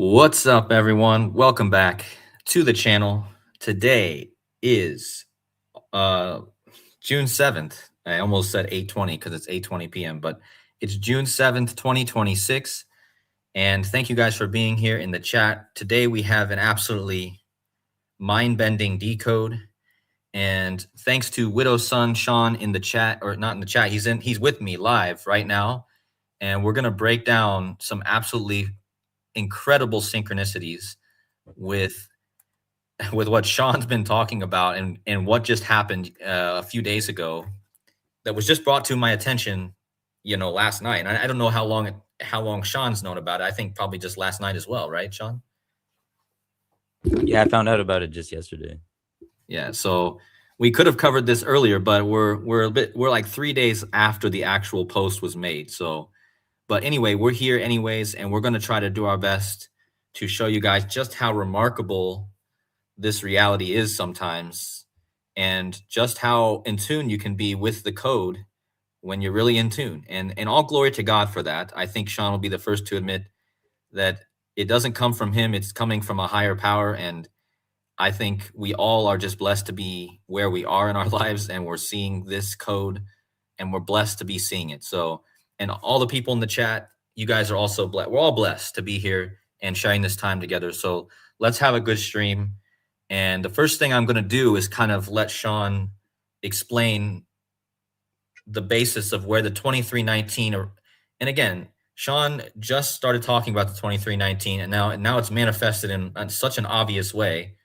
What's up, everyone? Welcome back to the channel. Today is uh, June 7th. I almost said 8:20 because it's 8:20 p.m., but it's June 7th, 2026. And thank you guys for being here in the chat. Today we have an absolutely mind-bending decode. And thanks to Widow's son Sean in the chat, or not in the chat, he's with me live right now. And we're gonna break down some absolutely incredible synchronicities with what Sean's been talking about and what just happened a few days ago that was just brought to my attention, last night. And I don't know how long Sean's known about it. I think probably just last night as well, right, Sean? Yeah, I found out about it just yesterday. Yeah, so we could have covered this earlier, but we're like 3 days after the actual post was made. So, but anyway, we're here anyways, and we're going to try to do our best to show you guys just how remarkable this reality is sometimes, and just how in tune you can be with the code when you're really in tune. And all glory to God for that. I think Sean will be the first to admit that it doesn't come from him, it's coming from a higher power. And I think we all are just blessed to be where we are in our lives, and we're seeing this code, and we're blessed to be seeing it. So, and all the people in the chat, you guys are also blessed. We're all blessed to be here and sharing this time together. So let's have a good stream. And the first thing I'm going to do is kind of let Sean explain the basis of where the 2319 and again, Sean just started talking about the 2319, and now it's manifested in such an obvious way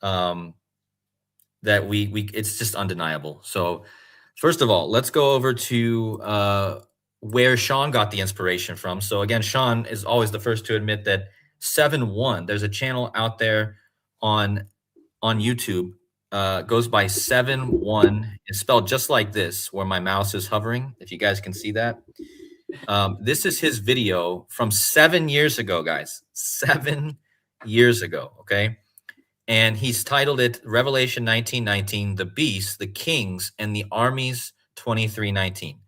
that we it's just undeniable. So first of all, let's go over to where Sean got the inspiration from. So again, Sean is always the first to admit that 7-1, there's a channel out there on YouTube, goes by 7-1. It's spelled just like this, where my mouse is hovering, if you guys can see that. This is his video from 7 years ago, guys. 7 years ago, okay? And he's titled it Revelation 19:19, the Beast, the Kings, and the Armies 23:19.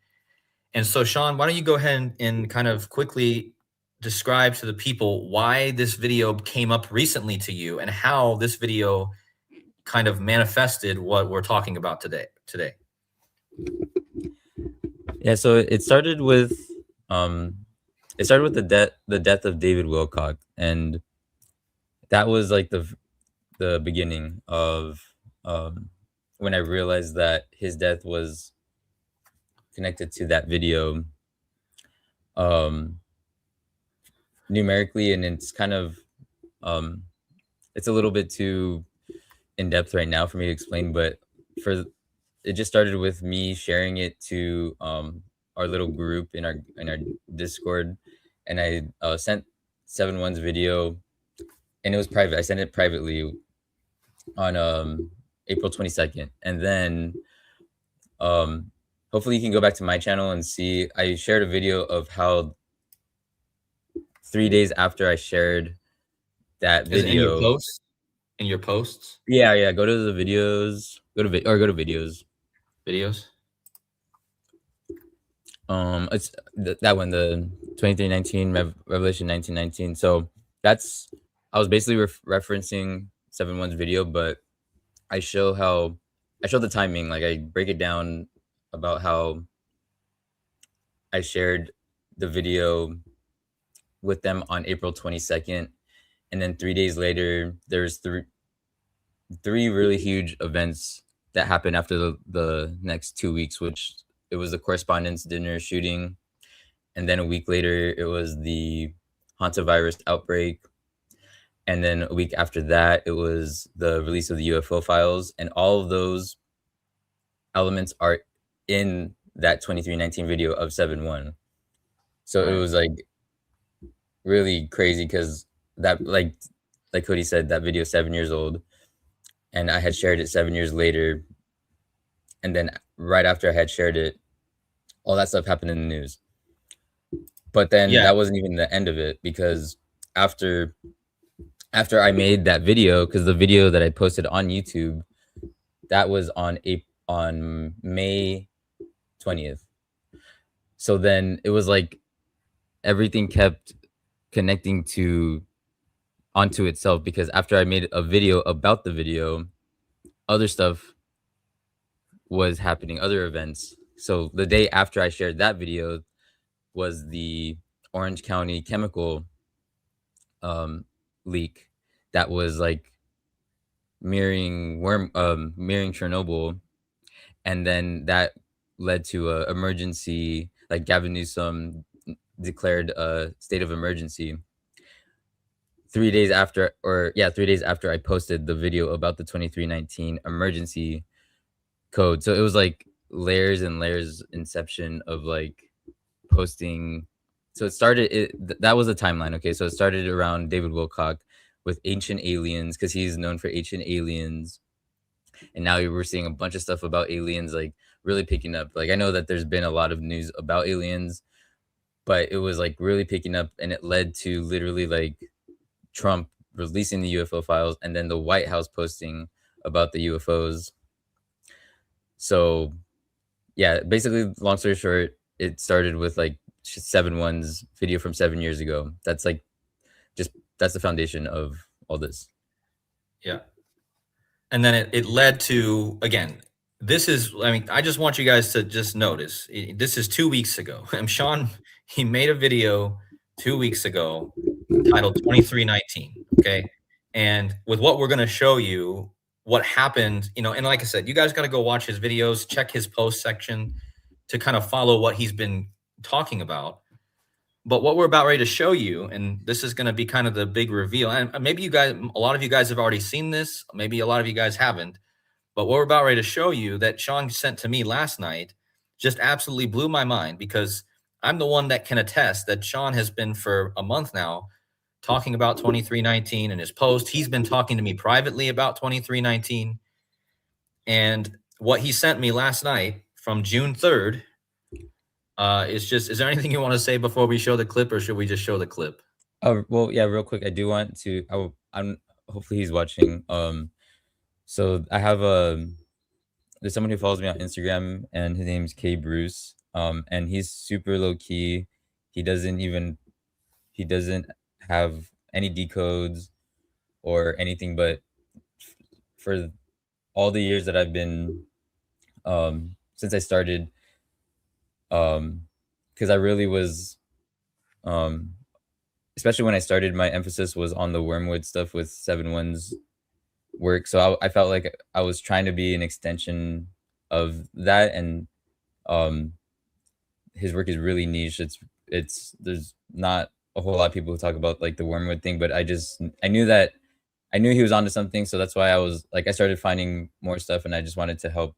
And so, Sean, why don't you go ahead and kind of quickly describe to the people why this video came up recently to you and how this video kind of manifested what we're talking about today. Yeah, so it started with the death of David Wilcock, and that was like the beginning of when I realized that his death was connected to that video numerically, and it's kind of it's a little bit too in depth right now for me to explain, but it just started with me sharing it to our little group in our Discord, and I sent 7-1's video, and it was private. I sent it privately on April 22nd, and then hopefully you can go back to my channel and see. I shared a video of how 3 days after I shared that Is it in your video. posts? In your posts? Yeah. Go to the videos. Go to videos. Videos? It's that one, the 2319 Revelation 1919. So I was basically referencing 7-1's video, but I show the timing. Like, I break it down about how I shared the video with them on April 22nd, and then 3 days later there's three really huge events that happened after the next 2 weeks, which it was the correspondence dinner shooting, and then a week later it was the hantavirus outbreak, and then a week after that it was the release of the UFO files, and all of those elements are in that 2319 video of 7-1. So Right. it was like really crazy because that, like Cody said, that video is 7 years old, and I had shared it 7 years later, and then right after I had shared it, all that stuff happened in the news. But then that wasn't even the end of it, because after I made that video, because the video that I posted on YouTube, that was on May 20th. So then it was like everything kept connecting to onto itself, because after I made a video about the video, other stuff was happening, other events. So the day after I shared that video was the Orange County chemical um, leak that was like mirroring Chernobyl, and then that led to a emergency. Like Gavin Newsom declared a state of emergency 3 days after, or yeah, 3 days after I posted the video about the 2319 emergency code. So it was like layers and layers inception of like posting. So it started that was the timeline. Okay, so it started around David Wilcock with Ancient Aliens, because he's known for Ancient Aliens, and now we're seeing a bunch of stuff about aliens like really picking up. Like I know that there's been a lot of news about aliens, but it was like really picking up, and it led to literally like Trump releasing the UFO files, and then the White House posting about the UFOs. So yeah, basically, long story short, it started with like 7-1's video from 7 years ago. That's like just that's the foundation of all this. Yeah. And then it led to, again, this is, I mean, I just want you guys to just notice this is 2 weeks ago. And Sean, he made a video 2 weeks ago titled 2319. Okay. And with what we're going to show you, what happened, and like I said, you guys got to go watch his videos, check his post section to kind of follow what he's been talking about. But what we're about ready to show you, and this is going to be kind of the big reveal, and maybe a lot of you guys have already seen this, maybe a lot of you guys haven't, but what we're about ready to show you that Sean sent to me last night just absolutely blew my mind, because I'm the one that can attest that Sean has been for a month now talking about 2319 in his post. He's been talking to me privately about 2319. And what he sent me last night from June 3rd is there anything you want to say before we show the clip, or should we just show the clip? Oh well, yeah, real quick, I do want to. I'm hopefully he's watching. So I have there's someone who follows me on Instagram, and his name's K Bruce. And he's super low key. He doesn't even he doesn't have any decodes or anything, but for all the years that I've been since I started, because I really was especially when I started, my emphasis was on the Wormwood stuff with 7-1's work. So I felt like I was trying to be an extension of that, and his work is really niche. It's there's not a whole lot of people who talk about like the Wormwood thing, but I knew he was onto something, so that's why I was like I started finding more stuff, and I just wanted to help,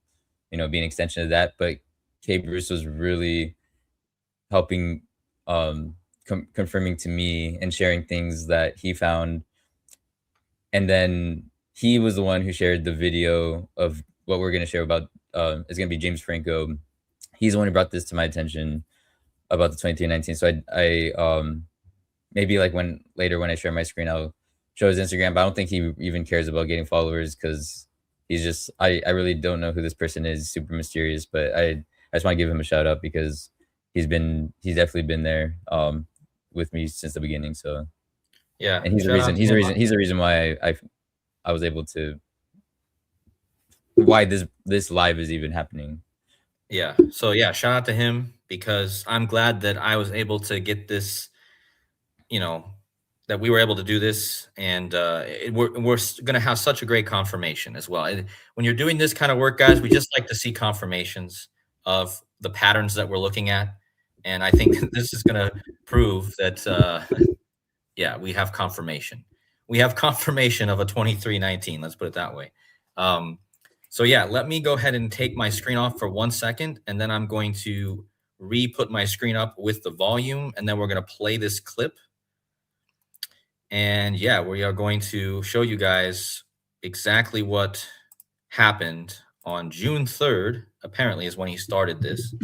be an extension of that. But K Bruce was really helping, confirming to me and sharing things that he found, and then he was the one who shared the video of what we're going to share about. It's going to be James Franco. He's the one who brought this to my attention about the 2319. So I maybe like when I share my screen, I'll show his Instagram, but I don't think he even cares about getting followers, because he's just I really don't know who this person is. Super mysterious, but I just want to give him a shout out, because he's definitely been there with me since the beginning. So Yeah, and he's the reason why I was able to, why this live is even happening. Yeah. So yeah, shout out to him, because I'm glad that I was able to get this, that we were able to do this, and we're going to have such a great confirmation as well. And when you're doing this kind of work, guys, we just like to see confirmations of the patterns that we're looking at, and I think this is going to prove that. Yeah, we have confirmation. We have confirmation of a 2319. Let's put it that way. So yeah, let me go ahead and take my screen off for 1 second, and then I'm going to re-put my screen up with the volume, and then we're going to play this clip. And yeah, we are going to show you guys exactly what happened on June 3rd, apparently is when he started this.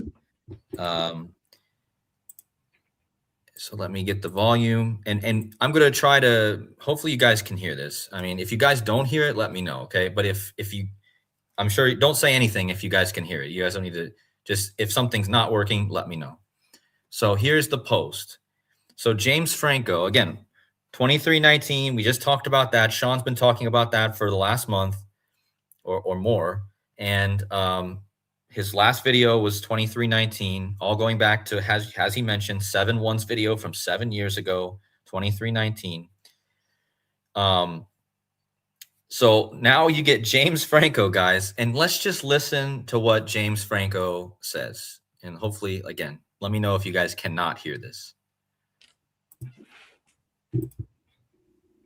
So let me get the volume, and I'm going to try to, hopefully you guys can hear this. I mean, if you guys don't hear it, let me know. Okay. But if you, I'm sure, don't say anything if you guys can hear it. You guys don't need to, just, if something's not working, let me know. So here's the post. So James Franco, again, 2319, we just talked about that. Sean's been talking about that for the last month or more. And his last video was 2319, all going back to, has he mentioned, 7-1's video from 7 years ago, 2319. So now you get James Franco, guys, and let's just listen to what James Franco says. And hopefully, again, let me know if you guys cannot hear this.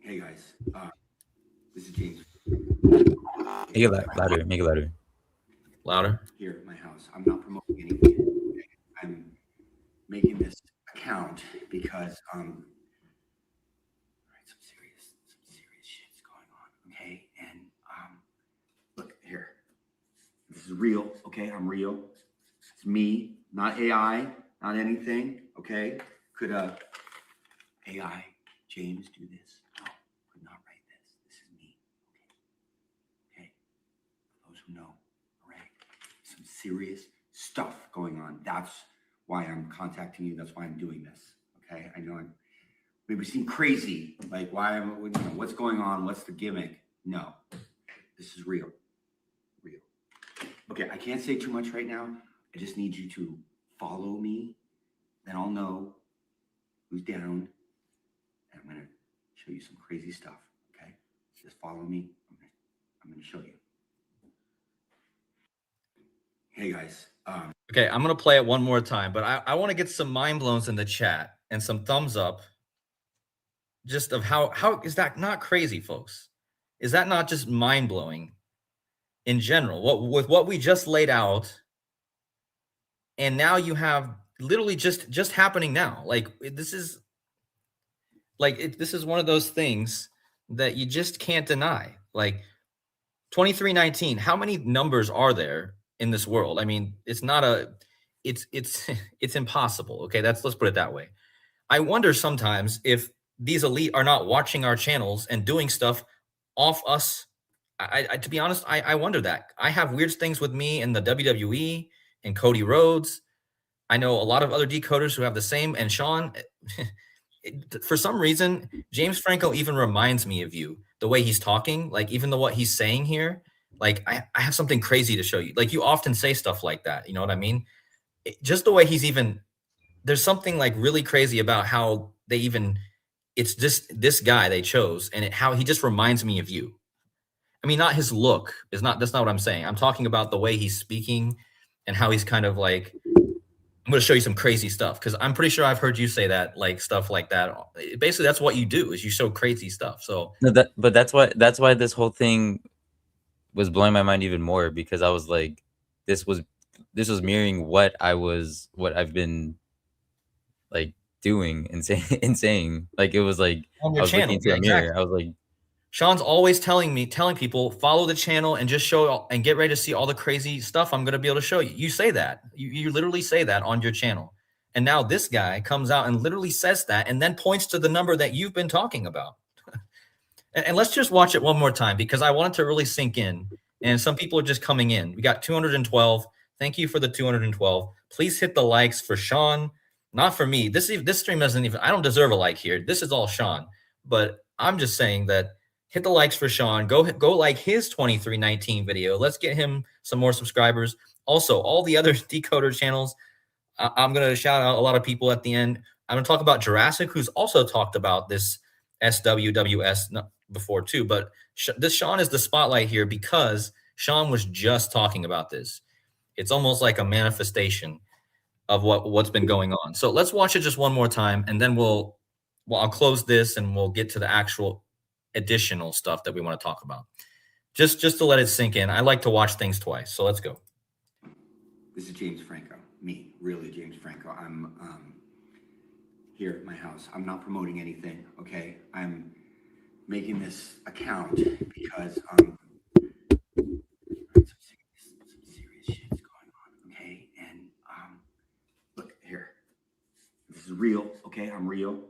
Hey guys, this is James. Make it louder. Make it louder. Louder. Here at my house. I'm not promoting anything. Okay? I'm making this account because all right, some serious shit's going on. Okay, and look here. This is real. Okay, I'm real. It's me, not AI, not anything. Okay, could AI James do this? No, could not write this. This is me. Okay. For those who know, all right, some serious stuff going on. That's why I'm contacting you. That's why I'm doing this. Okay. I know I'm maybe seem crazy. Like why am I, what's going on? What's the gimmick? No, this is real. Real. Okay. I can't say too much right now. I just need you to follow me. Then I'll know who's down. And I'm going to show you some crazy stuff. Okay. Just follow me. I'm going to show you. Hey guys. Okay, I'm gonna play it one more time, but I want to get some mind blowns in the chat and some thumbs up. Just of how is that not crazy, folks? Is that not just mind blowing in general? With what we just laid out, and now you have literally just happening now. Like this is this is one of those things that you just can't deny. Like 2319, how many numbers are there in this world? I mean, it's not a it's it's impossible. Okay, let's put it that way. I wonder sometimes if these elite are not watching our channels and doing stuff off us. To be honest, I wonder that. I have weird things with me in the WWE and Cody Rhodes. I know a lot of other decoders who have the same. And Sean, for some reason, James Franco even reminds me of you. The way he's talking, like even though what he's saying here, like I have something crazy to show you. Like you often say stuff like that. You know what I mean? Just the way he's even, there's something like really crazy about how they even, it's just this guy they chose and how he just reminds me of you. I mean, not his look is not, that's not what I'm saying. I'm talking about the way he's speaking and how he's kind of like, I'm going to show you some crazy stuff because I'm pretty sure I've heard you say that, like stuff like that. Basically, that's what you do is you show crazy stuff. So No, but that's why this whole thing was blowing my mind even more, because I was like, this was mirroring what I've been like doing and saying. Like it was like on I your was looking channel, into yeah, a mirror. exactly. I was like, Sean's always telling people, follow the channel and just show and get ready to see all the crazy stuff I'm going to be able to show you. You say that. You literally say that on your channel. And now this guy comes out and literally says that and then points to the number that you've been talking about. And let's just watch it one more time because I want it to really sink in. And some people are just coming in. We got 212. Thank you for the 212. Please hit the likes for Sean, not for me. This stream doesn't even, I don't deserve a like here. This is all Sean. But I'm just saying that hit the likes for Sean. Go like his 2319 video. Let's get him some more subscribers. Also, all the other decoder channels, I'm going to shout out a lot of people at the end. I'm going to talk about Jurassic, who's also talked about this SWWS before too. But this Sean is the spotlight here because Sean was just talking about this. It's almost like a manifestation of what's been going on. So let's watch it just one more time, and then I'll close this and we'll get to the actual additional stuff that we want to talk about. Just to let it sink in. I like to watch things twice. So let's go. This is James Franco. Me, really James Franco. I'm here at my house. I'm not promoting anything, okay? I'm making this account because some serious shit's going on, okay? And look here. This is real, okay? I'm real.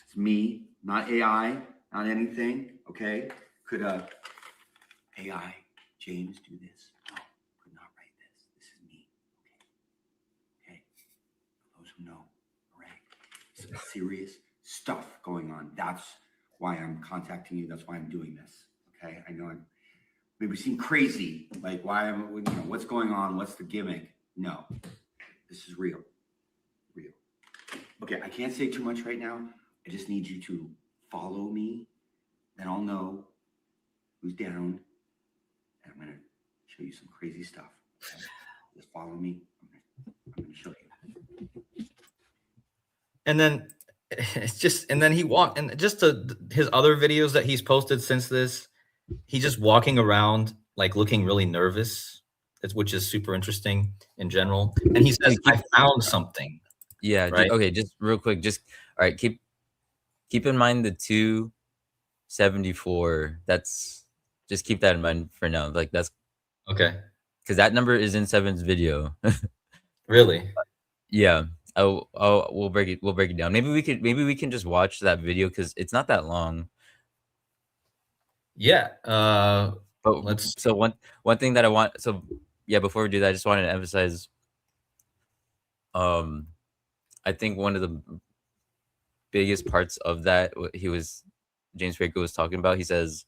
It's me, not AI, not anything, okay? Could AI James do this? No, could not write this. This is me, okay? Okay. For those who know, all right? Some serious stuff going on. That's why I'm contacting you. That's why I'm doing this. Okay. I know I'm maybe seem crazy. Like why am what's going on? What's the gimmick? No, this is real. Real. Okay. I can't say too much right now. I just need you to follow me. Then I'll know who's down. And I'm going to show you some crazy stuff. Okay? Just follow me. I'm going to show you. And then it's just, and then he walked, and just his other videos that he's posted since this, he's just walking around like looking really nervous, which is super interesting in general. And he says, "I found something." Yeah. Right? Okay. Just real quick. Just all right. Keep in mind the 274. Just keep that in mind for now. Like that's Okay. because that number is in Seven's video. Really? Yeah. We'll break it down. Maybe we can just watch that video because it's not that long. Yeah. But so one thing that I want, so yeah, before we do that, I just wanted to emphasize, I think one of the biggest parts of that, James Franco was talking about, he says,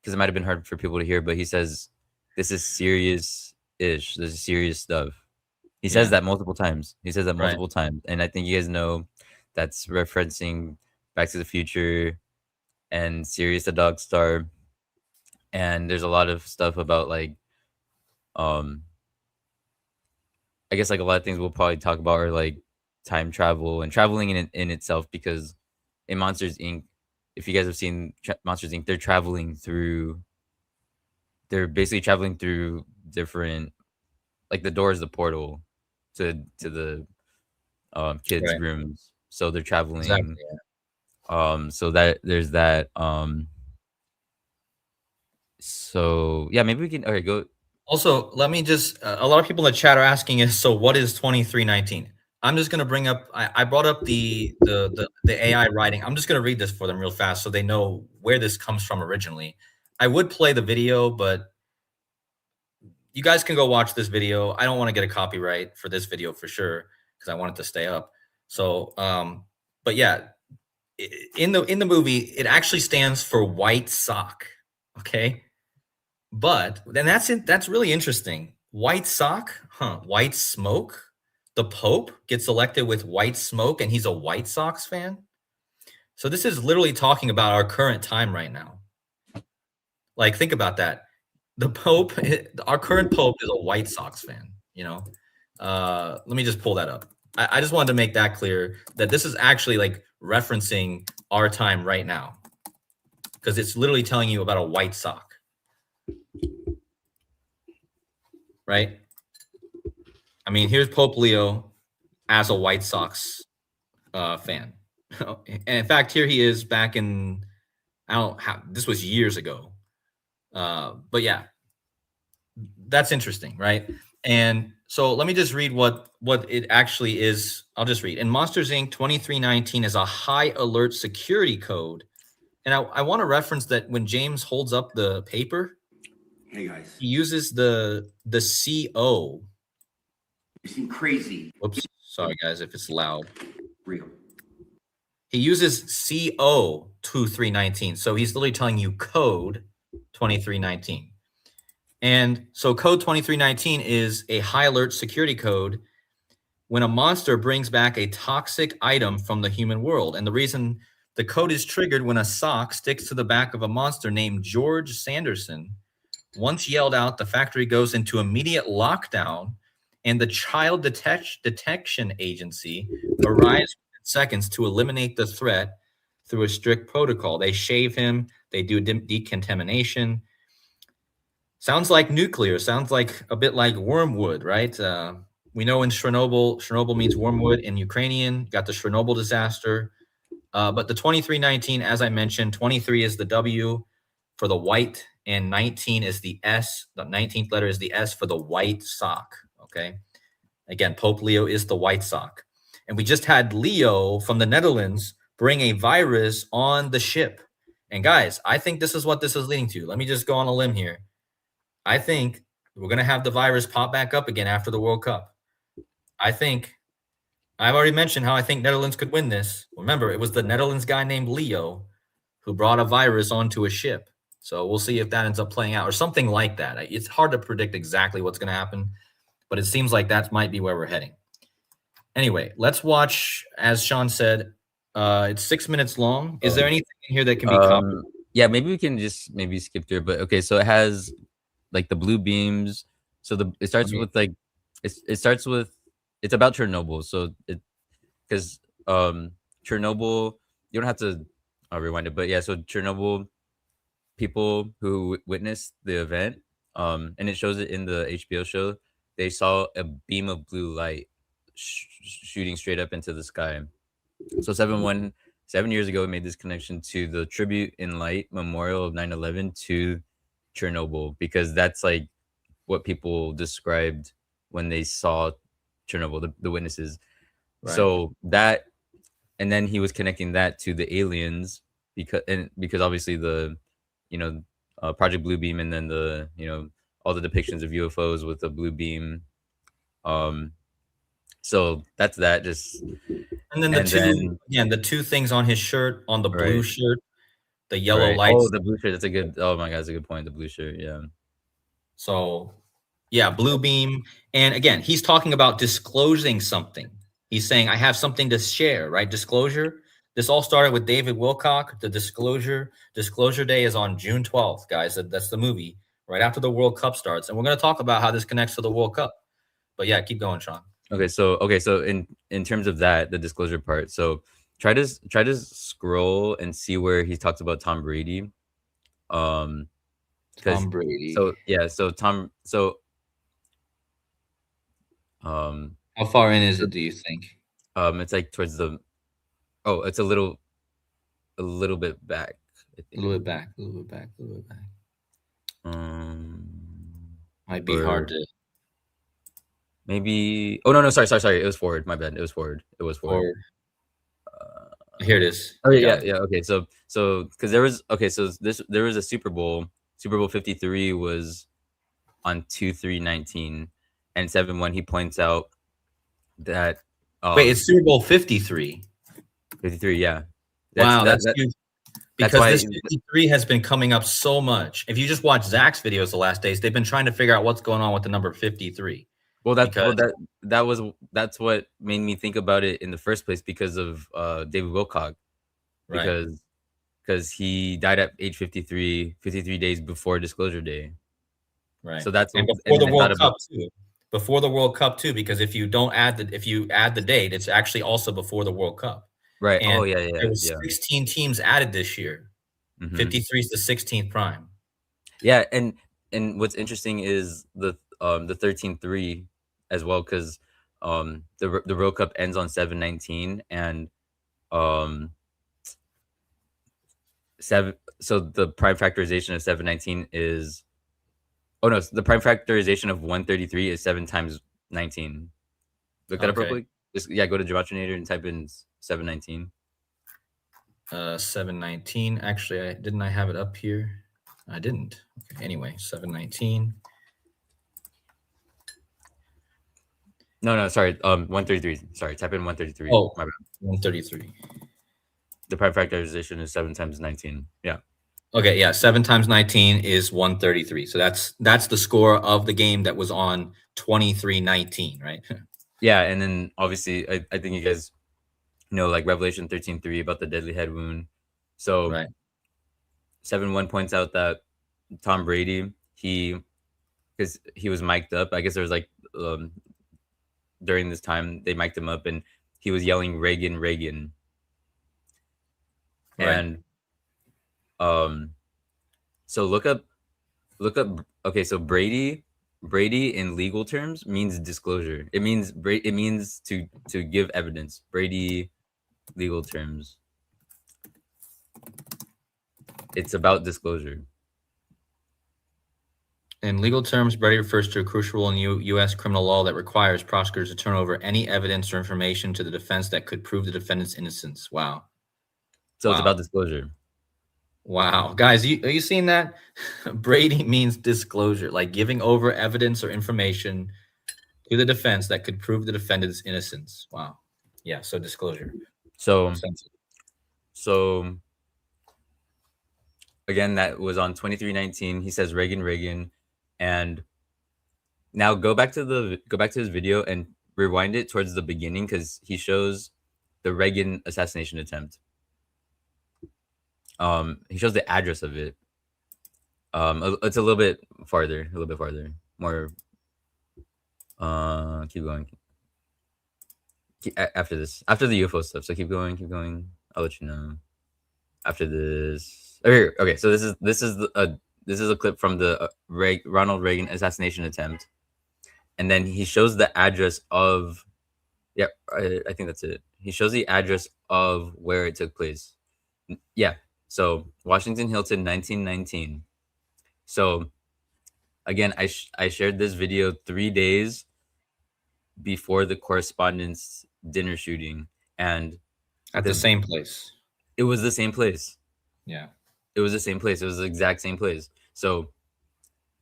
because it might have been hard for people to hear, but he says, this is serious-ish. This is serious stuff. He says that multiple times. And I think you guys know that's referencing Back to the Future and Sirius the Dog Star. And there's a lot of stuff about like, I guess like a lot of things we'll probably talk about are like time travel and traveling in itself, because in Monsters Inc., if you guys have seen Monsters Inc., they're basically traveling through different, like the door is the portal to the kids' rooms. So they're traveling. Exactly, yeah. So that there's that. So yeah, maybe we can. Okay, go. Also, let me just. A lot of people in the chat are asking us. So, what is 2319? I'm just going to bring up. I brought up the AI writing. I'm just going to read this for them real fast so they know where this comes from originally. I would play the video, but you guys can go watch this video. I don't want to get a copyright for this video for sure because I want it to stay up. So, but yeah, in the movie, it actually stands for white sock. Okay. But then that's really interesting. White sock, white smoke. The Pope gets elected with white smoke, and he's a White Sox fan. So this is literally talking about our current time right now. Like, think about that. The Pope, our current Pope, is a White Sox fan. Let me just pull that up. I just wanted to make that clear that this is actually like referencing our time right now, because it's literally telling you about a white sock. Right? I mean, here's Pope Leo as a White Sox fan. And in fact, here he is back in, this was years ago. But yeah, that's interesting, right? And so let me just read what it actually is. I'll just read. In Monsters Inc., 2319 is a high alert security code. And I want to reference that when James holds up the paper, hey guys, he uses the CO. You seem crazy. Whoops. Sorry, guys, if it's loud. Real. He uses CO 2319. So he's literally telling you code 2319. And so code 2319 is a high alert security code when a monster brings back a toxic item from the human world. And the reason the code is triggered when a sock sticks to the back of a monster named George Sanderson. Once yelled out, the factory goes into immediate lockdown, and the Child Detection Agency arrives within seconds to eliminate the threat through a strict protocol. They shave him. They do decontamination. Sounds like nuclear. Sounds like a bit like wormwood, right? We know in Chernobyl means wormwood in Ukrainian. Got the Chernobyl disaster. But the 2319, as I mentioned, 23 is the W for the white, and 19 is the S. The 19th letter is the S for the white sock. Okay. Again, Pope Leo is the white sock. And we just had Leo from the Netherlands bring a virus on the ship. And guys, I think this is what this is leading to. Let me just go on a limb here. I think we're going to have the virus pop back up again after the World Cup. I think I've already mentioned how I think Netherlands could win this. Remember, it was the Netherlands guy named Leo who brought a virus onto a ship. So we'll see if that ends up playing out or something like that. It's hard to predict exactly what's going to happen, but it seems like that might be where we're heading. Anyway, let's watch. As Sean said, it's 6 minutes long. Is there anything in here that can be copied? Yeah, maybe we can just maybe skip through it. But okay, so it has like the blue beams. So it starts with like it starts with it's about Chernobyl. So it because Chernobyl, you don't have to rewind it, but yeah, so Chernobyl, people who witnessed the event, and it shows it in the HBO show, they saw a beam of blue light shooting straight up into the sky. So 7 years ago, we made this connection to the Tribute in Light Memorial of 9/11 to Chernobyl, because that's like what people described when they saw Chernobyl, the witnesses. Right. So that, and then he was connecting that to the aliens because obviously the, Project Blue Beam, and then the, all the depictions of UFOs with the blue beam. So that's that. Just And then the two things on his shirt, on the blue Right. shirt, the yellow right. lights. Oh, the blue shirt. That's a good. Oh my god, that's a good point. The blue shirt. Yeah. So, yeah, blue beam. And again, he's talking about disclosing something. He's saying, I have something to share, right? Disclosure. This all started with David Wilcock. The disclosure day is on June 12th, guys. That's the movie right after the World Cup starts. And we're going to talk about how this connects to the World Cup. But yeah, keep going, Sean. Okay, so in terms of that, the disclosure part. So try to scroll and see where he talks about Tom Brady. Tom Brady. So yeah, so how far in is it, do you think? It's like towards the, it's a little bit back, I think. A little bit back. Might be hard to. Maybe. Oh no, sorry. It was forward. My bad. It was forward. Here it is. Oh yeah. Okay, so because there was there was a Super Bowl 53 was on 2/3/19, and 7/1 he points out that wait, it's Super Bowl 53. 53, yeah. That's huge. Because this 53 has been coming up so much. If you just watch Zach's videos the last days, they've been trying to figure out what's going on with the number 53. Well, that's what made me think about it in the first place, because of David Wilcock, because he died at age 53 days before Disclosure Day. Right. So that's before the World Cup too. Before the World Cup too, because if you add the date, it's actually also before the World Cup. Right. And yeah. There was 16 teams added this year. 53 is the 16th prime. Yeah, and what's interesting is the 13-3 as well, because the World Cup ends on 7/19, and so the prime factorization of 7/19 is, the prime factorization of 133 is 7 times 19. Look that up real quick. Just go to Gematria and type in 7/19. 7/19. Actually, I have it up here? I didn't. Okay, anyway, 7/19. No, sorry. 133. Sorry, type in 133. Oh, my bad. 133. The prime factorization is 7 times 19. Yeah. Okay, yeah, 7 times 19 is 133. So that's the score of the game that was on 23/19, right? Yeah, and then obviously I think you guys know, like, Revelation 13:3 about the deadly head wound. So right. 7/1 points out that Tom Brady, because he was mic'd up. I guess there was like during this time they mic'd him up, and he was yelling Reagan. Right. And so look up. Okay, so Brady in legal terms means disclosure. It means to give evidence. Brady legal terms. It's about disclosure. In legal terms, Brady refers to a crucial rule in U.S. criminal law that requires prosecutors to turn over any evidence or information to the defense that could prove the defendant's innocence. Wow. So it's about disclosure. Wow. Guys, are you seeing that? Brady means disclosure, like giving over evidence or information to the defense that could prove the defendant's innocence. Wow. Yeah. So disclosure. So Sensitive. so again, that was on 2319. He says Reagan, and now go back to his video and rewind it towards the beginning because he shows the Reagan assassination attempt. He shows the address of it. It's a little bit farther, more. Keep going. After this, after the UFO stuff. So keep going. I'll let you know after this. Okay. So this is a clip from the Ronald Reagan assassination attempt, and then he shows the address of. Yeah, I think that's it. He shows the address of where it took place. Yeah. So Washington Hilton, 1919. So again, I shared this video 3 days before the correspondence dinner shooting, and At the same place. it was the same place. Yeah. It was the same place. It was the exact same place. So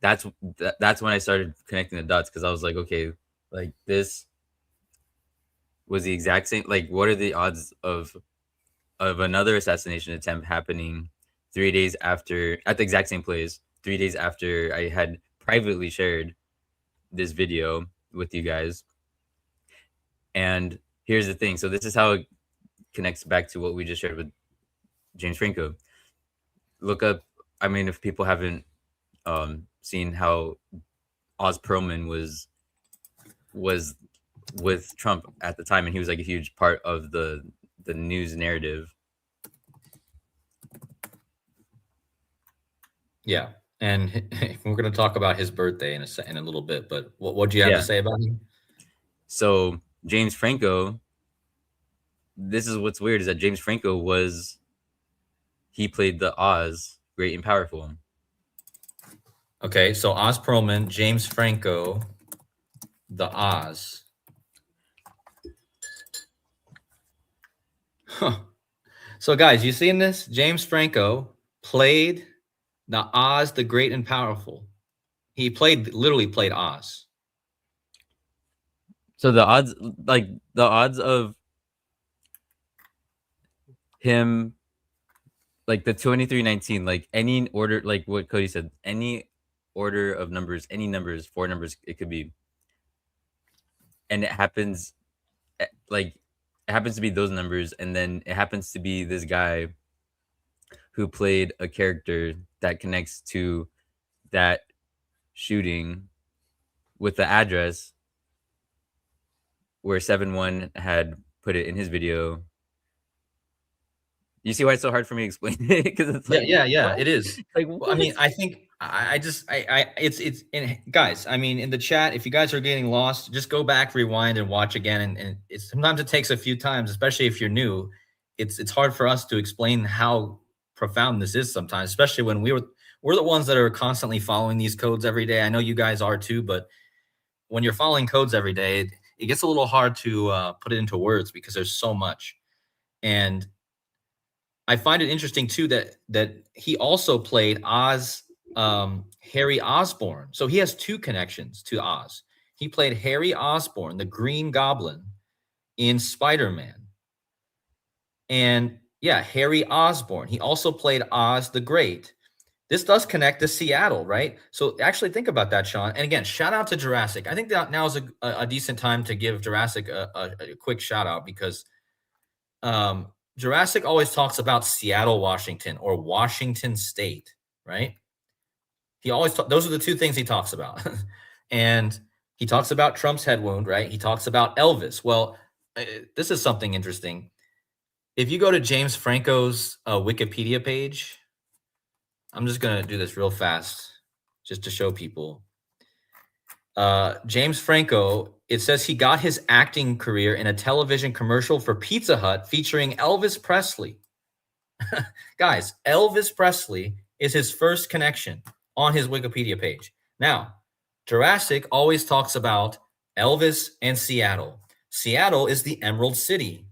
that's when I started connecting the dots because I was like, okay, like this was the exact same. Like, what are the odds of another assassination attempt happening 3 days after at the exact same place? 3 days after I had privately shared this video with you guys. And here's the thing. So this is how it connects back to what we just shared with James Franco. Look up. I mean, if people haven't seen how Oz Perlman was with Trump at the time, and he was like a huge part of the news narrative. Yeah, and we're going to talk about his birthday in a little bit. But what do you have to say about him? So James Franco. This is what's weird is that James Franco he played the Oz, Great and Powerful. Okay, so Oz Perlman, James Franco, the Oz. Huh. So guys, you seeing this? James Franco played the Oz, the Great and Powerful. He literally played Oz. So the odds of him, like the 2319, like any order, like what Cody said, any order of numbers, any numbers, 4 numbers, it could be, and it happens to be those numbers, and then it happens to be this guy who played a character that connects to that shooting with the address where 7-1 had put it in his video. You see why it's so hard for me to explain it? Because it's like, yeah, it is. Like, well, I mean, I think it's and guys, I mean, in the chat, if you guys are getting lost, just go back, rewind, and watch again. And sometimes it takes a few times, especially if you're new. It's hard for us to explain how profound this is sometimes, especially when we're the ones that are constantly following these codes every day. I know you guys are too, but when you're following codes every day, it gets a little hard to put it into words because there's so much. And I find it interesting too that he also played Oz, Harry Osborn. So he has 2 connections to Oz. He played Harry Osborn, the Green Goblin, in Spider-Man. And yeah, Harry Osborn. He also played Oz the Great. This does connect to Seattle, right? So actually think about that, Sean. And again, shout out to Jurassic. I think that now is a decent time to give Jurassic a quick shout out because Jurassic always talks about Seattle, Washington, or Washington State, right? He always those are the 2 things he talks about. And he talks about Trump's head wound, right? He talks about Elvis. Well, this is something interesting. If you go to James Franco's Wikipedia page, I'm just going to do this real fast just to show people. James Franco, it says he got his acting career in a television commercial for Pizza Hut featuring Elvis Presley. Guys, Elvis Presley is his first connection on his Wikipedia page. Now, Jurassic always talks about Elvis and Seattle. Seattle is the Emerald City,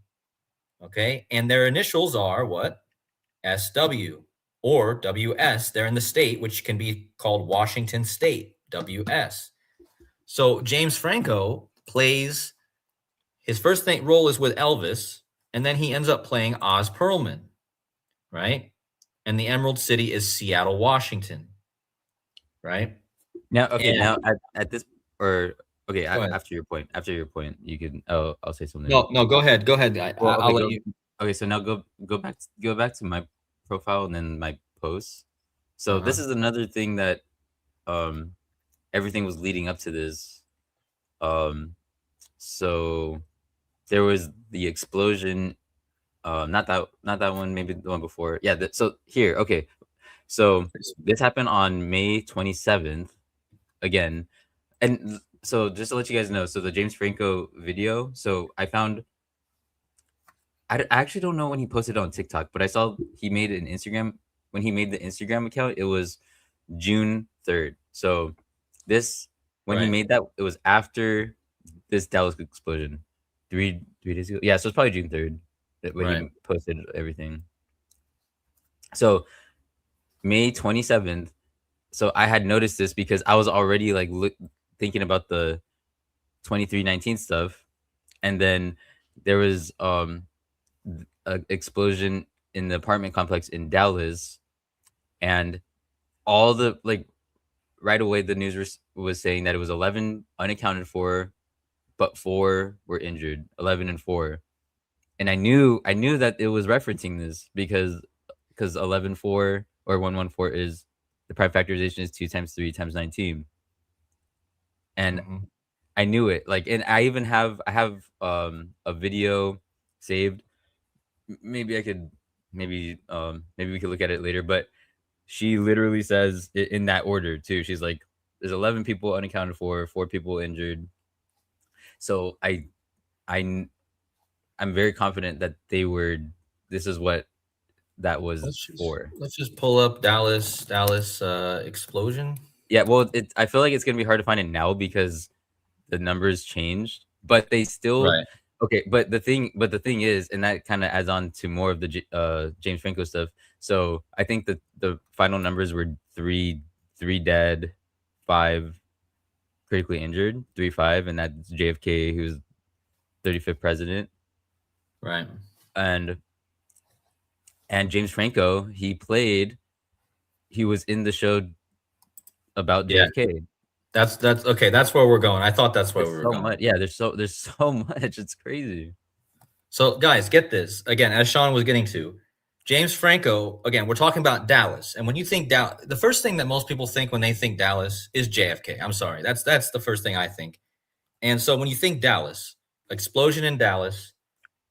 okay? And their initials are what? SW or WS. They're in the state, which can be called Washington State, WS. So James Franco plays His first role is with Elvis, and then he ends up playing Oz Perlman, right? And the Emerald City is Seattle, Washington, right? Now, okay, And now at this or okay, go ahead. after your point, you can. I'll say something. No, go ahead. Go ahead. Well, I'll okay, let you. okay. So now go back to my profile and then my posts. So this is another thing that everything was leading up to this. So there was the explosion. Not that one. Maybe the one before. Yeah. So here, okay. So this happened on May 27th. Again, and so just to let you guys know, so the James Franco video. So I found. I actually don't know when he posted it on TikTok, but I saw he made an Instagram. When he made the Instagram account, it was June 3rd. So this when he Right. made that, it was after this Dallas explosion. Three days ago. Yeah, so it's probably June 3rd when he Right. posted everything. So May 27th. So I had noticed this because I was already like thinking about the 2319 stuff, and then there was an explosion in the apartment complex in Dallas, and all the like right away the news was saying that it was 11 unaccounted for, but 4 were injured, 11 and 4. And I knew that it was referencing this because 11-4 or 114 is the prime factorization is 2 times 3 times 19. And I knew it. Like, and I even have a video saved. Maybe I could maybe we could look at it later, but she literally says it in that order too. She's like, there's 11 people unaccounted for, 4 people injured. So I'm very confident that this is what that was for. Let's just pull up Dallas explosion. Yeah, well, I feel like it's gonna be hard to find it now because the numbers changed, but they still Right. okay. But the thing is, and that kind of adds on to more of the James Franco stuff. So I think that the final numbers were three dead, 5 critically injured, 3-5, and that's JFK, who's 35th president. Right. And James Franco, he was in the show about Yeah. JFK. That's okay. That's where we're going. I thought that's where There's we were so going. much. Yeah, there's so much. It's crazy. So, guys, get this. Again, as Sean was getting to, James Franco, again, we're talking about Dallas. And when you think Dallas, the first thing that most people think when they think Dallas is JFK. I'm sorry. That's the first thing I think. And so when you think Dallas, explosion in Dallas,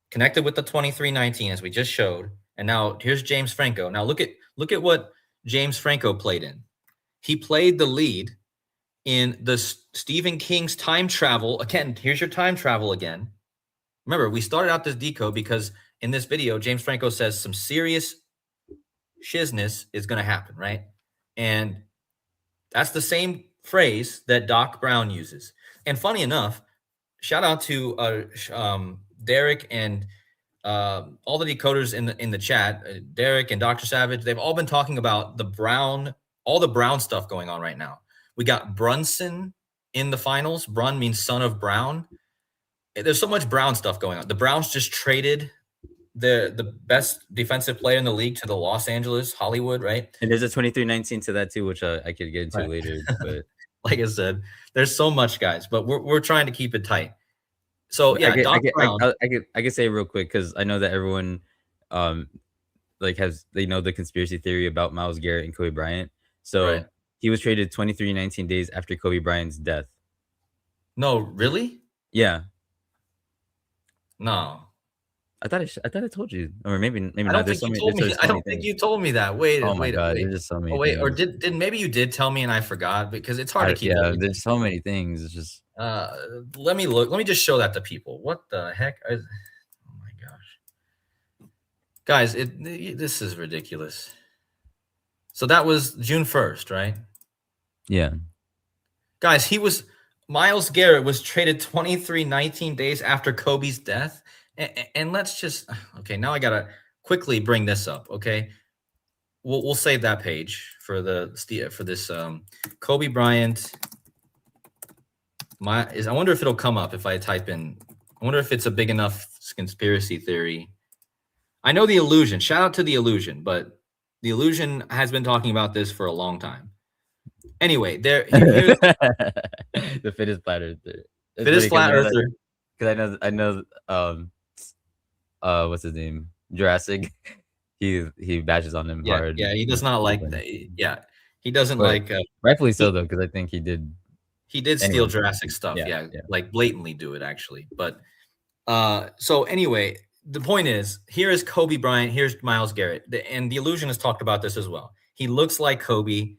connected with the 2319 as we just showed, and now here's James Franco. Now look at what James Franco played in. He played the lead in the Stephen King's time travel. Again, here's your time travel again. Remember, we started out this decode because in this video, James Franco says some serious shizness is going to happen, right? And that's the same phrase that Doc Brown uses. And funny enough, shout out to Derek and all the decoders in the chat. Derek and Dr. Savage, they've all been talking about all the Brown stuff going on right now. We got Brunson in the finals. Brun means son of Brown. There's so much Brown stuff going on. The Browns just traded the best defensive player in the league to the Los Angeles Hollywood, right? And there's a 2319 to that too, which I could get into later. But like I said, there's so much, guys, but we're trying to keep it tight. So yeah, I Brown. could say real quick because I know that everyone they know the conspiracy theory about Myles Garrett and Kobe Bryant. So he was traded 2319 days after Kobe Bryant's death. No, really? Yeah. No. I thought I told you, or maybe I not. don't think you told me that. Wait. Oh my god, there's just so many. Wait, things. or did maybe you did tell me and I forgot because it's hard to keep. Yeah, there's so many things. It's just. Let me look. Let me just show that to people. What the heck? Oh my gosh, guys, this is ridiculous. So that was June 1st, right? Yeah. Guys, Myles Garrett was traded 19 days after Kobe's death. And let's just, okay, now I got to quickly bring this up, okay? We'll save that page for this Kobe Bryant. I wonder if it'll come up if I type in I wonder if it's a big enough conspiracy theory. I know The Illusion. Shout out to The Illusion, but The Illusion has been talking about this for a long time. Anyway, here's The fittest flat earther. It's fittest funny flat earther. because I know what's his name? Jurassic. He bashes on him hard. Yeah, he does not like that. Yeah, he doesn't But like. Rightfully so though, because I think he did steal Jurassic stuff. Yeah. Like blatantly do it actually. But so anyway, the point is, here is Kobe Bryant. Here's Myles Garrett, and The Illusion has talked about this as well. He looks like Kobe.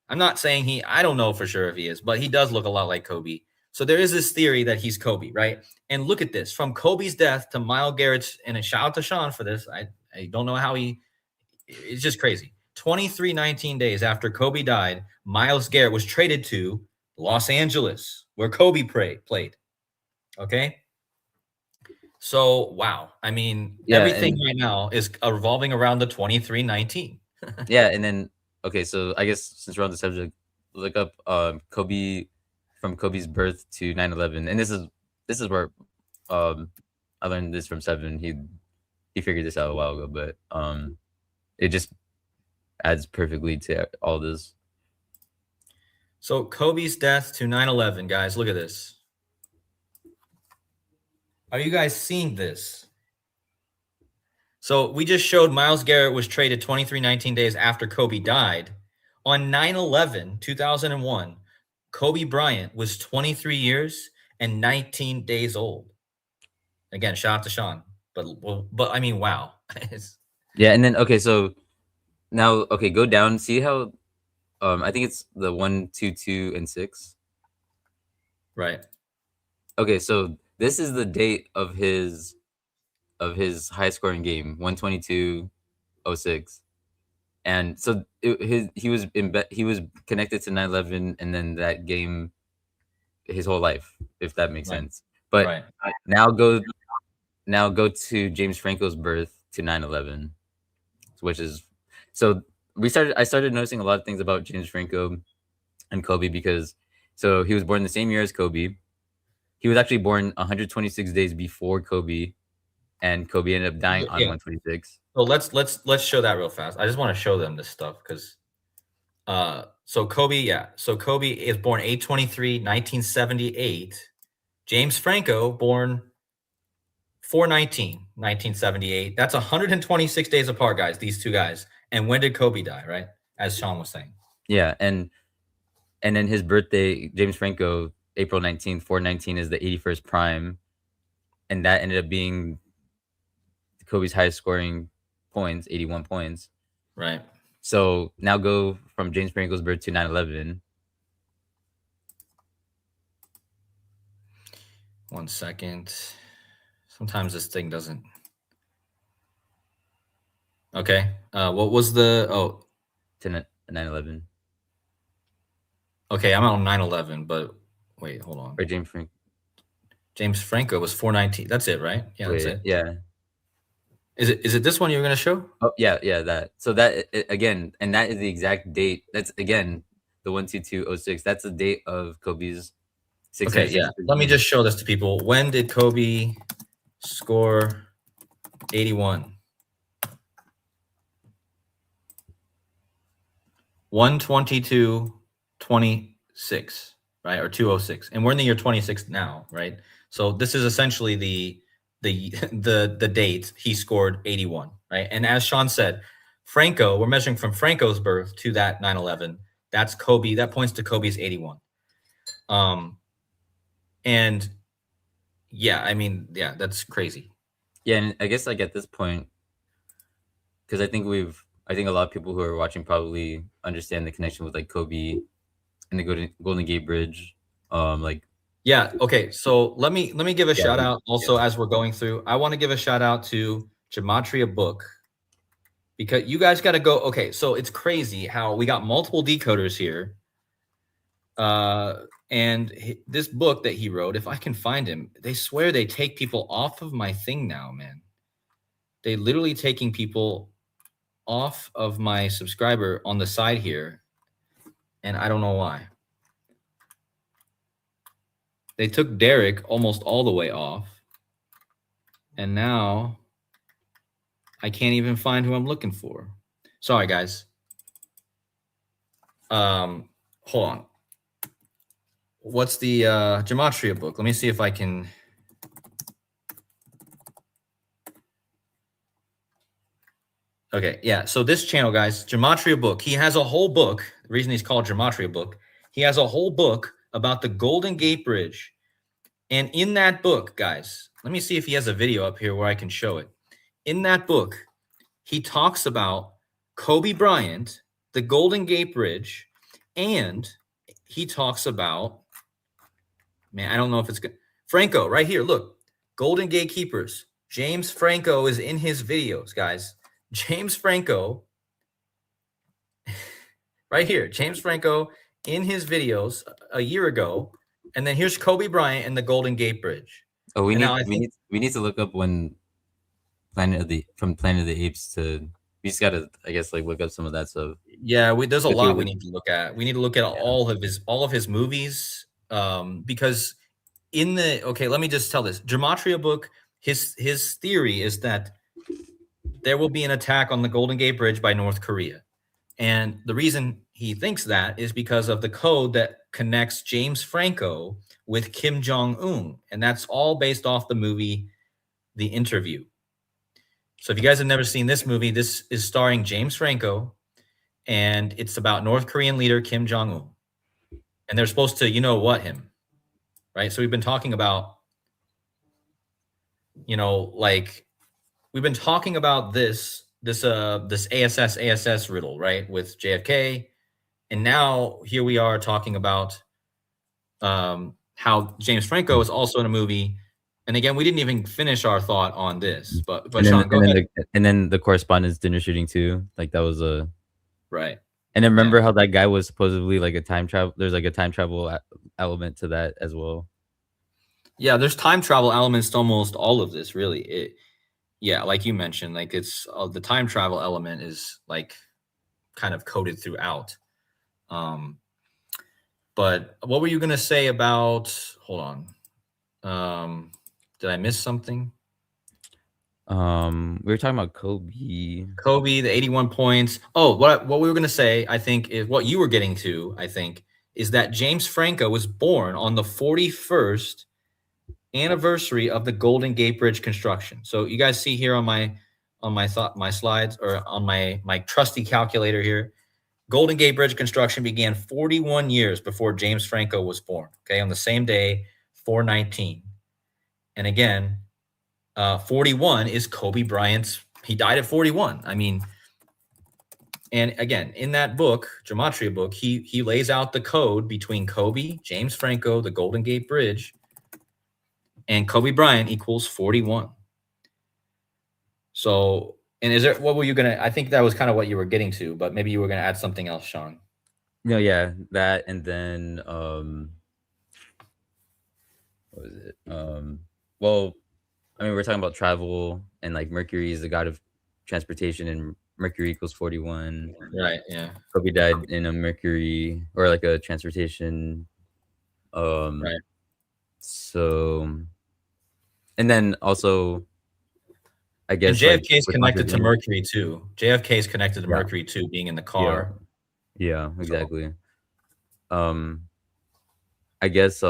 I'm not saying I don't know for sure if he is, but he does look a lot like Kobe. So there is this theory that he's Kobe, right? And look at this, from Kobe's death to Myles Garrett's, and a shout out to Sean for this. I don't know how it's just crazy. 19 days after Kobe died, Myles Garrett was traded to Los Angeles, where Kobe played. Okay. So, wow. I mean, everything right now is revolving around the 23-19. Yeah. And then, okay, so I guess since we're on the subject, look up Kobe, from Kobe's birth to 9/11. And this is where I learned this from Seven. He figured this out a while ago, but it just adds perfectly to all this. So Kobe's death to 9/11, guys, look at this. Are you guys seeing this? So we just showed Myles Garrett was traded 19 days after Kobe died. On 9/11, 2001, Kobe Bryant was 23 years and 19 days old. Again, shout out to Sean. But I mean, wow. Yeah, and then okay, so now go down. See how I think it's the 1, 2, 2, and 6. Right. Okay, so this is the date of his high scoring game, 122.06. And so he was connected to 9/11 and then that game his whole life, if that makes sense. But now go to James Franco's birth to 9/11, which is so I started noticing a lot of things about James Franco and Kobe because so he was born the same year as Kobe. He was actually born 126 days before Kobe, and Kobe ended up dying on 126. So let's show that real fast. I just want to show them this stuff because so Kobe is born 8/23, 1978. James Franco born 4/19, 1978. That's 126 days apart, guys, these two guys. And when did Kobe die, right? As Sean was saying. Yeah, and then his birthday, James Franco, April 19th, 4/19 is the 81st prime, and that ended up being Kobe's highest scoring points, 81 points. Right. So now go from James Franco's birth to 9/11. 1 second. Sometimes this thing doesn't. Okay. What was the to 9/11? Okay, I'm on 9/11, but wait, hold on. Or James Franco was 4/19. That's it, right? Yeah, that's it. Yeah. Is it this one you're gonna show? Oh yeah, that. So that again, and that is the exact date. That's again the 122.06. That's the date of Kobe's 6. Okay, yeah. Let me just show this to people. When did Kobe score 81? 122.26, right? Or 206. And we're in the year 26 now, right? So this is essentially the date he scored 81, right? And as Sean said, Franco, we're measuring from Franco's birth to that 9/11. That's Kobe. That points to Kobe's 81. And yeah, I mean, yeah, that's crazy. Yeah, and I guess like at this point, because I think a lot of people who are watching probably understand the connection with like Kobe and the Golden Gate Bridge. Yeah. Okay. So let me give a shout out also as we're going through. I want to give a shout out to Gematria Book because you guys got to go. Okay. So it's crazy how we got multiple decoders here. And this book that he wrote, if I can find him, they swear they take people off of my thing now, man. They literally taking people off of my subscriber on the side here. And I don't know why. They took Derek almost all the way off. And now I can't even find who I'm looking for. Sorry, guys. Hold on. What's the gematria book? Let me see if I can. Okay, yeah. So this channel, guys, gematria book. He has a whole book. The reason he's called gematria book, he has a whole book about the Golden Gate Bridge. And in that book, guys, let me see if he has a video up here where I can show it. In that book, he talks about Kobe Bryant, the Golden Gate Bridge, and he talks about, man, I don't know if it's good. Franco, right here. Look, Golden Gate Keepers. James Franco is in his videos, guys. James Franco, right here. James Franco in his videos a year ago. And then here's Kobe Bryant and the Golden Gate Bridge. Oh, we And need now I we think, need we need to look up when Planet of the Apes to. We just gotta, I guess, like look up some of that stuff. yeah, there's a Okay, lot we need to look at. We need to look at all of his movies, because okay, let me just tell this gematria book. His theory is that there will be an attack on the Golden Gate Bridge by North Korea, and the reason he thinks that is because of the code that connects James Franco with Kim Jong Un, and that's all based off the movie The Interview. So if you guys have never seen this movie, this is starring James Franco, and it's about North Korean leader Kim Jong Un, and they're supposed to, him, right? So we've been talking about, like we've been talking about this ASS riddle, right, with JFK, and now here we are talking about how James Franco is also in a movie. And again, we didn't even finish our thought on this, but And then Sean, go ahead. the correspondence dinner shooting too. Like that was a Right. And then Yeah. remember how that guy was supposedly like a time travel. There's like a time travel element to that as well. Yeah, there's time travel elements to almost all of this, really. Yeah, like you mentioned, like it's the time travel element is like kind of coded throughout. But what were you gonna say about? Hold on. Did I miss something? We were talking about Kobe. Kobe, the 81 points. Oh, what we were gonna say, I think, is what you were getting to. I think is that James Franco was born on the 41st anniversary of the Golden Gate Bridge construction. So you guys see here on my slides, or on my trusty calculator here, Golden Gate Bridge construction began 41 years before James Franco was born. Okay, on the same day, 419. And again, 41 is Kobe Bryant's. He died at 41. I mean, and again, in that book, Gematria book, he lays out the code between Kobe, James Franco, the Golden Gate Bridge, and Kobe Bryant equals 41. So, and what were you gonna? I think that was kind of what you were getting to, but maybe you were gonna add something else, Sean. No, yeah, that, and then what was it? Well, I mean, we're talking about travel, and like Mercury is the god of transportation, and Mercury equals 41. Right. Yeah. Kobe died in a Mercury, or like a transportation. Right. So, and then also, I guess, and like JFK is with connected to Monsters, Inc. Mercury too. JFK is connected to Yeah. Mercury too, being in the Yeah, car. yeah, exactly. I guess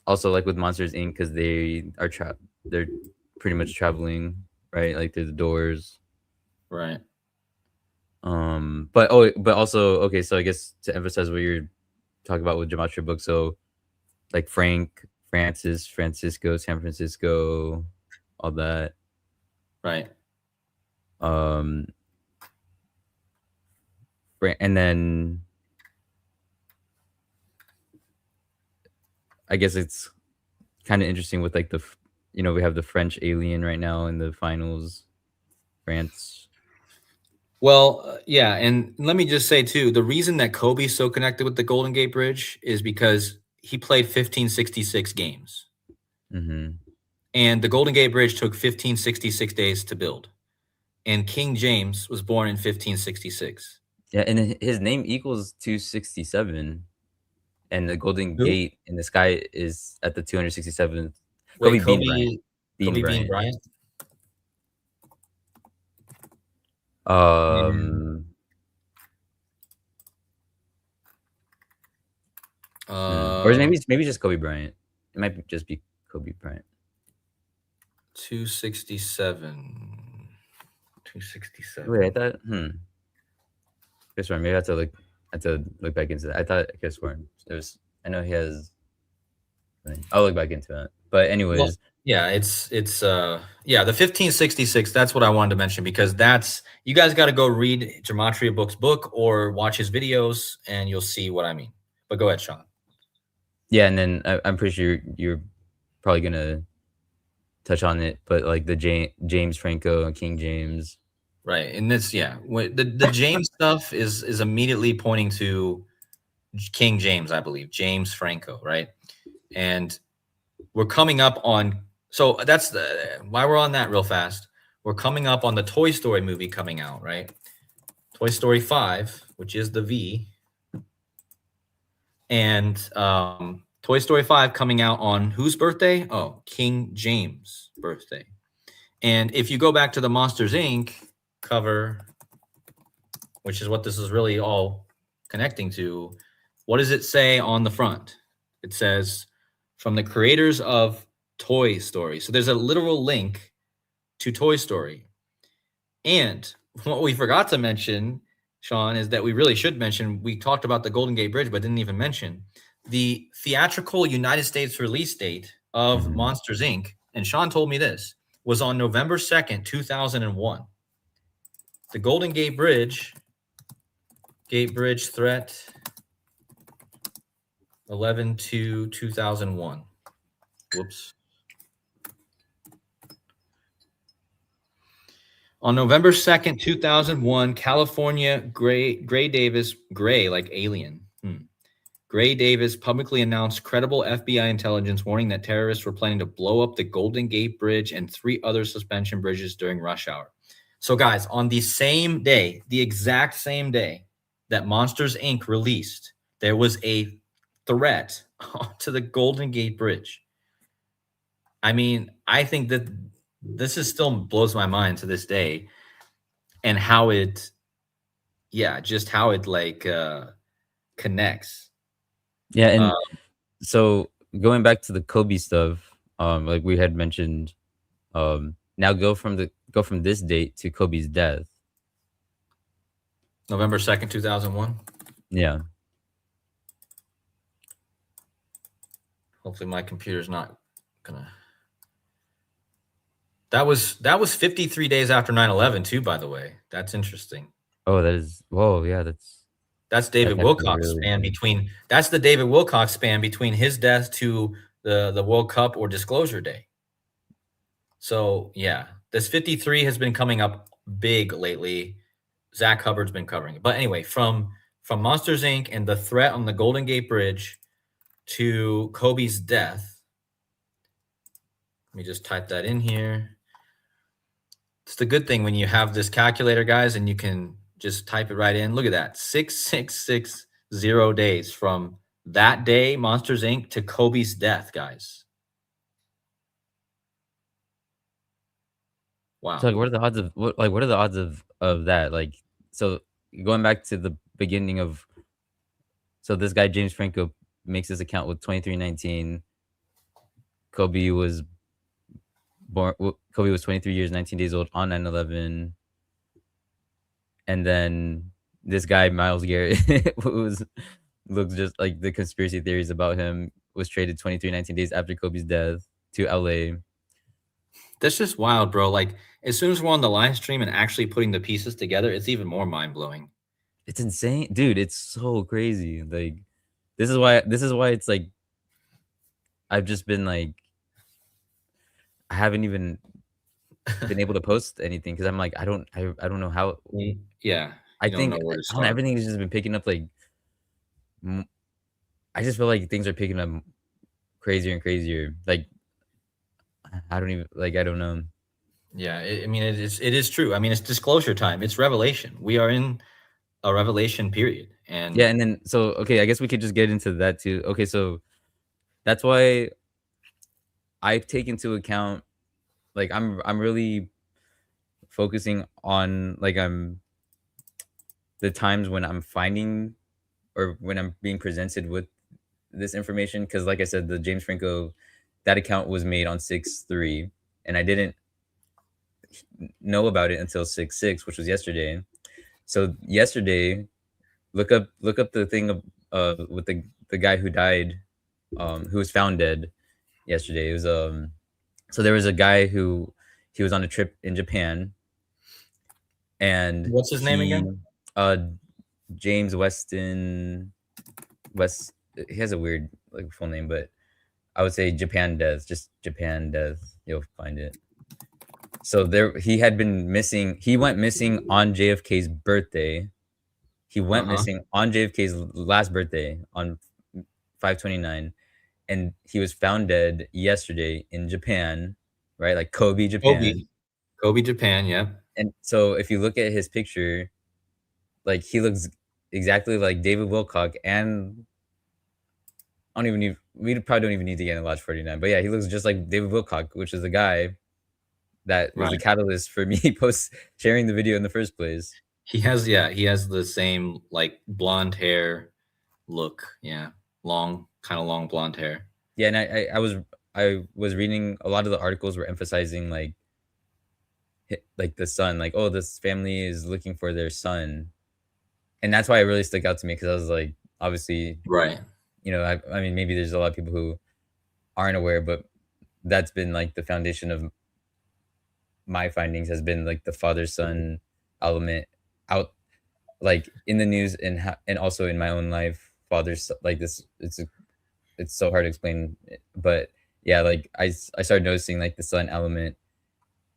also like with Monsters Inc. because they're pretty much traveling, right? Like through the doors. Right. But also, okay, so I guess to emphasize what you're talking about with Gematria book, so like Francisco, San Francisco, all that. Right. And then I guess it's kind of interesting with like we have the French alien right now in the finals, France. Well, yeah, and let me just say too, the reason that Kobe's so connected with the Golden Gate Bridge is because he played 1566 games. Mm-hmm. And the Golden Gate Bridge took 1566 days to build. And King James was born in 1566. Yeah, and his name equals 267, and the Golden Who? Gate in the sky is at the 267th. Wait, Bean Bryant. Kobe Bean Bean Bryant. Bryant. And, Um, or uh, maybe just Kobe Bryant. It might just be Kobe Bryant. 267. Wait, I 267. thought. Guess what? Maybe I have to look. I have to look back into that. I thought. Guess what? It was. I know he has. I'll look back into it. But Well, anyways, yeah, yeah, the 1566, that's what I wanted to mention because that's you guys got to go read Gematria Book's book or watch his videos and you'll see what I mean. But go ahead, Sean. yeah, and then I'm pretty sure you're probably gonna touch on it, but like the James Franco and King James. Right. And this, yeah, the James stuff is immediately pointing to King James, I believe, James Franco, right? And we're coming up on, so that's why we're on that real fast. We're coming up on the Toy Story movie coming out, right? Toy Story 5, which is the V, and Toy Story 5 coming out on whose birthday? Oh, King James' birthday. And if you go back to the Monsters Inc. cover, which is what this is really all connecting to, what does it say on the front? It says, from the creators of Toy Story. So there's a literal link to Toy Story. And what we forgot to mention, Sean, is that we really should mention, we talked about the Golden Gate Bridge, but didn't even mention the theatrical United States release date of Monsters Inc. And Sean told me this was on November 2nd, 2001. The Golden Gate Bridge threat 11/2/2001. Whoops. On November 2nd, 2001, California Gray like alien. Gray Davis publicly announced credible FBI intelligence warning that terrorists were planning to blow up the Golden Gate Bridge and 3 other suspension bridges during rush hour. So, guys, on the same day, the exact same day that Monsters Inc. released, there was a threat to the Golden Gate Bridge. I mean, I think that this is still blows my mind to this day, and how it, just how it like connects. Yeah, and so going back to the Kobe stuff, like we had mentioned, now go from this date to Kobe's death. November 2nd, 2001. Yeah. Hopefully my computer's not gonna. That was 53 days after 9/11 too, by the way. That's interesting. Oh, that is. Whoa, yeah, That's David actually Wilcox really span good. between. That's the David Wilcox span between his death to the World Cup or Disclosure Day. So yeah, this 53 has been coming up big lately. Zach Hubbard's been covering it. But anyway, from Monsters Inc. and the threat on the Golden Gate Bridge to Kobe's death. Let me just type that in here. It's the good thing when you have this calculator, guys, and you can just type it right in. Look at that. 6660 days from that day, Monsters Inc. to Kobe's death, guys. Wow. So like, what are the odds of what are the odds of that? Like, so going back to the beginning of, so this guy James Franco makes his account with 2319. Kobe was born. Kobe was 23 years, 19 days old on 9/11, and then this guy Miles Garrett looks just like the conspiracy theories about him, was traded 23 19 days after Kobe's death to LA. That's just wild, bro. Like, as soon as we're on the live stream and actually putting the pieces together, it's even more mind blowing. It's insane, dude. It's so crazy. Like, this is why it's like I've just been like, I haven't even been able to post anything because I'm like, I don't know how. Yeah. I You don't think know where to I don't know, start. everything has just been picking up like. I just feel like things are picking up crazier and crazier. Like, I don't even like. I don't know. Yeah, I mean, it is true. I mean, it's disclosure time. It's revelation. We are in a revelation period, and Yeah, and then so okay, I guess we could just get into that too. Okay, so that's why I take into account, like, I'm really focusing on, like, the times when I'm finding or when I'm being presented with this information, because like I said, the James Franco, that account was made on 6/3, and I didn't know about it until 6/6, which was yesterday. So yesterday, look up the thing of with the guy who died, who was found dead yesterday. It was so there was a guy who he was on a trip in Japan, and What's his name he again? uh James Weston West. He has a weird like full name, but I would say Japan Death, just Japan Death. You'll find it. So there, he had been missing. He went missing on JFK's birthday. He went Uh-huh. missing on JFK's last birthday on 5/29, and he was found dead yesterday in Japan, right? Like Kobe, Kobe. Japan. Kobe, Japan. Yeah. And so if you look at his picture, like he looks exactly like David Wilcock, and I don't even need. We probably don't even need to get in Lodge 49, but yeah, he looks just like David Wilcock, which is the guy that was the Right. catalyst for me post sharing the video in the first place. He has the same like blonde hair look. Yeah. Long, kind of long blonde hair. Yeah, and I was reading a lot of the articles were emphasizing like the son, like, oh, this family is looking for their son, and that's why it really stuck out to me, because I was like, obviously, Right. I mean, maybe there's a lot of people who aren't aware, but that's been like the foundation of my findings, has been like the father son element out, like in the news, and also in my own life, father's like this. It's so hard to explain, but yeah, like I started noticing like the son element,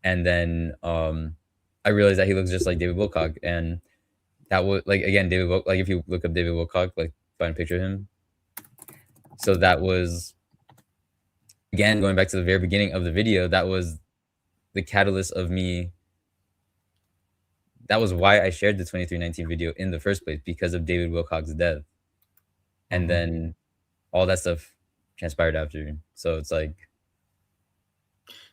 and then I realized that he looks just like David Wilcock, and that was like, again, like if you look up David Wilcock, like find a picture of him. So that was, again, going back to the very beginning of the video, that was the catalyst of me. That was why I shared the 2319 video in the first place, because of David Wilcock's death, and Mhm. then all that stuff transpired after. So it's like,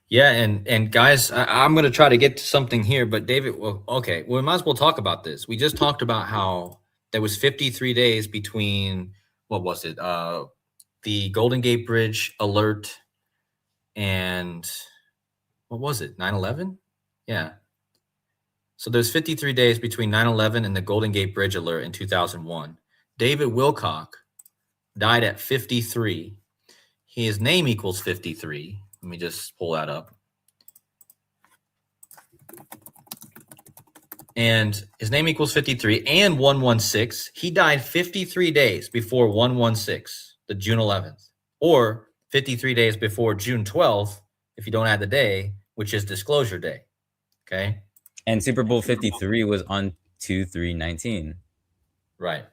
Yeah, and guys, I'm gonna try to get to something here, but David, well, okay, we might as well talk about this. We just talked about how there was 53 days between what was it? The Golden Gate Bridge alert and what was it? 9/11? Yeah. So there's 53 days between 9/11 and the Golden Gate Bridge alert in 2001. David Wilcock died at 53. His name equals 53. Let me just pull that up. And his name equals 53 and 116. He died 53 days before 116, the June 11th, or 53 days before June 12th, if you don't add the day, which is disclosure day. Okay. and Super Bowl 53 was on 2/3/19. Right.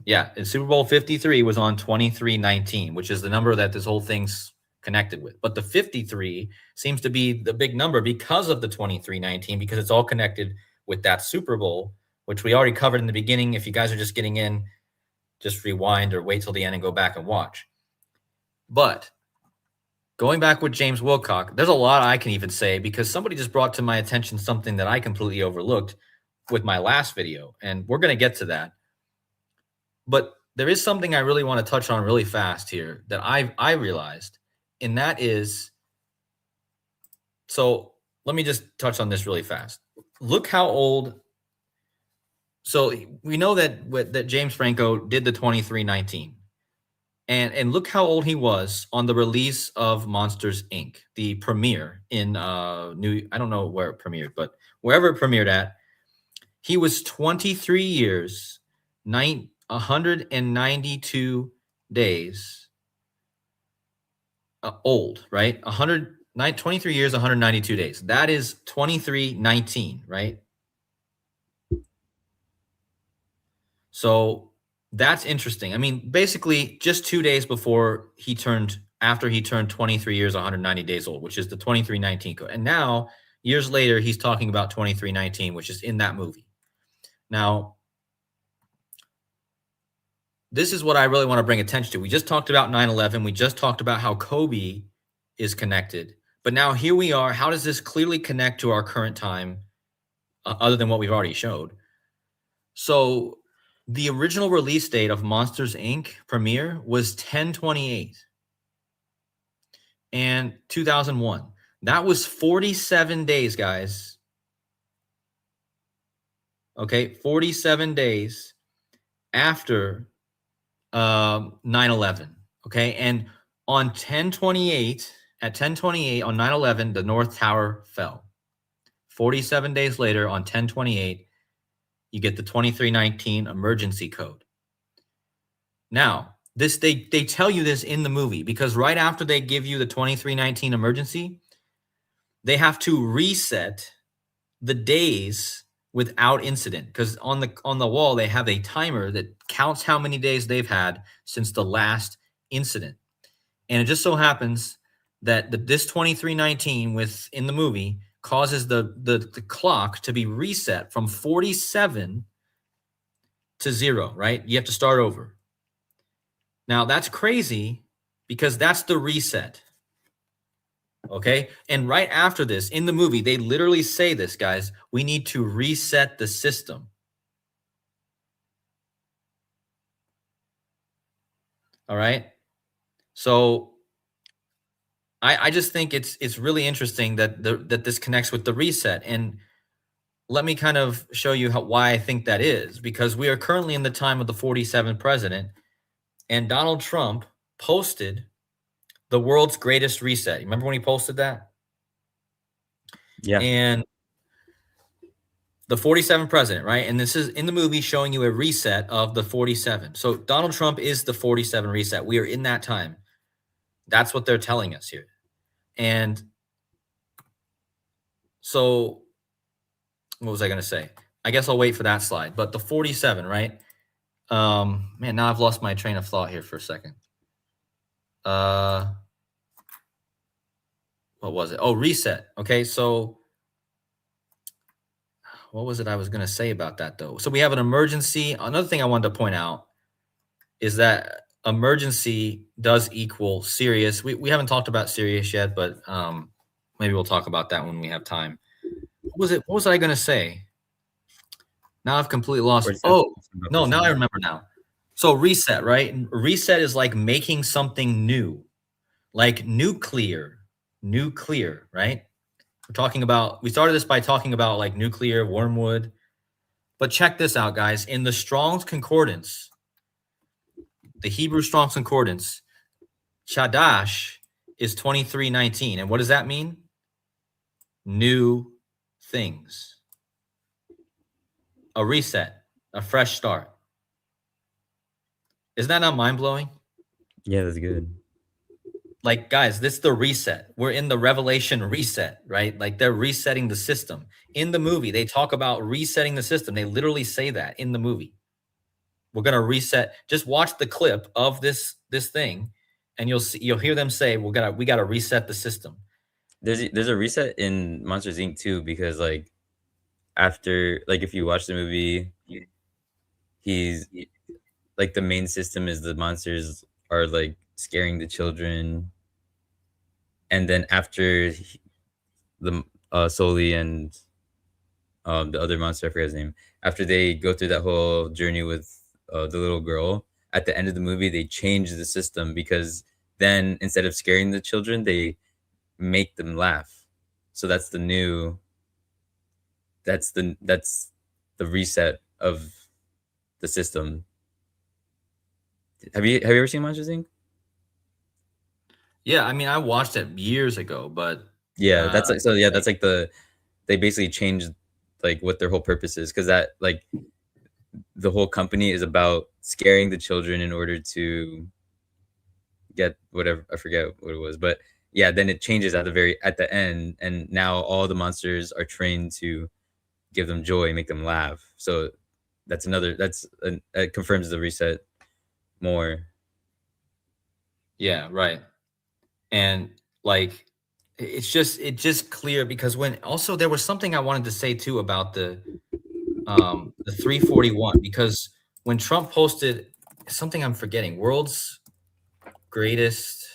Yeah. And Super Bowl 53 was on 23/19, which is the number that this whole thing's connected with. But the 53 seems to be the big number because of the 23/19, because it's all connected with that Super Bowl, which we already covered in the beginning. If you guys are just getting in, just rewind or wait till the end and go back and watch. But going back with James Wilcock, there's a lot I can even say, because somebody just brought to my attention something that I completely overlooked with my last video, and we're going to get to that. But there is something I really want to touch on really fast here that I realized, and that is, so let me just touch on this really fast. Look how old. So we know that James Franco did the 2319. And look how old he was on the release of Monsters Inc., the premiere in I don't know where it premiered, but wherever it premiered at, he was 23 years, 192 days old, right? 23 years, 192 days. That is 2319, right? So that's interesting. I mean, basically, just 2 days after he turned 23 years, 190 days old, which is the 2319 code. And now, years later, he's talking about 2319, which is in that movie. Now, this is what I really want to bring attention to. We just talked about 9/11. We just talked about how Kobe is connected. But now here we are. How does this clearly connect to our current time, other than what we've already showed? So the original release date of Monsters Inc. premiere was 10/28 and 2001. That was 47 days, guys. Okay, 47 days after 9/11. Okay, and on 10/28, at 10/28 on 9/11, the North Tower fell. 47 days later, on 10/28, you get the 2319 emergency code. Now, this they tell you this in the movie because right after they give you the 2319 emergency, they have to reset the days without incident, because on the wall they have a timer that counts how many days they've had since the last incident. And it just so happens that this 2319 in the movie causes the clock to be reset from 47 to 0, right? You have to start over. Now that's crazy because that's the reset. Okay. And right after this in the movie, they literally say this, guys, we need to reset the system. All right. So I just think it's really interesting that that this connects with the reset. And let me kind of show you why I think that is, because we are currently in the time of the 47th president, and Donald Trump posted the world's greatest reset. Remember when he posted that? Yeah. And the 47th president, right? And this is in the movie showing you a reset of the 47. So Donald Trump is the 47 reset. We are in that time. That's what they're telling us here. And so what was I going to say? I guess I'll wait for that slide. But the 47, right? Man, now I've lost my train of thought here for a second. What was it? Oh, reset. Okay, so what was it I was going to say about that, though? So we have an emergency. Another thing I wanted to point out is that emergency does equal serious. We haven't talked about serious yet, but maybe we'll talk about that when we have time. What was I going to say? Now I've completely lost. Oh, no, now I remember now. So reset, right? Reset is like making something new, like nuclear, right? We started this by talking about like nuclear, wormwood. But check this out, guys. In the Strong's Concordance, the Hebrew Strong's Concordance, Chadash is 2319. And what does that mean? New things. A reset, a fresh start. Isn't that not mind-blowing? Yeah, that's good. Like, guys, this is the reset. We're in the Revelation reset, right? Like they're resetting the system. In the movie, they talk about resetting the system. They literally say that in the movie. We're gonna reset. Just watch the clip of this thing, and you'll hear them say, we gotta reset the system. There's a reset in Monsters Inc. too, because like after, like, if you watch the movie, he's like, the main system is the monsters are like scaring the children, and then after the Soli and the other monster, I forget his name, after they go through that whole journey with the little girl, at the end of the movie they change the system, because then instead of scaring the children, they make them laugh. So that's the reset of the system. Have you ever seen Monsters Inc.? Yeah, I mean, I watched it years ago, but yeah, that's like, so yeah, that's like they basically changed like what their whole purpose is, because that, like, the whole company is about scaring the children in order to get whatever, I forget what it was, but yeah, then it changes at the end, and now all the monsters are trained to give them joy, make them laugh. So it confirms the reset more. Yeah, right. And like it's just clear, because when also there was something I wanted to say too about the 341, because when Trump posted something, I'm forgetting, world's greatest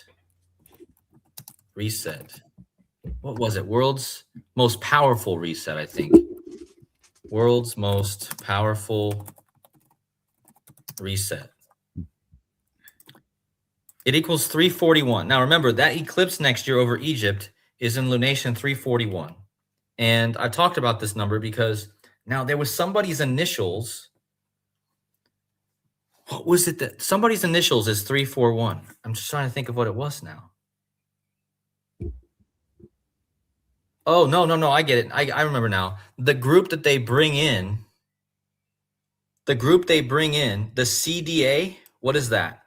reset. What was it? World's most powerful reset, I think. World's most powerful reset. It equals 341. Now remember, that eclipse next year over Egypt is in lunation 341. And I talked about this number because now there was somebody's initials. What was it that somebody's initials is 341? I'm just trying to think of what it was now. Oh, no. I get it. I remember now. The group that they bring in, the CDA, what is that?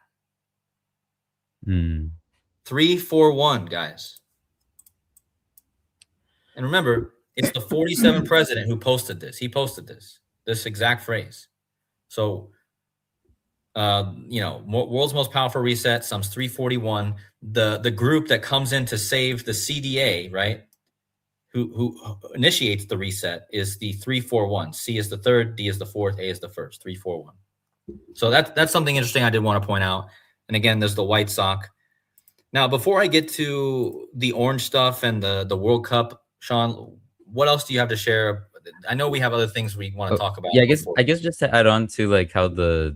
341, guys. And remember, it's the 47th president who posted this. He posted this exact phrase. So, world's most powerful reset, sums 341. The group that comes in to save the CDA, right? Who initiates the reset is the 341. C is the third, D is the fourth, A is the first. 341. So that's something interesting I did want to point out. And again, there's the white sock. Now, before I get to the orange stuff and the World Cup, Sean, what else do you have to share? I know we have other things we want to talk about. Yeah, I guess just to add on to like how the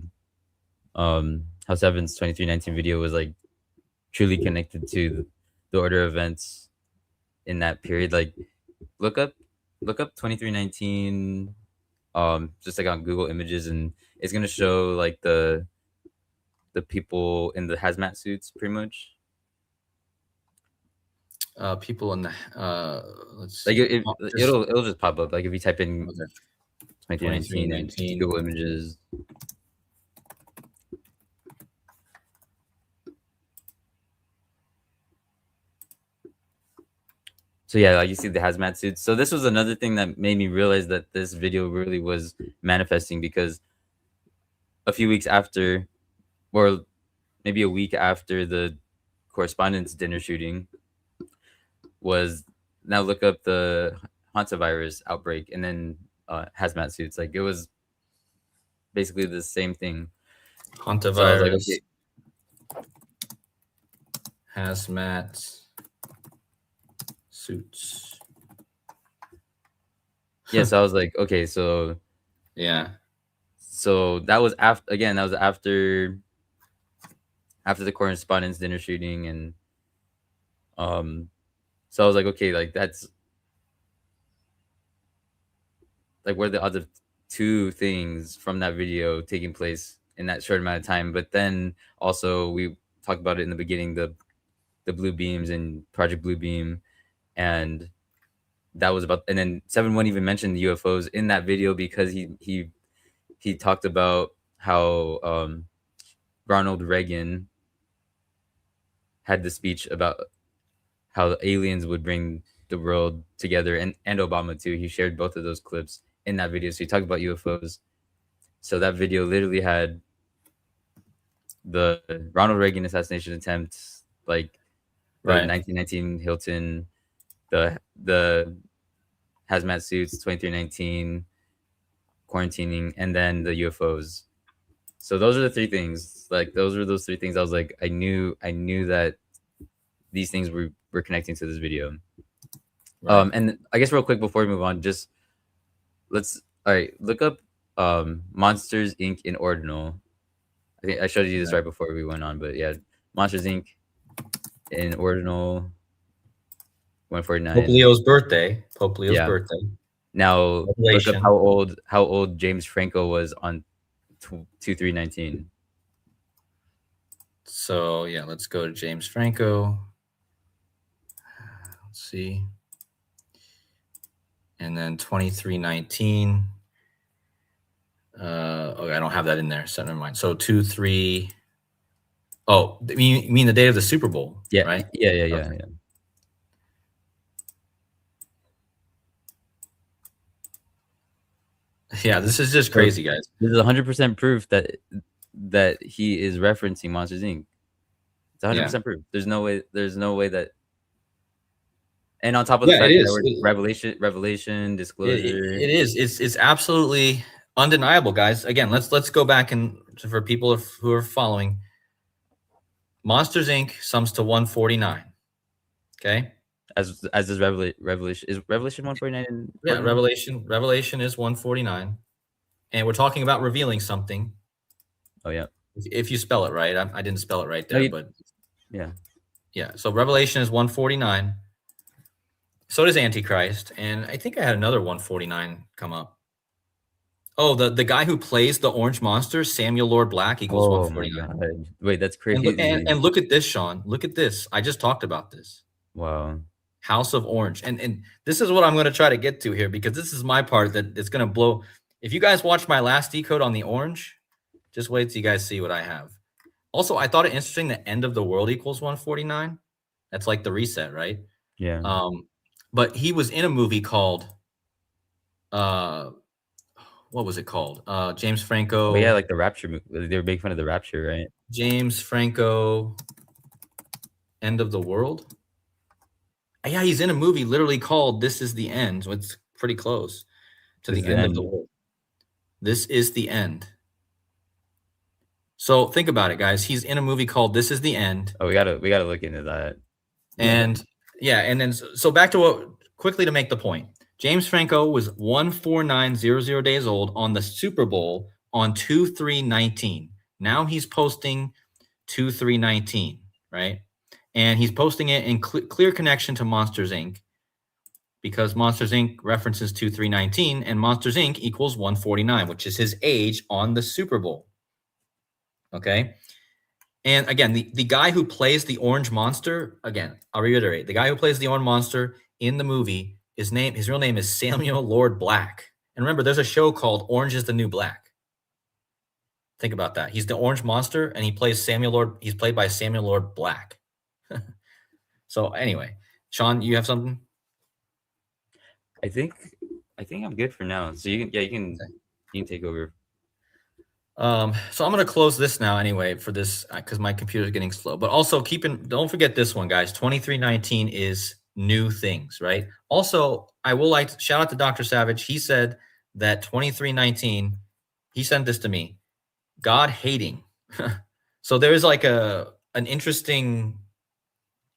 how Seven's 2319 video was like truly connected to the order of events in that period. Like look up 2319 just like on Google Images, and it's gonna show like the people in the hazmat suits pretty much. People in the let's like see. It'll just pop up like if you type in 2319 Google Images. So yeah, like you see the hazmat suits. So this was another thing that made me realize that this video really was manifesting, because a few weeks after, or maybe a week after the correspondence dinner shooting, was now look up the hantavirus outbreak and then hazmat suits. Like it was basically the same thing. Hantavirus, so I was like, okay. Hazmat suits. Yeah, so I was like, okay, so yeah. So that was after the correspondence dinner shooting, and so I was like, okay, like that's like where the other two things from that video taking place in that short amount of time. But then also we talked about it in the beginning, the blue beams and Project Blue Beam, and that was about, and then 7 wouldn't even mention the UFOs in that video because he talked about how Ronald Reagan had the speech about how the aliens would bring the world together, and Obama too. He shared both of those clips in that video. So he talked about UFOs. So that video literally had the Ronald Reagan assassination attempt, like the 1919 Hilton, the hazmat suits, 2319, quarantining, and then the UFOs. So those are the three things. Like those were those three things. I was like, I knew that these things were connecting to this video. Right. And I guess real quick before we move on, just look up Monsters Inc. in Ordinal. I think I showed you this right before we went on, but yeah, Monsters Inc. in Ordinal 149. Pope Leo's birthday. Birthday. Now look up how old James Franco was on 2319. So yeah, let's go to James Franco. Let's see. And then 2319. Okay, I don't have that in there. So never mind. So 23. Oh, you mean the day of the Super Bowl? Yeah. Right. Yeah. Okay. Yeah, this is just crazy, guys. This is 100% proof that he is referencing Monsters Inc. It's 100% proof. There's no way that. And on top of the fact that revelation, disclosure. It is. It's absolutely undeniable, guys. Again, let's go back, and for people who are following, Monsters Inc. sums to 149. Okay. As is Revelation. Is Revelation 149 and Yeah, 49? Revelation is 149. And we're talking about revealing something. Oh yeah. If you spell it right. I didn't spell it right No, there, but yeah. yeah. So Revelation is 149. So does Antichrist. And I think I had another 149 come up. Oh, the guy who plays the orange monster, Samuel Lord Black, equals Oh my 149. god. Wait, that's And look, crazy. and look at this, Sean. Look at this. I just talked about this. Wow. House of Orange. And this is what I'm going to try to get to here, because this is my part that it's going to blow. If you guys watch my last decode on the orange, just wait till you guys see what I have. Also, I thought it interesting that end of the world equals 149. That's like the reset, right? Yeah. But he was in a movie called what was it called? James Franco. Oh yeah, like the Rapture movie. They were making fun of the Rapture, right? James Franco, End of the World. Yeah, he's in a movie literally called This Is the End. So it's pretty close to the end of the world. This is the end. So think about it, guys. He's in a movie called This Is the End. Oh, we gotta look into that. And yeah, and then so back to what, quickly to make the point. James Franco was 14900 days old on the Super Bowl on 2/3/19. Now he's posting 2/3/19, right? And he's posting it in clear connection to Monsters Inc. because Monsters Inc. references 2/3/19 and Monsters Inc. equals 149, which is his age on the Super Bowl. Okay. And again, the guy who plays the orange monster, again, I'll reiterate, the guy who plays the orange monster in the movie, his real name is Samuel Lord Black. And remember, there's a show called Orange is the New Black. Think about that. He's the orange monster and he's played by Samuel Lord Black. So anyway, Sean, you have something? I think I'm good for now. So you can take over. So I'm going to close this now anyway for this because my computer is getting slow. But also don't forget this one, guys. 2319 is new things, right? Also, I will like to shout out to Dr. Savage. He said that 2319, he sent this to me, God hating. So there is like an interesting,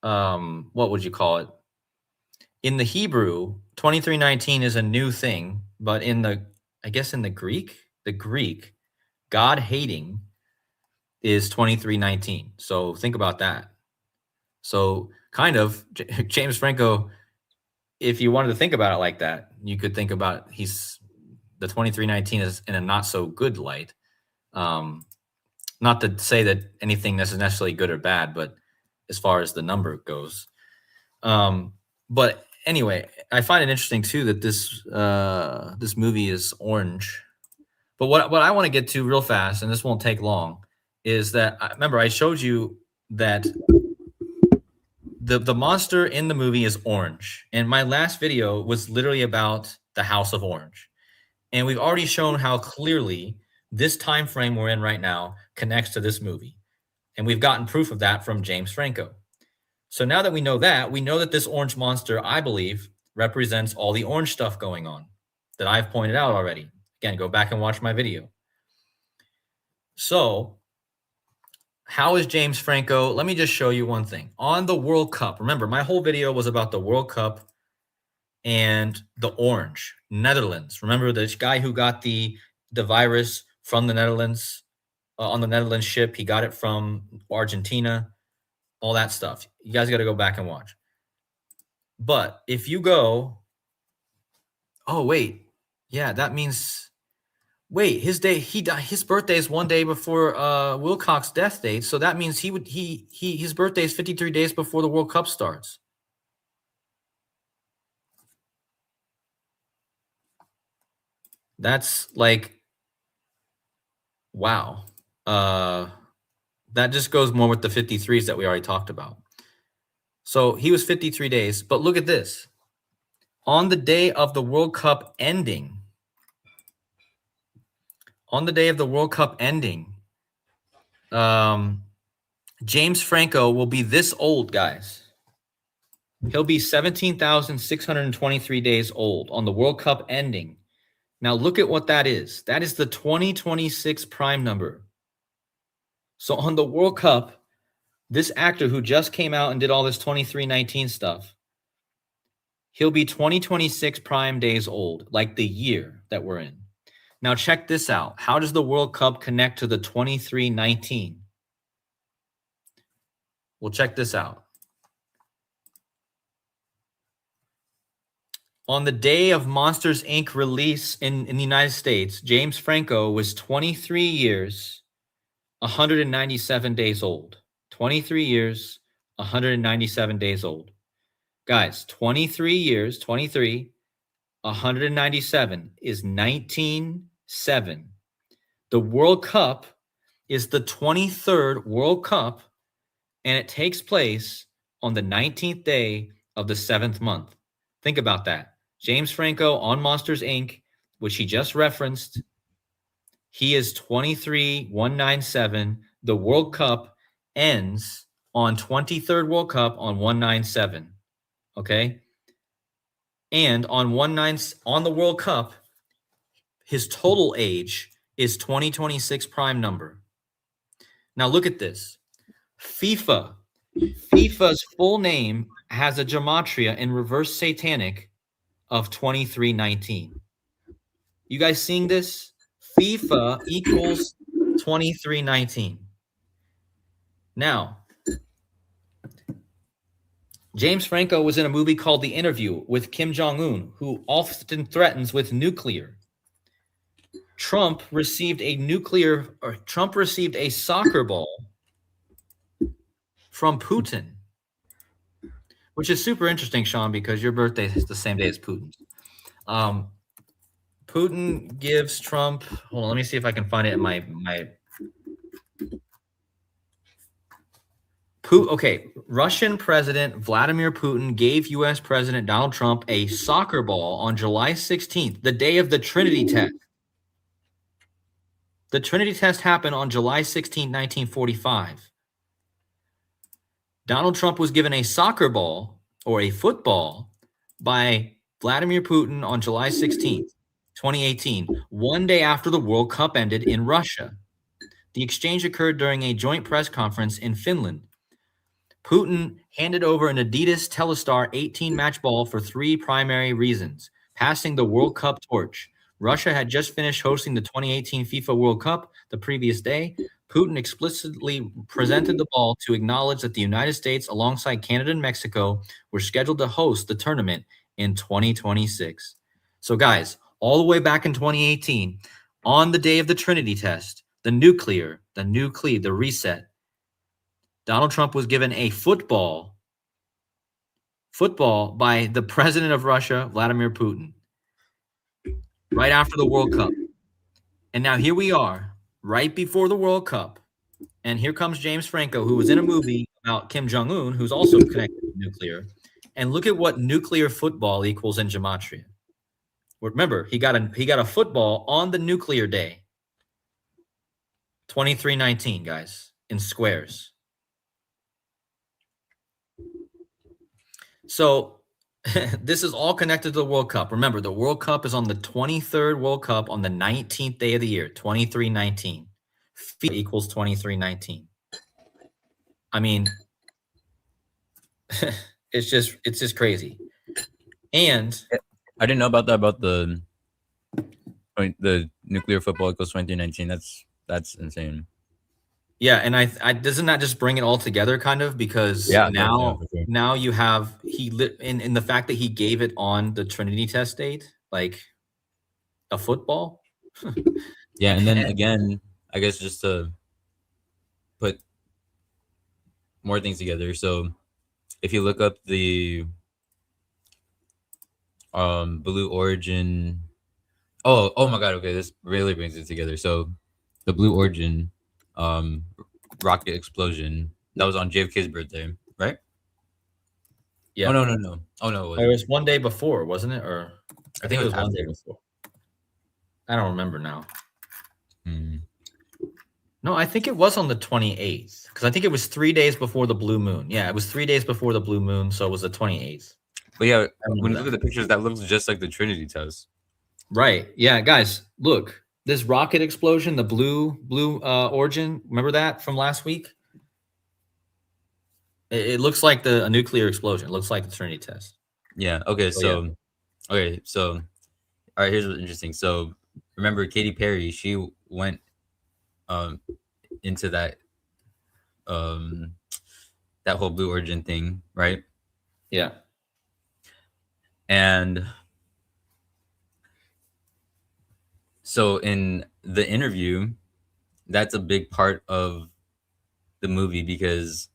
what would you call it? In the Hebrew, 2319 is a new thing, but in the Greek, God hating is 2319. So think about that. So kind of James Franco, if you wanted to think about it like that, you could think about the 2319 is in a not so good light. Not to say that anything is necessarily good or bad, but as far as the number goes. But anyway, I find it interesting too that this movie is orange. But what I want to get to real fast, and this won't take long, is that remember I showed you that the monster in the movie is orange, and my last video was literally about the House of Orange, and we've already shown how clearly this time frame we're in right now connects to this movie, and we've gotten proof of that from James Franco. So now that we know that this orange monster, I believe, represents all the orange stuff going on that I've pointed out already. Again, go back and watch my video. So how is James Franco? Let me just show you one thing. On the World Cup, remember, my whole video was about the World Cup and the orange, Netherlands. Remember this guy who got the virus from the Netherlands, on the Netherlands ship. He got it from Argentina, all that stuff. You guys got to go back and watch. But if you go, oh, wait. Yeah, that means... Wait, his birthday is one day before Wilcox's death date, so that means his birthday is 53 days before the World Cup starts. That's like, wow. That just goes more with the 53s that we already talked about. So he was 53 days, but look at this. On the day of the World Cup ending, James Franco will be this old, guys. He'll be 17,623 days old on the World Cup ending. Now look at what that is. That is the 2026 prime number. So on the World Cup, This actor who just came out and did all this 2319 stuff, he'll be 2026 prime days old, like the year that we're in. Now check this out. How does the World Cup connect to the 2319? Well, check this out. On the day of Monsters, Inc. release in the United States, James Franco was 23 years, 197 days old. 23 years, 197 days old. Guys, 23 years, 23, 197 is 19.7. The World Cup is the 23rd World Cup, and it takes place on the 19th day of the 7th month. Think about that. James Franco on Monsters, Inc., which he just referenced, he is 23, 197. The World Cup ends on 23rd World Cup on 197. Okay? And on the World Cup, his total age is 2026 prime number. Now look at this. FIFA's full name has a gematria in reverse satanic of 2319. You guys seeing this? FIFA equals 2319. Now, James Franco was in a movie called The Interview with Kim Jong-un, who often threatens with nuclear. Trump received a soccer ball from Putin, which is super interesting, Sean, because your birthday is the same day as Putin's. Putin gives Trump. Hold on, let me see if I can find it in my. Okay, Russian President Vladimir Putin gave U.S. President Donald Trump a soccer ball on July 16th, the day of the Trinity test. The Trinity test happened on July 16, 1945. Donald Trump was given a soccer ball or a football by Vladimir Putin on July 16th, 2018, one day after the World Cup ended in Russia. The exchange occurred during a joint press conference in Finland. Putin handed over an Adidas Telstar 18 match ball for three primary reasons: passing the World Cup torch. Russia had just finished hosting the 2018 FIFA World Cup the previous day. Putin explicitly presented the ball to acknowledge that the United States, alongside Canada and Mexico, were scheduled to host the tournament in 2026. So, guys, all the way back in 2018, on the day of the Trinity test, the reset, Donald Trump was given a football by the president of Russia, Vladimir Putin, right after the World Cup. And now here we are, right before the World Cup. And here comes James Franco, who was in a movie about Kim Jong-un, who's also connected to nuclear. And look at what nuclear football equals in gematria. Remember, he got a football on the nuclear day. 2319, guys, in squares. So this is all connected to the World Cup. Remember, the World Cup is on the 23rd World Cup on the 19th day of the year, 2319. FIFA equals 2319. I mean, it's just crazy. And I didn't know about that, about the nuclear football equals 2019. That's insane. Yeah, and I doesn't that just bring it all together, kind of, because now you have in the fact that he gave it on the Trinity test date, like a football. Yeah, and then again, I guess just to put more things together. So if you look up the Blue Origin, oh my god, okay, this really brings it together. So the Blue Origin rocket explosion, that was on JFK's birthday, right? Yeah. Oh no. Oh no, it was one day before, wasn't it? Or I think it was one day before. I don't remember now. No, I think it was on the 28th, because I think it was 3 days before the blue moon. Yeah, it was 3 days before the blue moon, so it was the 28th. But yeah, when you look at the pictures, that looks just like the Trinity test. Right. Yeah, guys, look. This rocket explosion, the blue origin, remember that from last week? It looks like a nuclear explosion. It looks like the Trinity test. Yeah. Okay. So yeah. So all right. Here's what's interesting. So remember, Katy Perry, she went um into um that whole Blue Origin thing, right? Yeah. And so in the interview, that's a big part of the movie because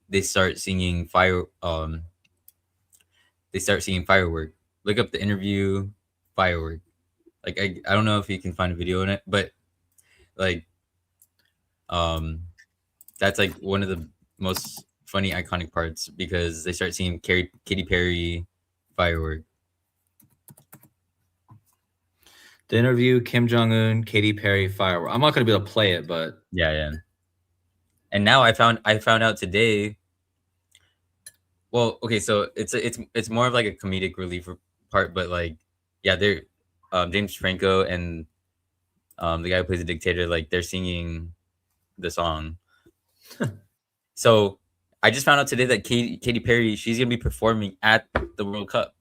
they start singing they start singing Firework. Look up the interview Firework. Like I don't know if you can find a video in it, but like um that's like one of the most funny iconic parts because they start singing Katy Perry Firework. The interview, Kim Jong Un, Katy Perry, firework. I'm not gonna be able to play it, but Yeah. And now I found out today. Well, okay, so it's more of like a comedic relief part, but like yeah, they're James Franco and the guy who plays the dictator, like they're singing the song. So I just found out today that Katy Perry, she's gonna be performing at the World Cup.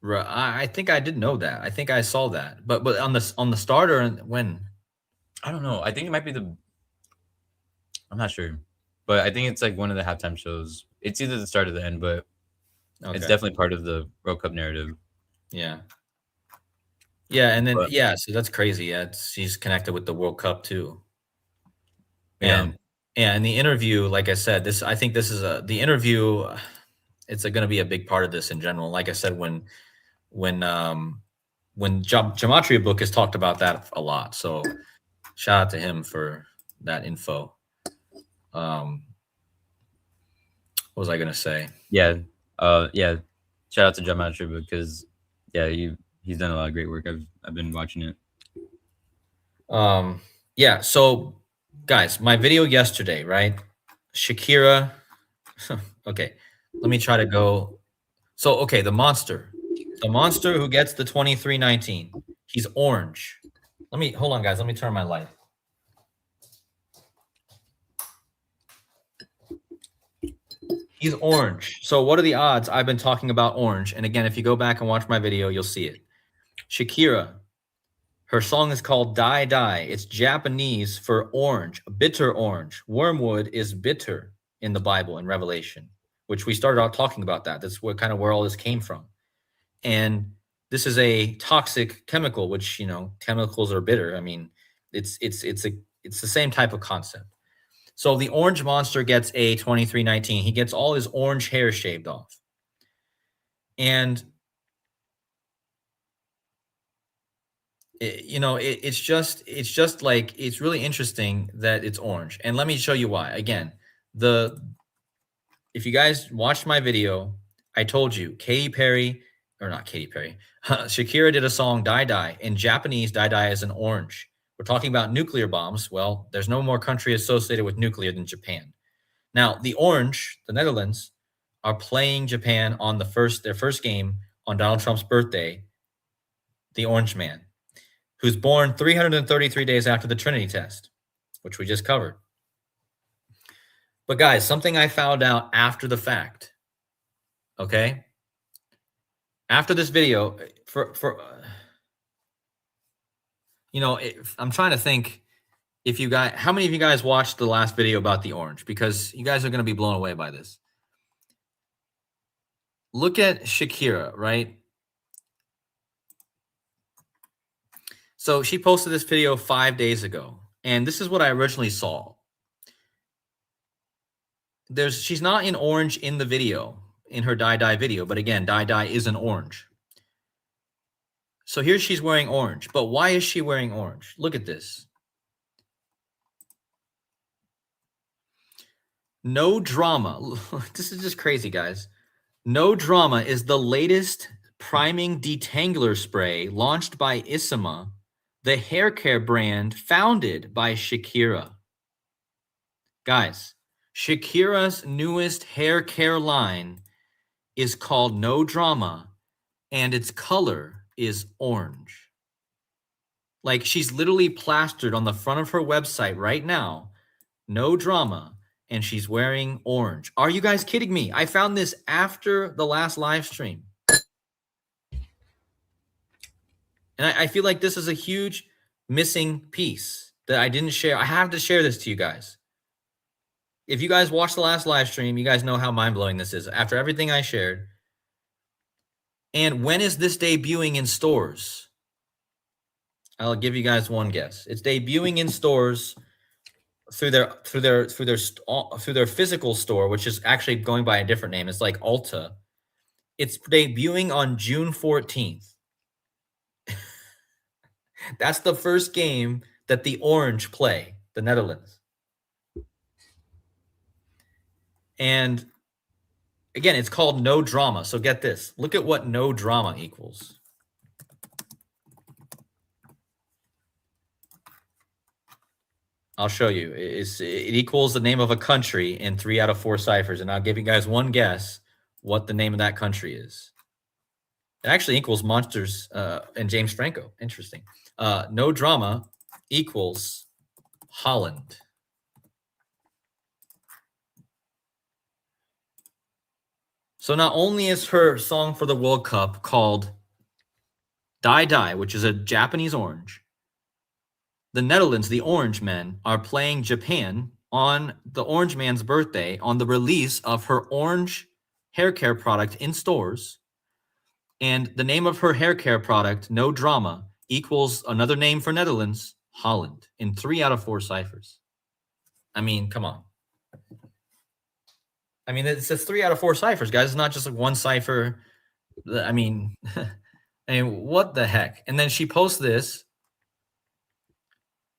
I think I did know that. I think I saw that. But on the starter and when? I don't know. I think it might be I'm not sure, but I think it's like one of the halftime shows. It's either the start or the end, but it's Okay. definitely part of the World Cup narrative. Yeah. Yeah, and then But yeah, so that's crazy. Yeah, she's connected with the World Cup too. yeah, And yeah, in the interview, like I said, I think this is the interview. It's going to be a big part of this in general. Like I said, when Gematria Book has talked about that a lot. So shout out to him for that info. What was I going to say? yeah, yeah. Shout out to John Matcher because yeah, he's done a lot of great work. I've been watching it. Yeah. So guys, my video yesterday, right? Shakira. Okay, let me try to go. So okay, the monster who gets the 2319. He's orange. Hold on, guys. Let me turn my light. He's orange. So what are the odds? I've been talking about orange, and again, if you go back and watch my video, you'll see it. Shakira, her song is called "Die Die." It's Japanese for orange, bitter orange. Wormwood is bitter in the Bible in Revelation, which we started out talking about that. That's where all this came from. And this is a toxic chemical, which chemicals are bitter. I mean, it's the same type of concept. So the orange monster gets a 2319. He gets all his orange hair shaved off. And it's just like, it's really interesting that it's orange. And let me show you why. Again, if you guys watched my video, I told you Shakira did a song "Die Die." In Japanese, "Die Die" is an orange. We're talking about nuclear bombs. Well, there's no more country associated with nuclear than Japan. Now, the Orange, the Netherlands, are playing Japan on their first game on Donald Trump's birthday, the Orange Man, who's born 333 days after the Trinity test, which we just covered. But guys, something I found out after the fact, okay? After this video, I'm trying to think how many of you guys watched the last video about the orange? Because you guys are going to be blown away by this. Look at Shakira, right? So she posted this video 5 days ago, and this is what I originally saw. She's not in orange in the video, in her Die Die video, but again, Die Die is an orange. So here she's wearing orange, but why is she wearing orange? Look at this. No Drama. This is just crazy, guys. No Drama is the latest priming detangler spray launched by Issima, the hair care brand founded by Shakira. Guys, Shakira's newest hair care line is called No Drama, and its color is orange. Like, she's literally plastered on the front of her website right now, No Drama, and she's wearing orange. Are you guys kidding me? I found this after the last live stream. And I feel like this is a huge missing piece that I didn't share. I have to share this to you guys. If you guys watched the last live stream, you guys know how mind-blowing this is. After everything I shared. And when is this debuting in stores? I'll give you guys one guess. It's debuting in stores through their physical store, which is actually going by a different name. It's like Ulta. It's debuting on June 14th. That's the first game that the Orange play, the Netherlands. And again, it's called No Drama. So get this. Look at what No Drama equals. I'll show you. It equals the name of a country in 3 out of 4 ciphers. And I'll give you guys one guess what the name of that country is. It actually equals Monsters and James Franco. Interesting. No Drama equals Holland. So not only is her song for the World Cup called Dai Dai, which is a Japanese orange, the Netherlands, the Orange Men, are playing Japan on the Orange Man's birthday on the release of her orange hair care product in stores. And the name of her hair care product, No Drama, equals another name for Netherlands, Holland, in 3 out of 4 ciphers. I mean, come on. I mean, it's 3 out of 4 ciphers, guys. It's not just like one cipher. I mean, what the heck? And then she posts this.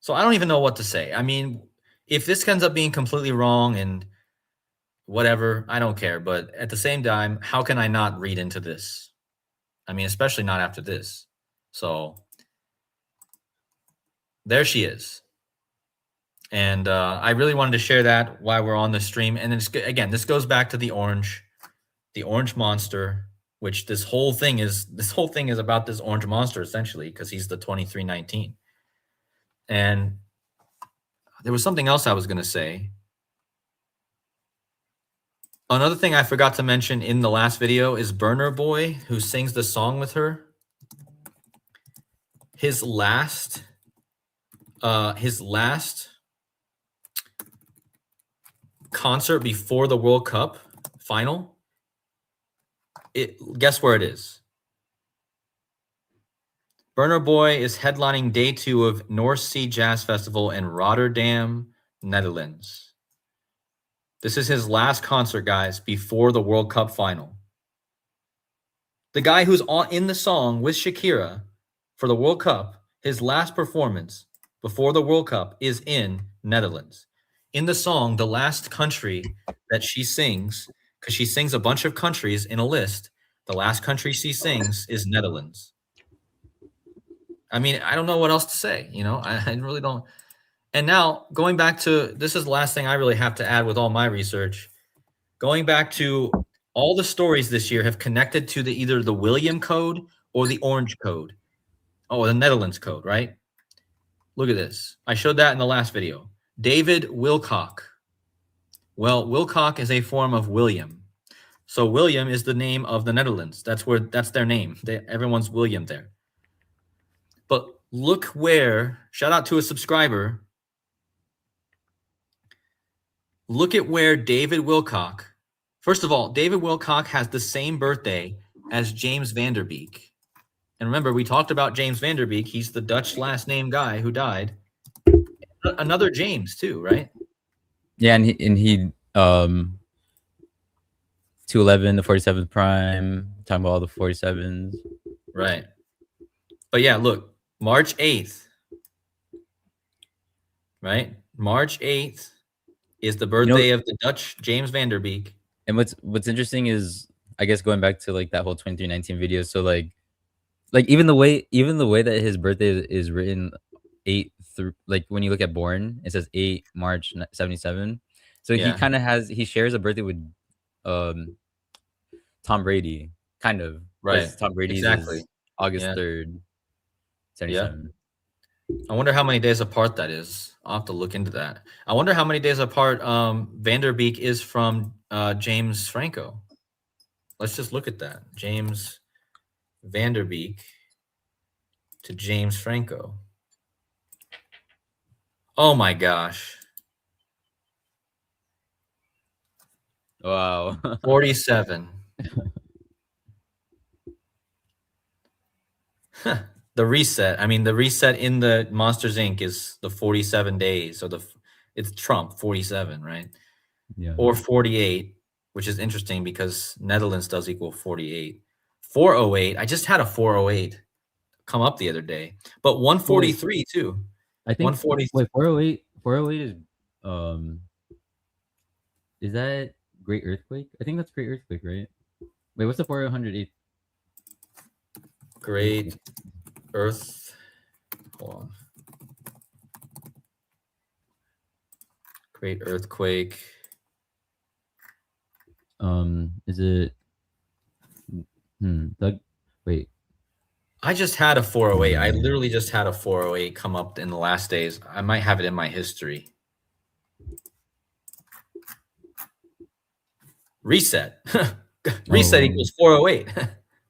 So I don't even know what to say. I mean, if this ends up being completely wrong and whatever, I don't care. But at the same time, how can I not read into this? I mean, especially not after this. So there she is. And I really wanted to share that while we're on the stream. And then again, this goes back to the orange monster, which this whole thing is about this orange monster essentially, because he's the 2319. And there was something else I was going to say. Another thing I forgot to mention in the last video is Burner Boy, who sings the song with her. His last concert before the World Cup final, guess where it is? Burner Boy is headlining day 2 of North Sea Jazz Festival in Rotterdam, Netherlands. This is his last concert, guys, before the World Cup final. The guy who's in the song with Shakira for the World Cup, his last performance before the World Cup is in Netherlands. In the song, the last country that she sings, because she sings a bunch of countries in a list, the last country she sings is Netherlands. I mean, I don't know what else to say. I really don't. And now going back to, this is the last thing I really have to add with all my research. Going back to all the stories this year have connected to either the William code or the Orange code. Oh, the Netherlands code, right? Look at this. I showed that in the last video. David Wilcock. Well, Wilcock is a form of William. So William is the name of the Netherlands. That's their name. Everyone's William there. But look where, shout out to a subscriber. Look at where David Wilcock, first of all, David Wilcock has the same birthday as James Van Der Beek. And remember, we talked about James Van Der Beek. He's the Dutch last name guy who died. Another James too, right? Yeah, and he 211, the 47th prime, talking about all the 47s. Right. But yeah, look, March 8th, right? March 8th is the birthday of the Dutch James Van Der Beek. And what's interesting is, I guess, going back to like that whole 2319 video. So like even the way that his birthday is written 8 through, like when you look at Born, it says 8 March 77. So yeah. he shares a birthday with Tom Brady, kind of. Right. Tom Brady's exactly. Is August 3rd, 77. I wonder how many days apart that is. I'll have to look into that. I wonder how many days apart Vanderbeek is from James Franco. Let's just look at that. James Vanderbeek to James Franco. Oh my gosh. Wow. 47. The reset. I mean, the reset in the Monsters Inc. is the 47 days. So it's Trump 47, right? Yeah. Or 48, which is interesting because Netherlands does equal 48. 408. I just had a 408 come up the other day, but 143 too. I think 140. wait, 408. 408 is that Great Earthquake? I think that's Great Earthquake, right? Wait, what's the 408? Great Earth. Hold on. Great earthquake. Is it Doug? Wait. I just had a 408. I literally just had a 408 come up in the last days. I might have it in my history. Reset. Reset equals 408.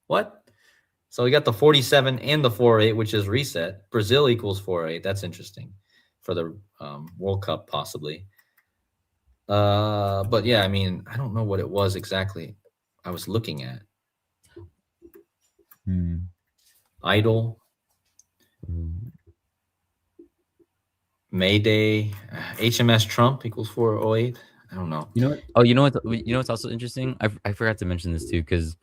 What? So we got the 47 and the 408, which is reset. Brazil equals 408. That's interesting for the World Cup, possibly. But yeah, I mean, I don't know what it was exactly I was looking at. Idle. Mayday. HMS Trump equals 408. I don't know. You know what? Oh, you know what's also interesting? I forgot to mention this too, because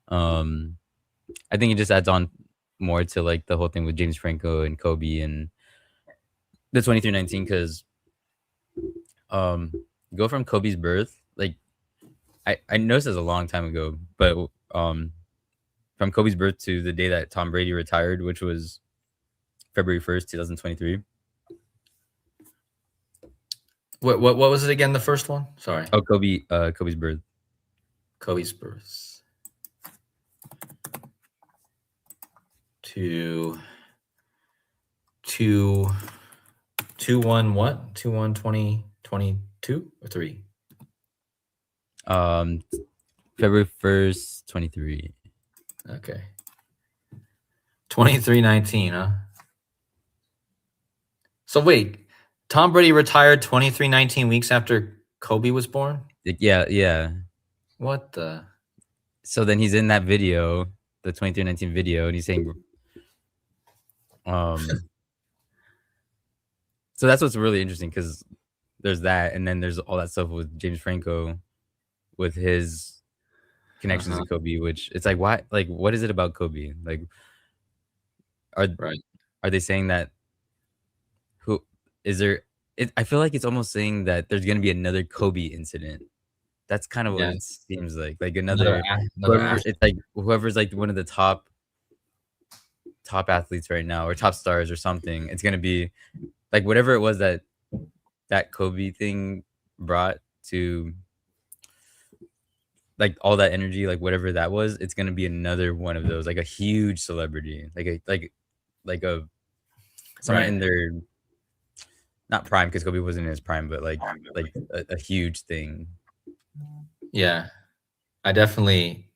I think it just adds on more to like the whole thing with James Franco and Kobe and the 2319, because go from Kobe's birth, like I noticed this a long time ago, but from Kobe's birth to the day that Tom Brady retired, which was February 1st, 2023. What was it again? The first one? Sorry. Oh, Kobe's birth. Kobe's birth. To 1 what? 2/1 2022 or 3? February 1st, 23. Okay. 2319, huh? So wait, Tom Brady retired 2319 weeks after Kobe was born? Yeah. What the? So then he's in that video, the 2319 video, and he's saying, so that's what's really interesting, because there's that, and then there's all that stuff with James Franco, with his connections to Kobe, which it's like, why? Like, what is it about Kobe? Like, are they saying that? Who is there? I feel like it's almost saying that there's gonna be another Kobe incident. That's kind of what it seems like. Like another it's like whoever's like one of the top athletes right now, or top stars or something. It's gonna be like whatever it was that Kobe thing brought to, like all that energy, like whatever that was. It's gonna be another one of those, like a huge celebrity, like a someone in their not prime, because Kobe wasn't in his prime, but like a huge thing. Yeah, I definitely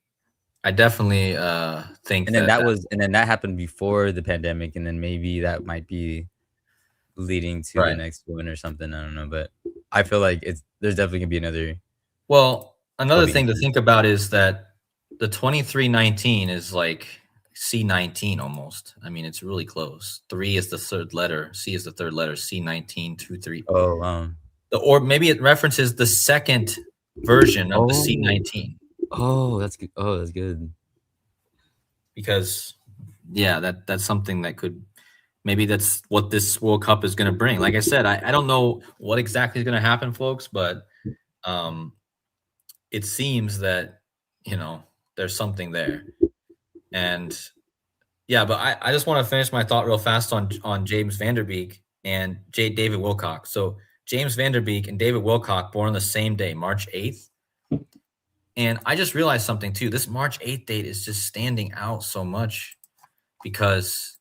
think. And then that happened before the pandemic, and then maybe that might be leading to the next one or something. I don't know, but I feel like there's definitely gonna be another. Well, another thing to think about is that the 2319 is like C19 almost. I mean, it's really close. 3 is the third letter. C is the third letter. C19 2 3. Oh, or maybe it references the second version of the C19. Oh, that's good. Oh, that's good. Because that's something that could, maybe that's what this World Cup is going to bring. Like I said, I don't know what exactly is going to happen, folks, but it seems that, there's something there. And but I just want to finish my thought real fast on James Vanderbeek and David Wilcock. So James Vanderbeek and David Wilcock born on the same day, March 8th. And I just realized something too. This March 8th date is just standing out so much because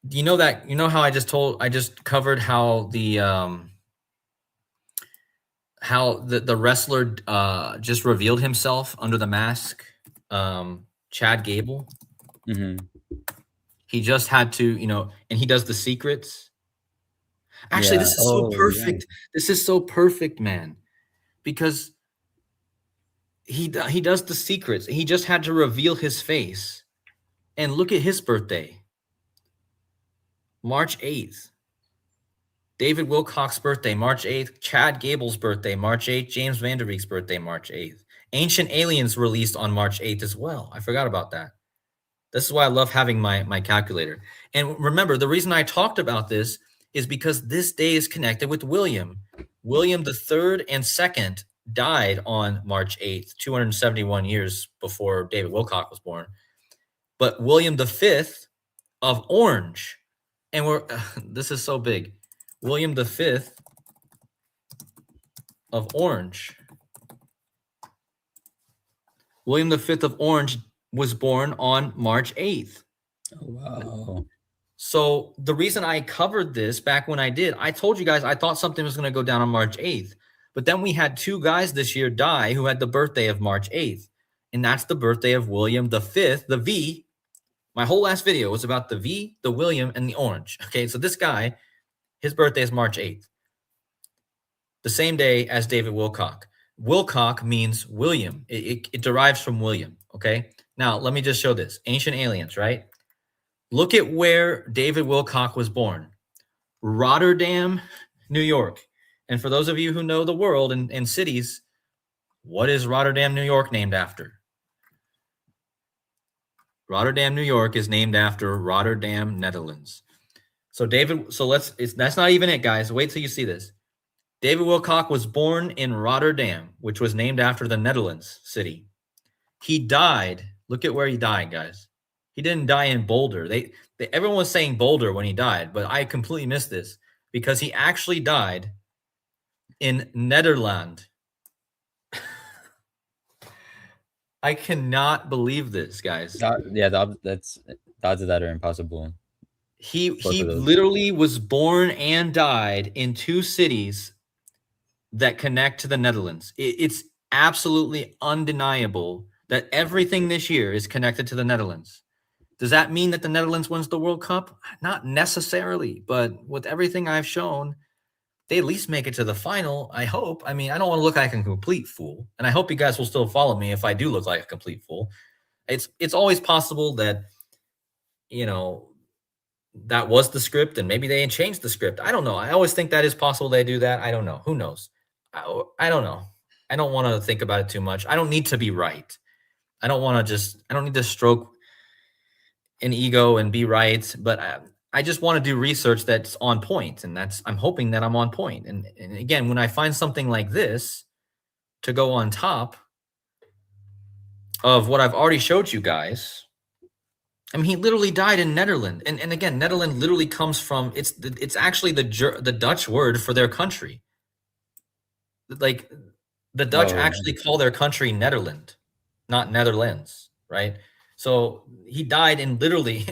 You know how I just covered how the wrestler just revealed himself under the mask, Chad Gable. Mm-hmm. He just had to, and he does the secrets. Actually, Yeah. this is so Oh, yeah. perfect. This is so perfect, man, because he does the secrets. He just had to reveal his face. And look at his birthday, March 8th. David Wilcock's birthday, March 8th. Chad Gable's birthday, March 8th. James Vanderbeek's birthday, March 8th. Ancient Aliens released on March 8th as well. I forgot about that. This is why I love having my calculator. And remember, the reason I talked about this is because this day is connected with William. William the third and second died on March 8th, 271 years before David Wilcock was born. But William the fifth of Orange, and this is so big. William the fifth of Orange. William the fifth of Orange was born on March 8th. Oh, wow. So the reason I covered this back when I did, I told you guys I thought something was going to go down on March 8th. But then we had two guys this year die who had the birthday of March 8th. And that's the birthday of William the fifth, the V. My whole last video was about the V, the William, and the Orange. Okay, so this guy, his birthday is March 8th. The same day as David Wilcock. Wilcock means William. It derives from William, okay? Now, let me just show this. Ancient Aliens, right? Look at where David Wilcock was born. Rotterdam, New York. And for those of you who know the world and cities, what is Rotterdam, New York named after? Rotterdam, New York is named after Rotterdam, Netherlands. So that's not even it, guys. Wait till you see this. David Wilcock was born in Rotterdam, which was named after the Netherlands city. He died. Look at where he died, guys. He didn't die in Boulder. Everyone was saying Boulder when he died, but I completely missed this because he actually died in Nederland. I cannot believe this, guys. That's the odds of that are impossible. He literally was born and died in two cities that connect to the Netherlands. It's absolutely undeniable that everything this year is connected to the Netherlands. Does that mean that the Netherlands wins the World Cup? Not necessarily, but with everything I've shown, they at least make it to the final, I hope. I mean, I don't want to look like a complete fool, and I hope you guys will still follow me if I do look like a complete fool. It's always possible that, that was the script and maybe they changed the script. I don't know. I always think that is possible they do that. I don't know. Who knows? I don't know. I don't want to think about it too much. I don't need to be right. I don't need to stroke an ego and be right, but I just want to do research that's on point, and I'm hoping that I'm on point. And again, when I find something like this to go on top of what I've already showed you guys, I mean, he literally died in Netherlands, and again, Netherlands literally comes from it's actually the Dutch word for their country. Like the Dutch actually call their country Nederland, not Netherlands, right? So he died in literally,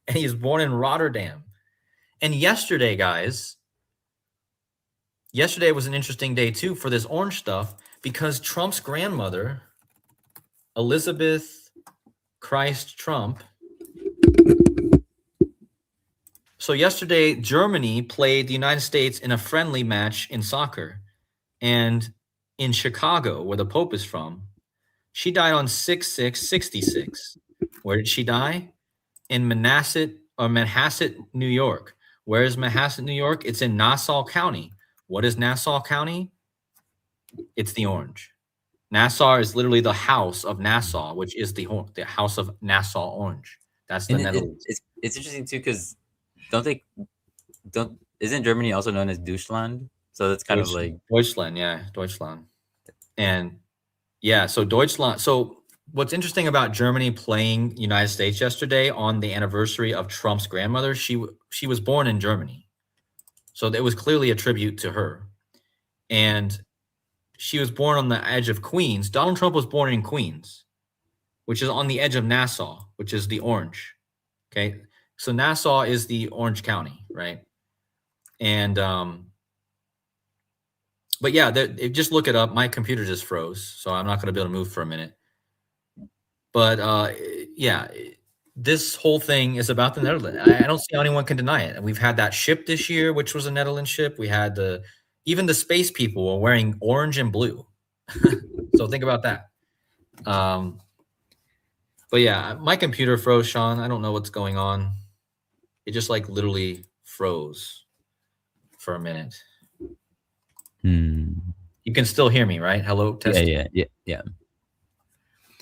and he was born in Rotterdam. And yesterday, guys, was an interesting day too for this orange stuff because Trump's grandmother, Elizabeth Christ Trump. So yesterday, Germany played the United States in a friendly match in soccer. And in Chicago, where the Pope is from, she died on 6/6/66. Where did she die? In Manhasset, New York. Where is Manhasset, New York? It's in Nassau County. What is Nassau County? It's the orange. Nassau is literally the house of Nassau, which is the house of Nassau Orange. That's the Netherlands. It's interesting too because isn't Germany also known as Deutschland? So that's kind of like Deutschland, yeah, Deutschland. And yeah, so Deutschland. So what's interesting about Germany playing United States yesterday on the anniversary of Trump's grandmother, she was born in Germany. So it was clearly a tribute to her. And she was born on the edge of Queens. Donald Trump was born in Queens, which is on the edge of Nassau, which is the orange. Okay. So Nassau is the Orange County, right? And but yeah, just look it up. My computer just froze, so I'm not going to be able to move for a minute. But yeah, this whole thing is about the Netherlands. I don't see how anyone can deny it. We've had that ship this year, which was a Netherlands ship. We had even the space people were wearing orange and blue. So think about that. But yeah, my computer froze, Sean. I don't know what's going on. It just like literally froze for a minute. You can still hear me, right? Hello, testing. Yeah.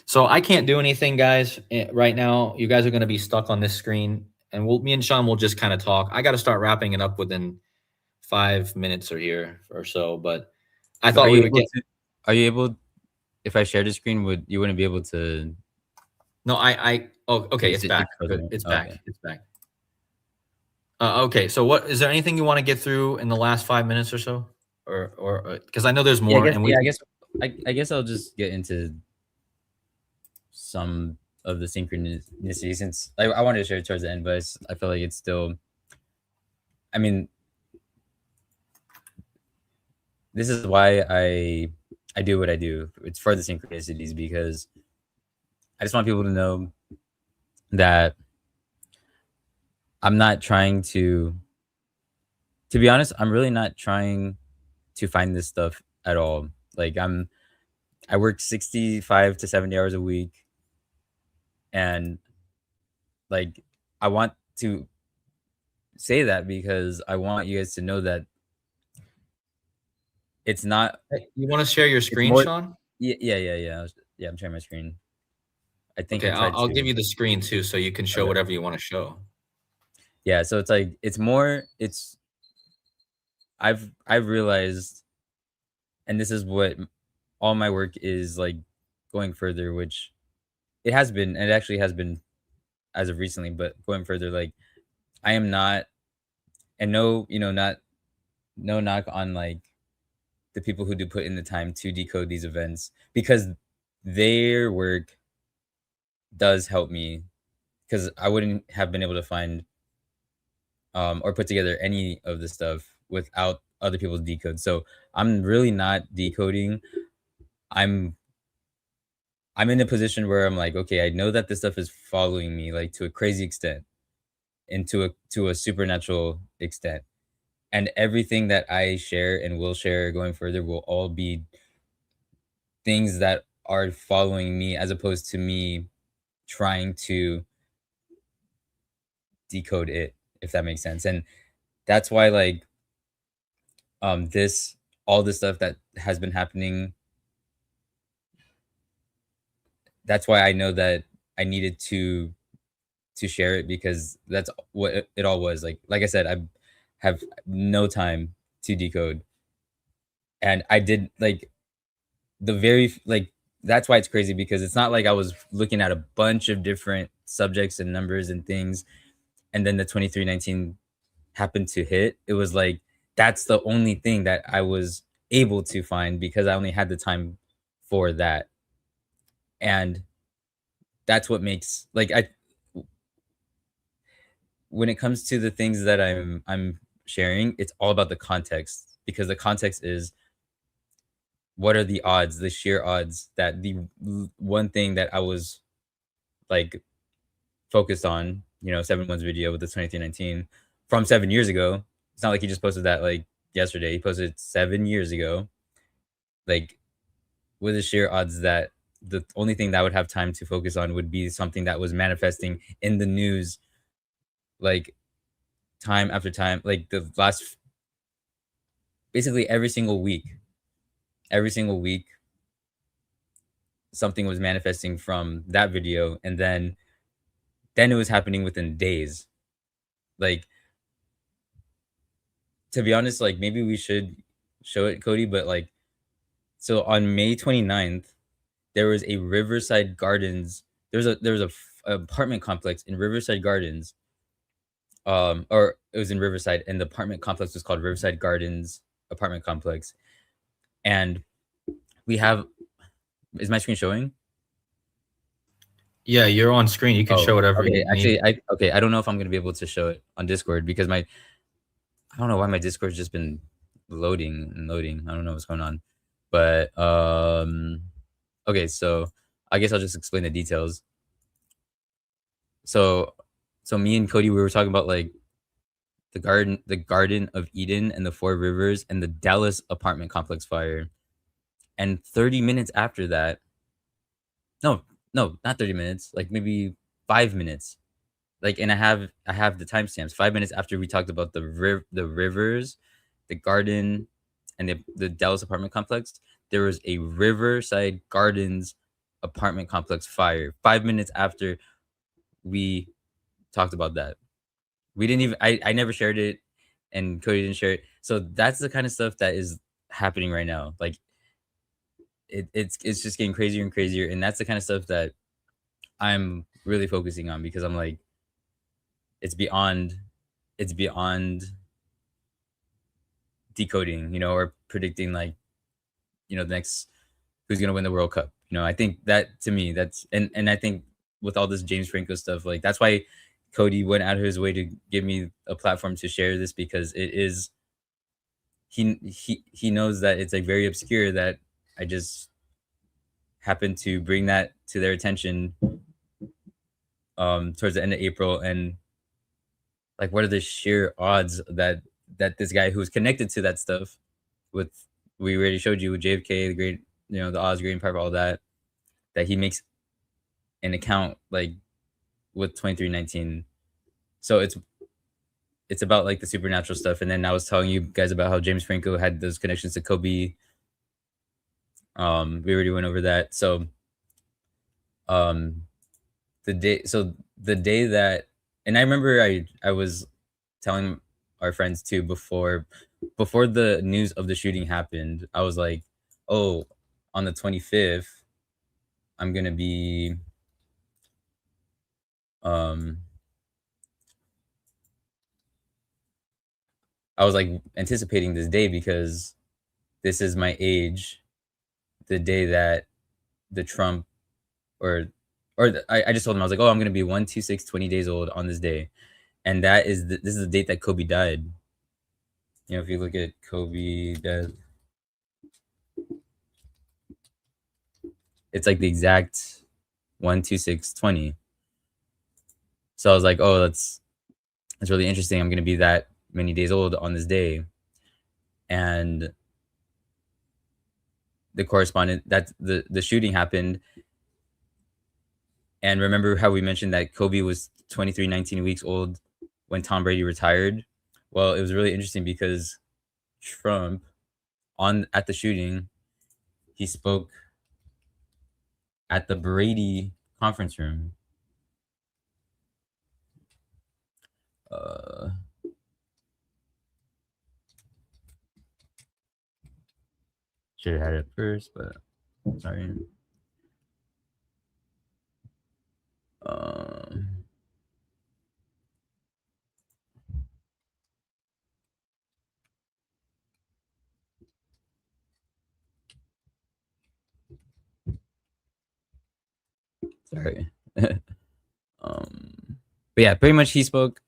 So I can't do anything, guys, right now. You guys are going to be stuck on this screen, and me and Sean will just kind of talk. I got to start wrapping it up within 5 minutes or so, but I thought we would get. Are you able? If I share the screen, you wouldn't be able to? No, Oh, okay. It's back. Good. It's back. Okay. It's back. Okay. So, is there anything you want to get through in the last 5 minutes or so, or because I know there's more. I guess I'll just get into some of the synchronicity, since I wanted to share it towards the end, but I feel like it's still. I mean, this is why I do what I do. It's for the synchronicities, because I just want people to know that I'm not trying to be honest, I'm really not trying to find this stuff at all. Like I work 65 to 70 hours a week, and like I want to say that because I want you guys to know that it's not. You want to share your screen, Sean? Yeah. I'm sharing my screen. I think. Okay, I'll give you the screen too, so you can show whatever you want to show. Yeah, so it's like I've realized, and this is what all my work is like going further, which it has been, and it actually has been as of recently, but going further, like I am not, and no knock on like the people who do put in the time to decode these events, because their work does help me, because I wouldn't have been able to find or put together any of the stuff without other people's decode. So I'm really not decoding. I'm in a position where I'm like, okay, I know that this stuff is following me like to a crazy extent, and to a supernatural extent. And everything that I share and will share going further will all be things that are following me, as opposed to me trying to decode it, if that makes sense. And that's why like all this stuff that has been happening, that's why I know that I needed to share it, because that's what it all was. Like I said, I have no time to decode, and I did like that's why it's crazy, because it's not like I was looking at a bunch of different subjects and numbers and things, and then the 2319 happened to hit. It was like that's the only thing that I was able to find, because I only had the time for that. And that's what makes like when it comes to the things that I'm sharing, it's all about the context, because the context is, what are the odds, the sheer odds, that the one thing that I was like focused on, 7-1's video with the 2319 from 7 years ago. It's not like he just posted that like yesterday. He posted it 7 years ago. Like, with the sheer odds that the only thing that I would have time to focus on would be something that was manifesting in the news, like time after time, like the last, basically every single week, something was manifesting from that video. And then it was happening within days. Like, to be honest, like maybe we should show it, Cody, but like, so on May 29th, there was a Riverside Gardens. There was a apartment complex in Riverside Gardens. Or it was in Riverside, and the apartment complex was called Riverside Gardens Apartment Complex. And we have, is my screen showing? Yeah, you're on screen. You can show whatever okay. you Actually, need. I don't know if I'm gonna be able to show it on Discord because I don't know why my Discord's just been loading and loading. I don't know what's going on, but okay. So I guess I'll just explain the details. So, me and Cody, we were talking about like the Garden of Eden, and the Four Rivers, and the Dallas apartment complex fire. And 30 minutes after that, no, not 30 minutes, like maybe 5 minutes. Like, and I have the timestamps. 5 minutes after we talked about the rivers, the garden, and the Dallas apartment complex, there was a Riverside Gardens apartment complex fire. 5 minutes after we talked about that, we didn't even. I never shared it, and Cody didn't share it. So that's the kind of stuff that is happening right now. Like it's just getting crazier and crazier, and that's the kind of stuff that I'm really focusing on because I'm like, it's beyond it's beyond decoding, or predicting like, the next who's gonna win the World Cup. I think that to me that's and I think with all this James Franco stuff, like that's why Cody went out of his way to give me a platform to share this because it is he knows that it's like very obscure that I just happened to bring that to their attention towards the end of April. And like what are the sheer odds that this guy who's connected to that stuff with, we already showed you with JFK, the great, the Oz, Great Empire, all that he makes an account like with 2319. So it's about like the supernatural stuff. And then I was telling you guys about how James Franco had those connections to Kobe. We already went over that. So the day that, and I remember I was telling our friends too before the news of the shooting happened. I was like, oh, on the 25th, I'm gonna be I was like anticipating this day because this is my age, the day that the Trump I just told him, I was like, oh, I'm gonna be 126 20 days old on this day, and this is the date that Kobe died. If you look at Kobe death, it's like the exact 126 20. So I was like, oh, that's really interesting. I'm gonna be that many days old on this day, and the correspondent that the shooting happened. And remember how we mentioned that Kobe was 23, 19 weeks old when Tom Brady retired? Well, it was really interesting because Trump, at the shooting, he spoke at the Brady conference room. Should have had it first, but sorry. Sorry. But yeah, pretty much he spoke.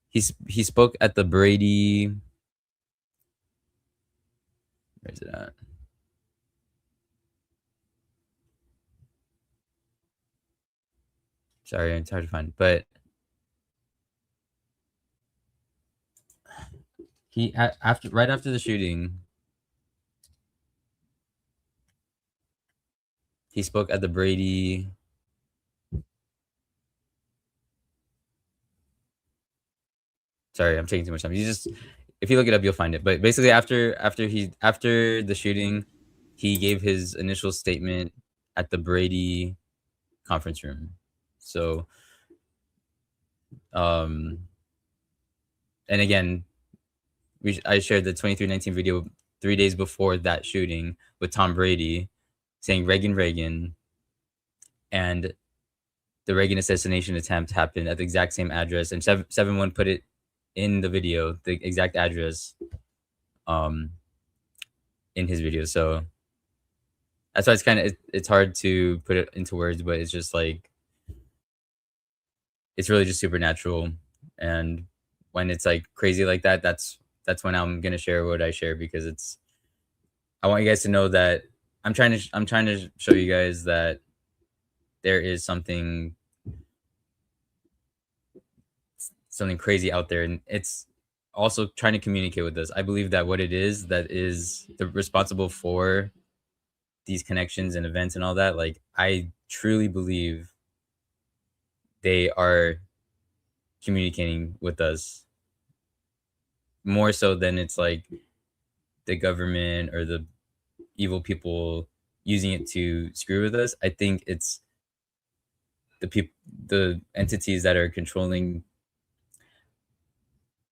He spoke at the Brady. Where's it at? Sorry, it's hard to find. But he right after the shooting, he spoke at the Brady. Sorry, I'm taking too much time. If you look it up, you'll find it. But basically, after the shooting, he gave his initial statement at the Brady conference room. So, and again, I shared the 2319 video 3 days before that shooting with Tom Brady saying Reagan, and the Reagan assassination attempt happened at the exact same address, and 7-1 put it in the video, the exact address, in his video. So that's why it's kind of it's hard to put it into words, but it's just like it's really just supernatural. And when it's like crazy like that, that's when I'm gonna share what I share, because it's I want you guys to know that I'm trying to show you guys that there is something crazy out there, and it's also trying to communicate with us. I believe that what it is that is the responsible for these connections and events and all that, like I truly believe they are communicating with us more so than it's like the government or the evil people using it to screw with us. I think it's the entities that are controlling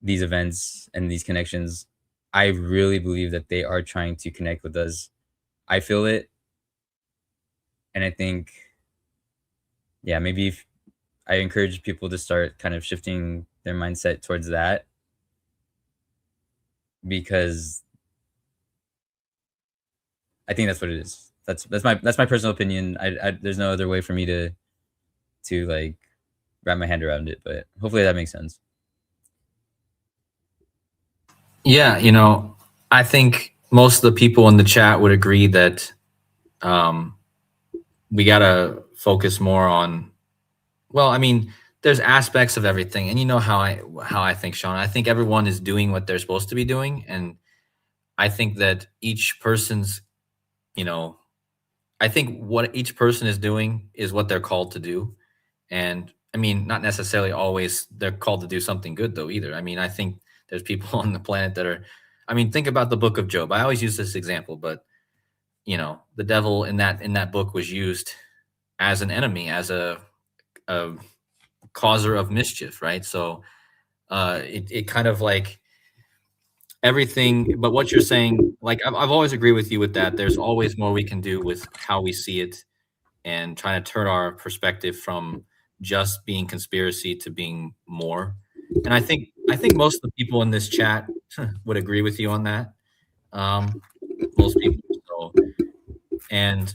these events and these connections. I really believe that they are trying to connect with us. I feel it, and I think, yeah, maybe if I encourage people to start kind of shifting their mindset towards that, because I think that's what it is. That's my personal opinion. I there's no other way for me to like wrap my hand around it, but hopefully that makes sense. Yeah, I think most of the people in the chat would agree that um, we gotta focus more on. Well, I mean, there's aspects of everything, and you know how I think, Sean. I think everyone is doing what they're supposed to be doing, and I think that each person's, you know, I think what each person is doing is what they're called to do. And I mean, not necessarily always they're called to do something good though either. I mean, I think there's people on the planet that are, I mean, think about the book of Job. I always use this example, but the devil in that book was used as an enemy, as a causer of mischief, right? So it kind of like everything, but what you're saying, like I've always agreed with you with that. There's always more we can do with how we see it and trying to turn our perspective from just being conspiracy to being more. And I think most of the people in this chat would agree with you on that. Most people. So, and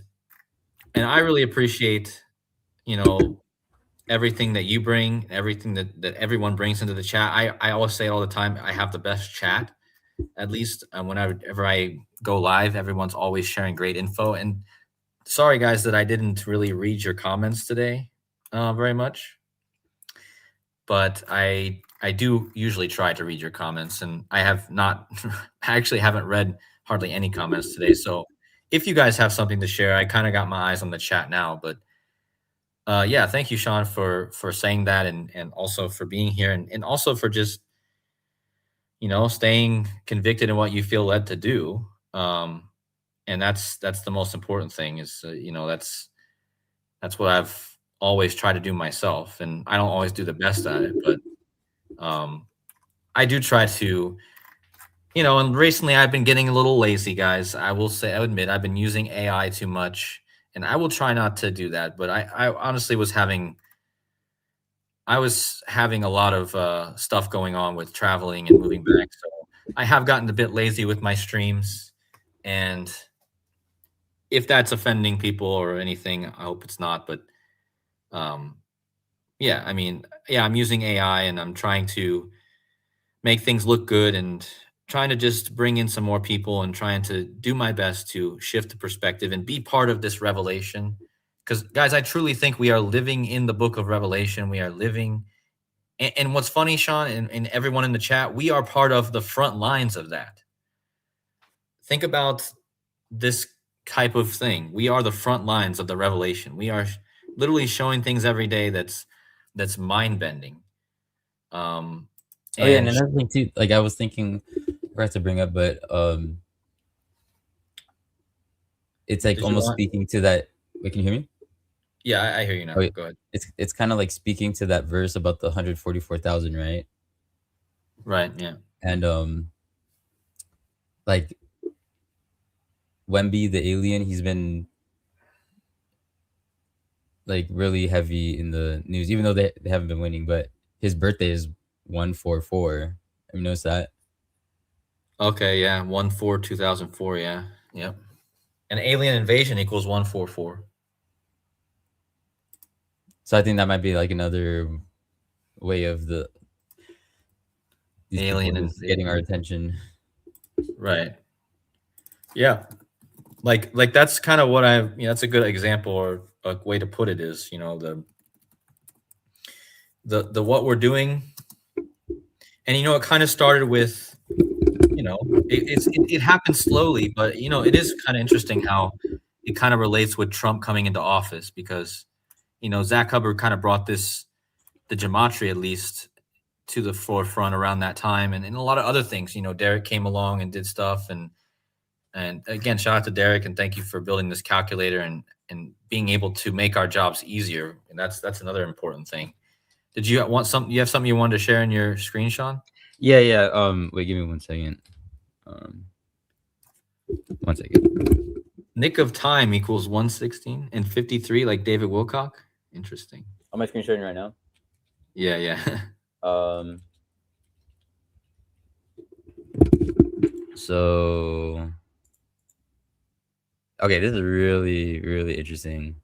and I really appreciate you know everything that you bring, everything that everyone brings into the chat. I always say all the time, I have the best chat. At least whenever I go live, everyone's always sharing great info. And sorry, guys, that I didn't really read your comments today very much, but I do usually try to read your comments, and I have not. I actually haven't read hardly any comments today. So if you guys have something to share, I kind of got my eyes on the chat now. But yeah, thank you, Sean, for saying that, and also for being here, and also for just staying convicted in what you feel led to do. And that's the most important thing is that's what I've always tried to do myself, and I don't always do the best at it, but I do try to, and recently I've been getting a little lazy, guys. I admit I've been using AI too much, and I will try not to do that. But I honestly I was having a lot of stuff going on with traveling and moving back, so I have gotten a bit lazy with my streams, and if that's offending people or anything, I hope it's not. But um, yeah, I mean, yeah, I'm using AI and I'm trying to make things look good and trying to just bring in some more people and trying to do my best to shift the perspective and be part of this revelation. Because, guys, I truly think we are living in the book of Revelation. We are living. And what's funny, Sean, and everyone in the chat, we are part of the front lines of that. Think about this type of thing. We are the front lines of the revelation. We are literally showing things every day that's mind bending. Oh yeah, and And another thing too, like I was thinking, I forgot to bring up, but it's like did you almost want? speaking to that. Wait, can you hear me? Yeah, I hear you Oh, now. yeah. Go ahead. It's kind of like speaking to that verse about the 144,000, right? Right. Yeah. And like Wemby the alien, he's been like really heavy in the news, even though they haven't been winning. But his birthday is 144. Have you noticed that? Okay. Yeah. 1/4/2004. Yeah. Yep. And alien invasion equals 144. So I think that might be like another way of these Alien people just getting our invasion. attention. Right. Yeah. Like that's kind of what that's a good example or a way to put it is, the what we're doing. And it kind of started with, it happened slowly, but it is kind of interesting how it kind of relates with Trump coming into office because, Zach Hubbard kind of brought the gematria at least to the forefront around that time, and a lot of other things. Derek came along and did stuff, and again, shout out to Derek and thank you for building this calculator and being able to make our jobs easier. And that's another important thing. Did you want something? You have something you wanted to share in your screen, Sean? Yeah. Wait, give me 1 second. 1 second. Nick of time equals 116 and 53, like David Wilcock. Interesting. On my screen sharing right now. Yeah. So okay, this is really, really interesting.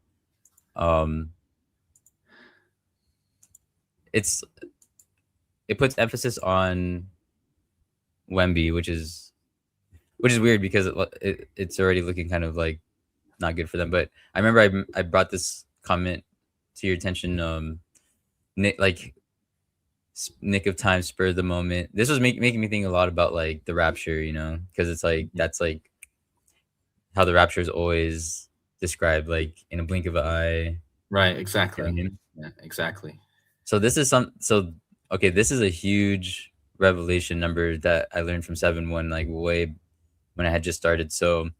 It puts emphasis on Wemby, which is weird because it's already looking kind of like not good for them. But I remember I brought this comment to your attention. Nick of time, spur of the moment. This was making me think a lot about like the Rapture, because it's like that's like how the Rapture is always described, like in a blink of an eye. Right. Exactly. Yeah, exactly. So this is okay. This is a huge revelation number that I learned from 7-1, like way when I had just started. So when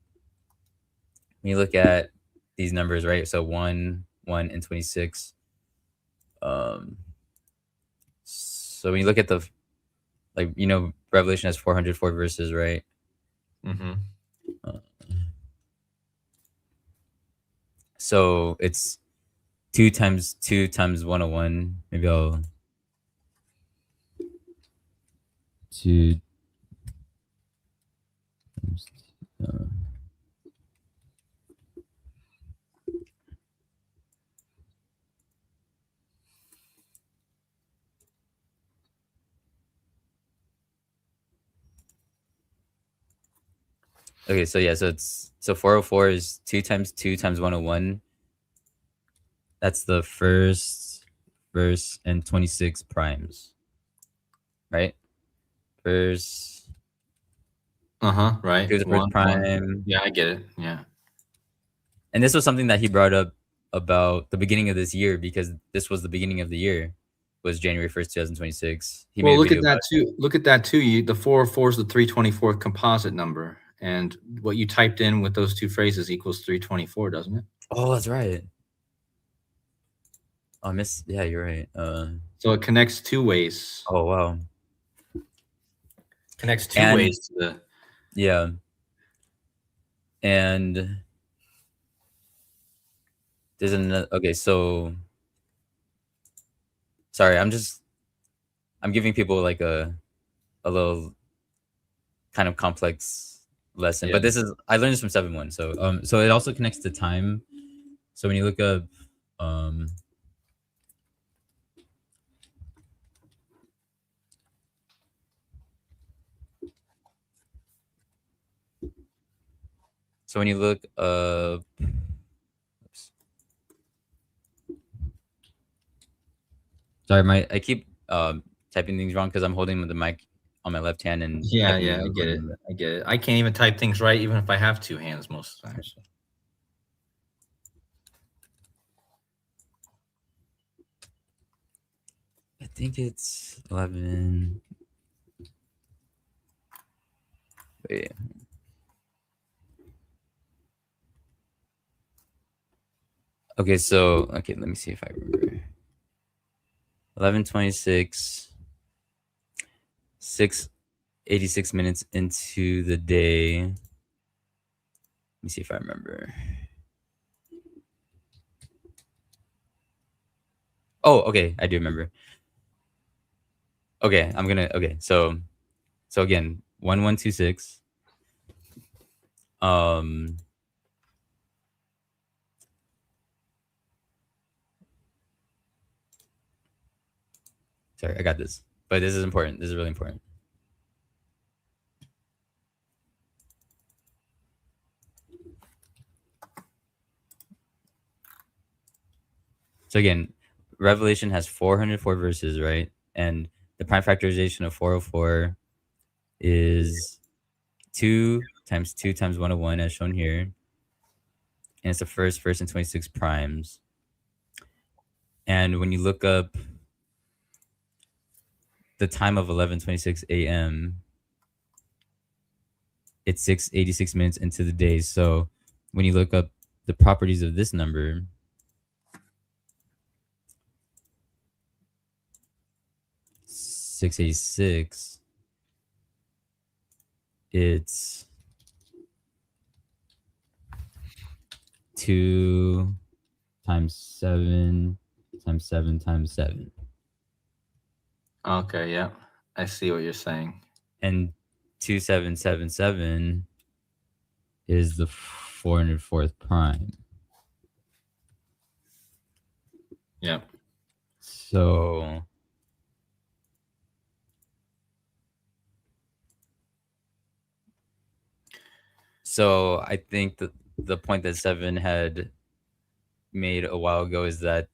you look at these numbers, right? So 1, 1, and 26. So when you look at the, like, Revelation has 404 verses, right? Mm-hmm. So it's 2 times 2 times 101. Maybe I'll 2 times, okay, so yeah, so 404 is 2 times 2 times 101. That's the first verse and 26 primes, right? Verse. Right. To the first prime. Yeah, I get it. Yeah. And this was something that he brought up about the beginning of this year, because this was the beginning of the year, was January 1st, 2026. He Well, made a look video at that too. Look at that too. The 404 is the 324 composite number, and what you typed in with those two phrases equals 324, doesn't it? Oh, that's right. Oh, yeah, you're right. So it connects two ways. Oh, wow. Connects two ways to the. Yeah. And there's another. Okay, so sorry, I'm giving people like a little kind of complex lesson, but I learned this from 7-1. So it also connects to time. So when you look up so when you look up, sorry, I keep typing things wrong because I'm holding the mic on my left hand and Yeah, I get it. I can't even type things right even if I have two hands most of the time. So. I think it's 11. Wait. Okay, let me see if I remember. 11:26, 6:86 minutes into the day. Let me see if I remember. Oh, okay, I do remember. Okay, so again, 1126. Sorry, I got this. But this is important. This is really important. So again, Revelation has 404 verses, right? And the prime factorization of 404 is 2 times 2 times 101, as shown here. And it's the first, and 26 primes. And when you look up the time of 11:26 a.m., it's 6:86 minutes into the day. So when you look up the properties of this number, (686), it's 2 times 7 times 7 times 7. Okay, yeah. I see what you're saying. And 2777 is the 404th prime. Yeah. So I think that the point that Seven had made a while ago is that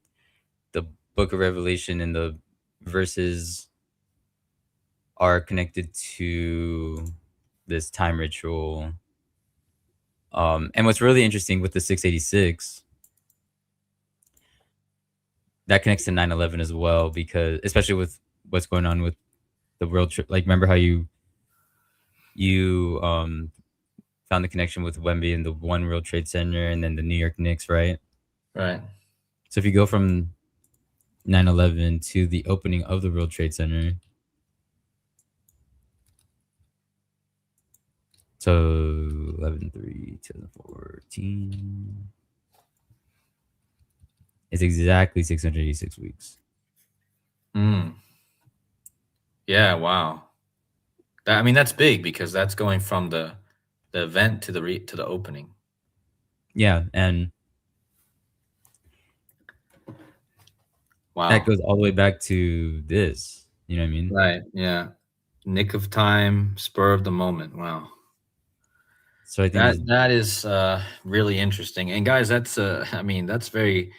the book of Revelation and the verses are connected to this time ritual. And what's really interesting with the 686, that connects to 9/11 as well, because especially with what's going on with the world trip. Like, remember how you found the connection with Wemby and the One World Trade Center and then the New York Knicks, right? Right. So if you go from 9/11 to the opening of the World Trade Center, so 11/3/2014, it's exactly 686 weeks. Mm. Yeah, wow. I mean, that's big because that's going from the event to the opening. Yeah, and Wow. that goes all the way back to this. You know what I mean? Right. Yeah. Nick of time, spur of the moment. Wow. So I think That is really interesting. And guys, that's I mean, that's very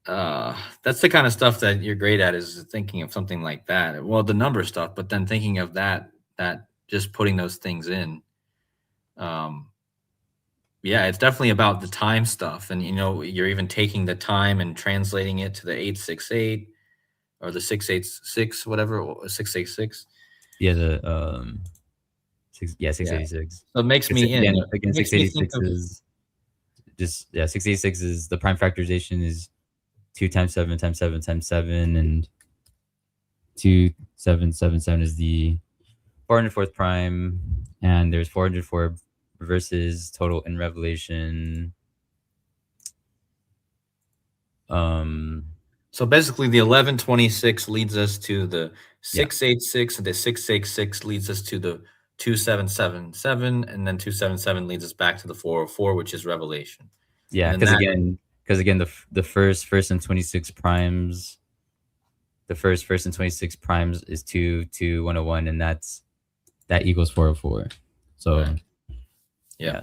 that's the kind of stuff that you're great at, is thinking of something like that. Well, the number stuff, but then thinking of that just putting those things in. Um yeah, it's definitely about the time stuff. And you're even taking the time and translating it to the 868 or the 686, whatever, or 686. yeah, the 686. So it makes me Again, it makes me think 686 of is just 686 is the prime factorization is 2 times 7 times 7 times 7, and 2777 is the 404th prime, and there's 404 verses total in Revelation. So basically, the 1126 leads us to the 686, and the 666 leads us to the 2777, and then 277 leads us back to the 404, which is Revelation. Yeah, And then because again, the first and 26 primes, the first and 26 primes is 2 2 101, and that equals 404. So Right. Yeah.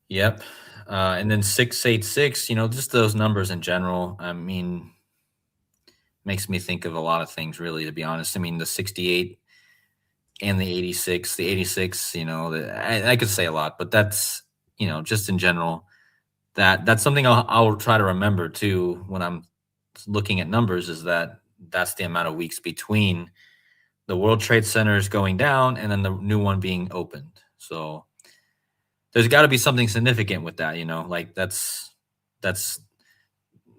Yep. And then 686, just those numbers in general, I mean, makes me think of a lot of things, really, to be honest. I mean, the 68 and the 86, I could say a lot, but that's, just in general, that's something I'll try to remember too when I'm looking at numbers, is that's the amount of weeks between the World Trade Centers going down and then the new one being opened. So there's got to be something significant with that, like that's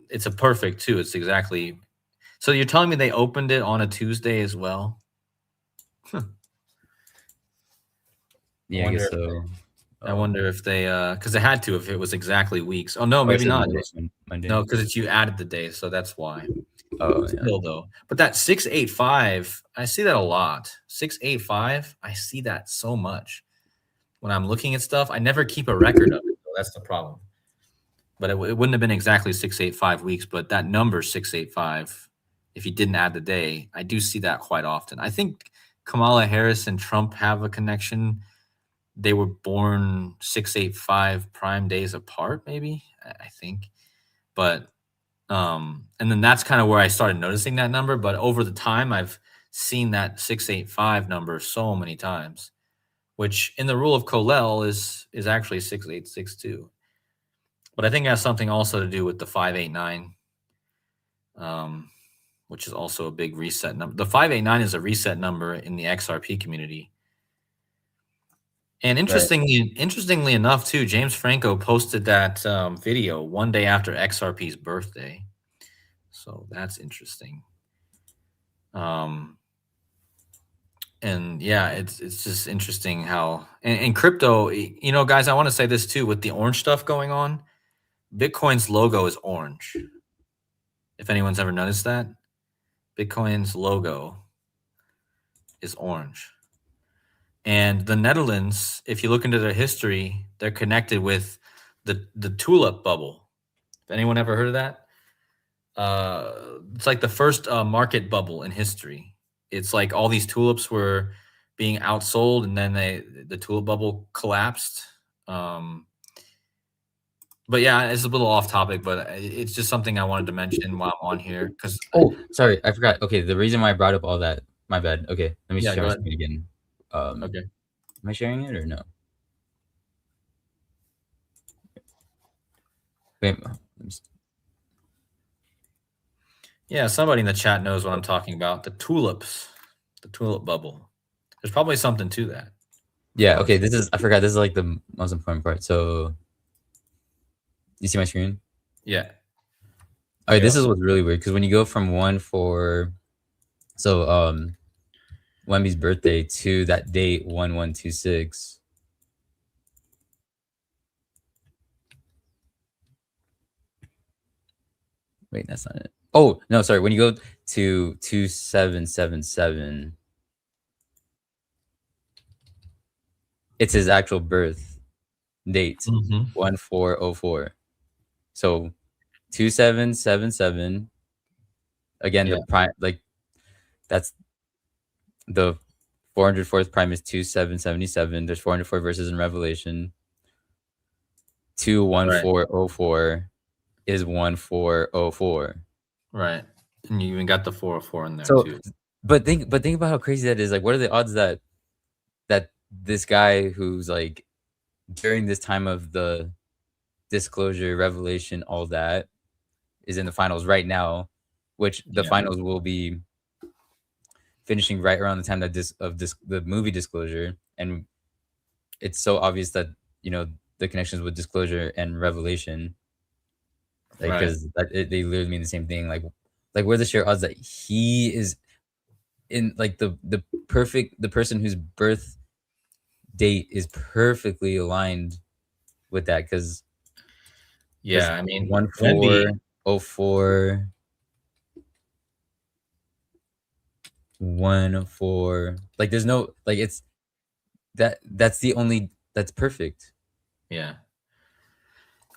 it's a perfect too. It's exactly. So you're telling me they opened it on a Tuesday as well? yeah, I guess so. I wonder if they because they had to, if it was exactly weeks. Oh no, maybe not. Monday. No, because you added the day, so that's why. Oh, yeah. Still though, but that 685, I see that a lot. 685, I see that so much when I'm looking at stuff. I never keep a record of it. So that's the problem. but it wouldn't have been exactly 685 weeks. But that number 685, if you didn't add the day, I do see that quite often. I think Kamala Harris and Trump have a connection. They were born 685 prime days apart, maybe, I think. But and then that's kind of where I started noticing that number. But over the time, I've seen that 685 number so many times, which in the rule of Colel is actually 6862. But I think it has something also to do with the 589, which is also a big reset number. The 589 is a reset number in the XRP community. And interestingly enough, too, James Franco posted that video one day after XRP's birthday. So that's interesting. And yeah, it's just interesting how and crypto, guys, I want to say this too, with the orange stuff going on, Bitcoin's logo is orange. If anyone's ever noticed that, Bitcoin's logo is orange. And the Netherlands, if you look into their history, they're connected with the tulip bubble. Have anyone ever heard of that? It's like the first market bubble in history. It's like all these tulips were being outsold, and then the tulip bubble collapsed. But yeah, it's a little off topic, but it's just something I wanted to mention while I'm on here. Because sorry, I forgot. Okay, the reason why I brought up all that, my bad. Okay, let me share my screen again. Okay, am I sharing it or no? Wait, yeah, somebody in the chat knows what I'm talking about. The tulips, the tulip bubble. There's probably something to that. Yeah. Okay. I forgot. This is like the most important part. So, you see my screen? Yeah. All right. This is what's really weird because when you go from Wemby's birthday to that date 1126. Wait, that's not it. Oh no, sorry. When you go to 2777, it's his actual birth date, 1404. So 2777. Again, the prime, like that's the 404th prime is 2777. There's 404 verses in Revelation. 21404 is 1404. Right. And you even got the 404 in there too. But think about how crazy that is. Like, what are the odds that this guy who's like during this time of the disclosure, revelation, all that is in the finals right now, which the finals will be finishing right around the time that the movie Disclosure, and it's so obvious that the connections with Disclosure and Revelation, like because they literally mean the same thing. Like where are the sheer odds that he is in like the person whose birth date is perfectly aligned with that? Because I mean 1404 104, like there's no like it's that's the only that's perfect. I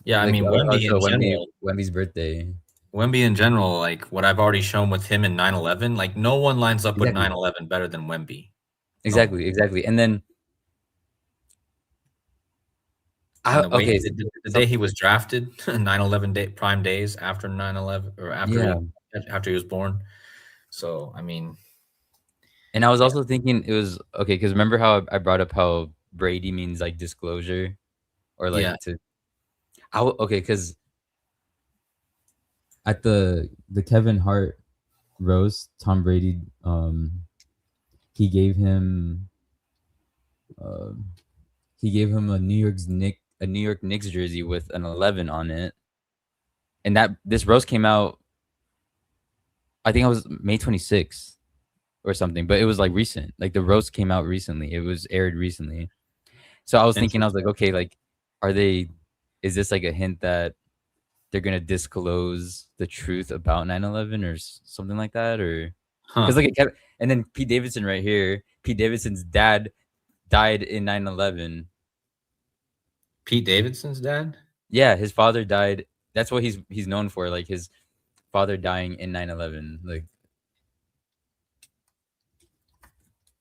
like, mean Wemby's birthday, Wemby in general, like what I've already shown with him in 9/11, like no one lines up with 9/11 better than Wemby. Exactly. And then the day he was drafted, 9/11 day, prime days after 9/11 or after he was born. So I mean, and I was also thinking it was okay because remember how I brought up how Brady means like disclosure, or like because at the Kevin Hart roast, Tom Brady, he gave him a New York Knicks jersey with an 11 on it, and that this roast came out, I think it was May 26th or something, but it was like recent. Like the roast came out recently. It was aired recently. So I was thinking, I was like, okay, like is this like a hint that they're gonna disclose the truth about 9/11 or something like that? Or because and then Pete Davidson right here, Pete Davidson's dad died in 9/11. Pete Davidson's dad? Yeah, his father died. That's what he's known for. Like his father dying in 9/11. Like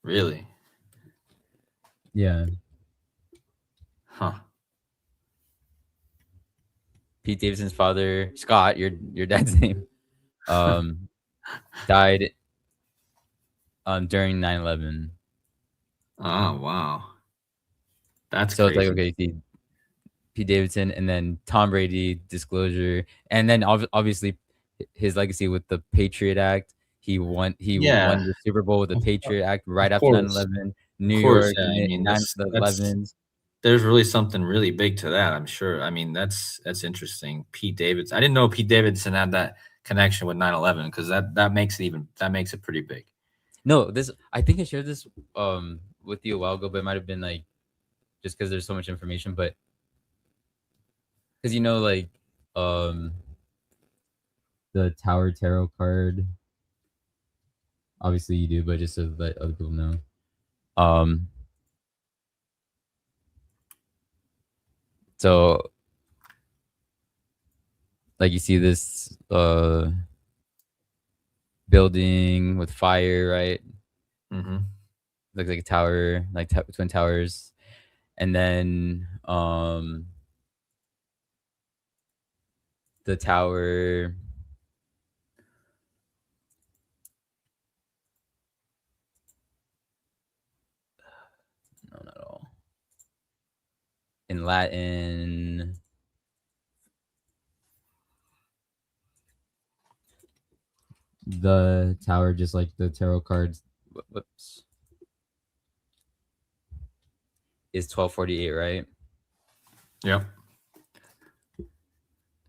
Really? Yeah. Huh. Pete Davidson's father, Scott, your dad's name, um, died during 9/11. Oh, wow. That's So it's like crazy. okay, see, Pete Davidson, and then Tom Brady disclosure, and then obviously his legacy with the Patriot Act. He Yeah, won the Super Bowl with the of, Patriot Act right of after course. 9/11. Of New course, York, yeah. I mean, the that's 11s. there's really something really big to that, I'm sure. I mean, that's interesting. Pete Davidson. I didn't know Pete Davidson had that connection with 9/11 because that makes it pretty big. No, this I think I shared this with you a while ago, but it might have been like just because there's so much information, but because like um The Tower Tarot card. Obviously you do, but just to let other people know. um so like you see this building with fire, right? Hmm. Looks like a tower, like twin towers, and then the tower. No, not at all. In Latin, The tower, just like the tarot cards. whoops, is 1248, right? Yep.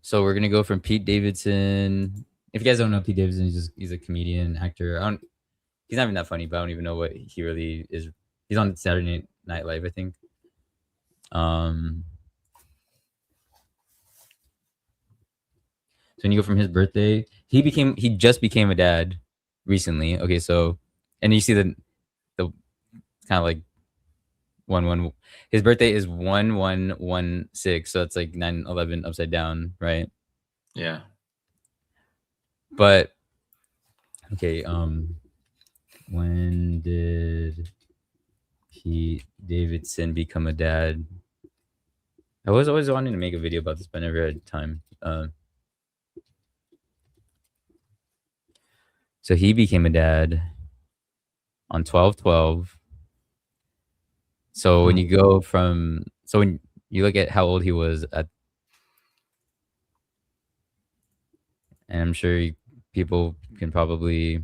So we're gonna go from Pete Davidson. If you guys don't know Pete Davidson, he's a comedian, actor. He's not even that funny, but I don't even know what he really is. He's on Saturday Night Live, I think. Um, so when you go from his birthday, he just became a dad recently. Okay, so and you see the kind of like 1-1. His birthday is 1116, so that's like 9/11 upside down, right? Yeah. But okay. When did Pete Davidson become a dad? I was always wanting to make a video about this, but I never had time. So he became a dad on 12/12. So when you go from when you look at how old he was at, and I'm sure people can probably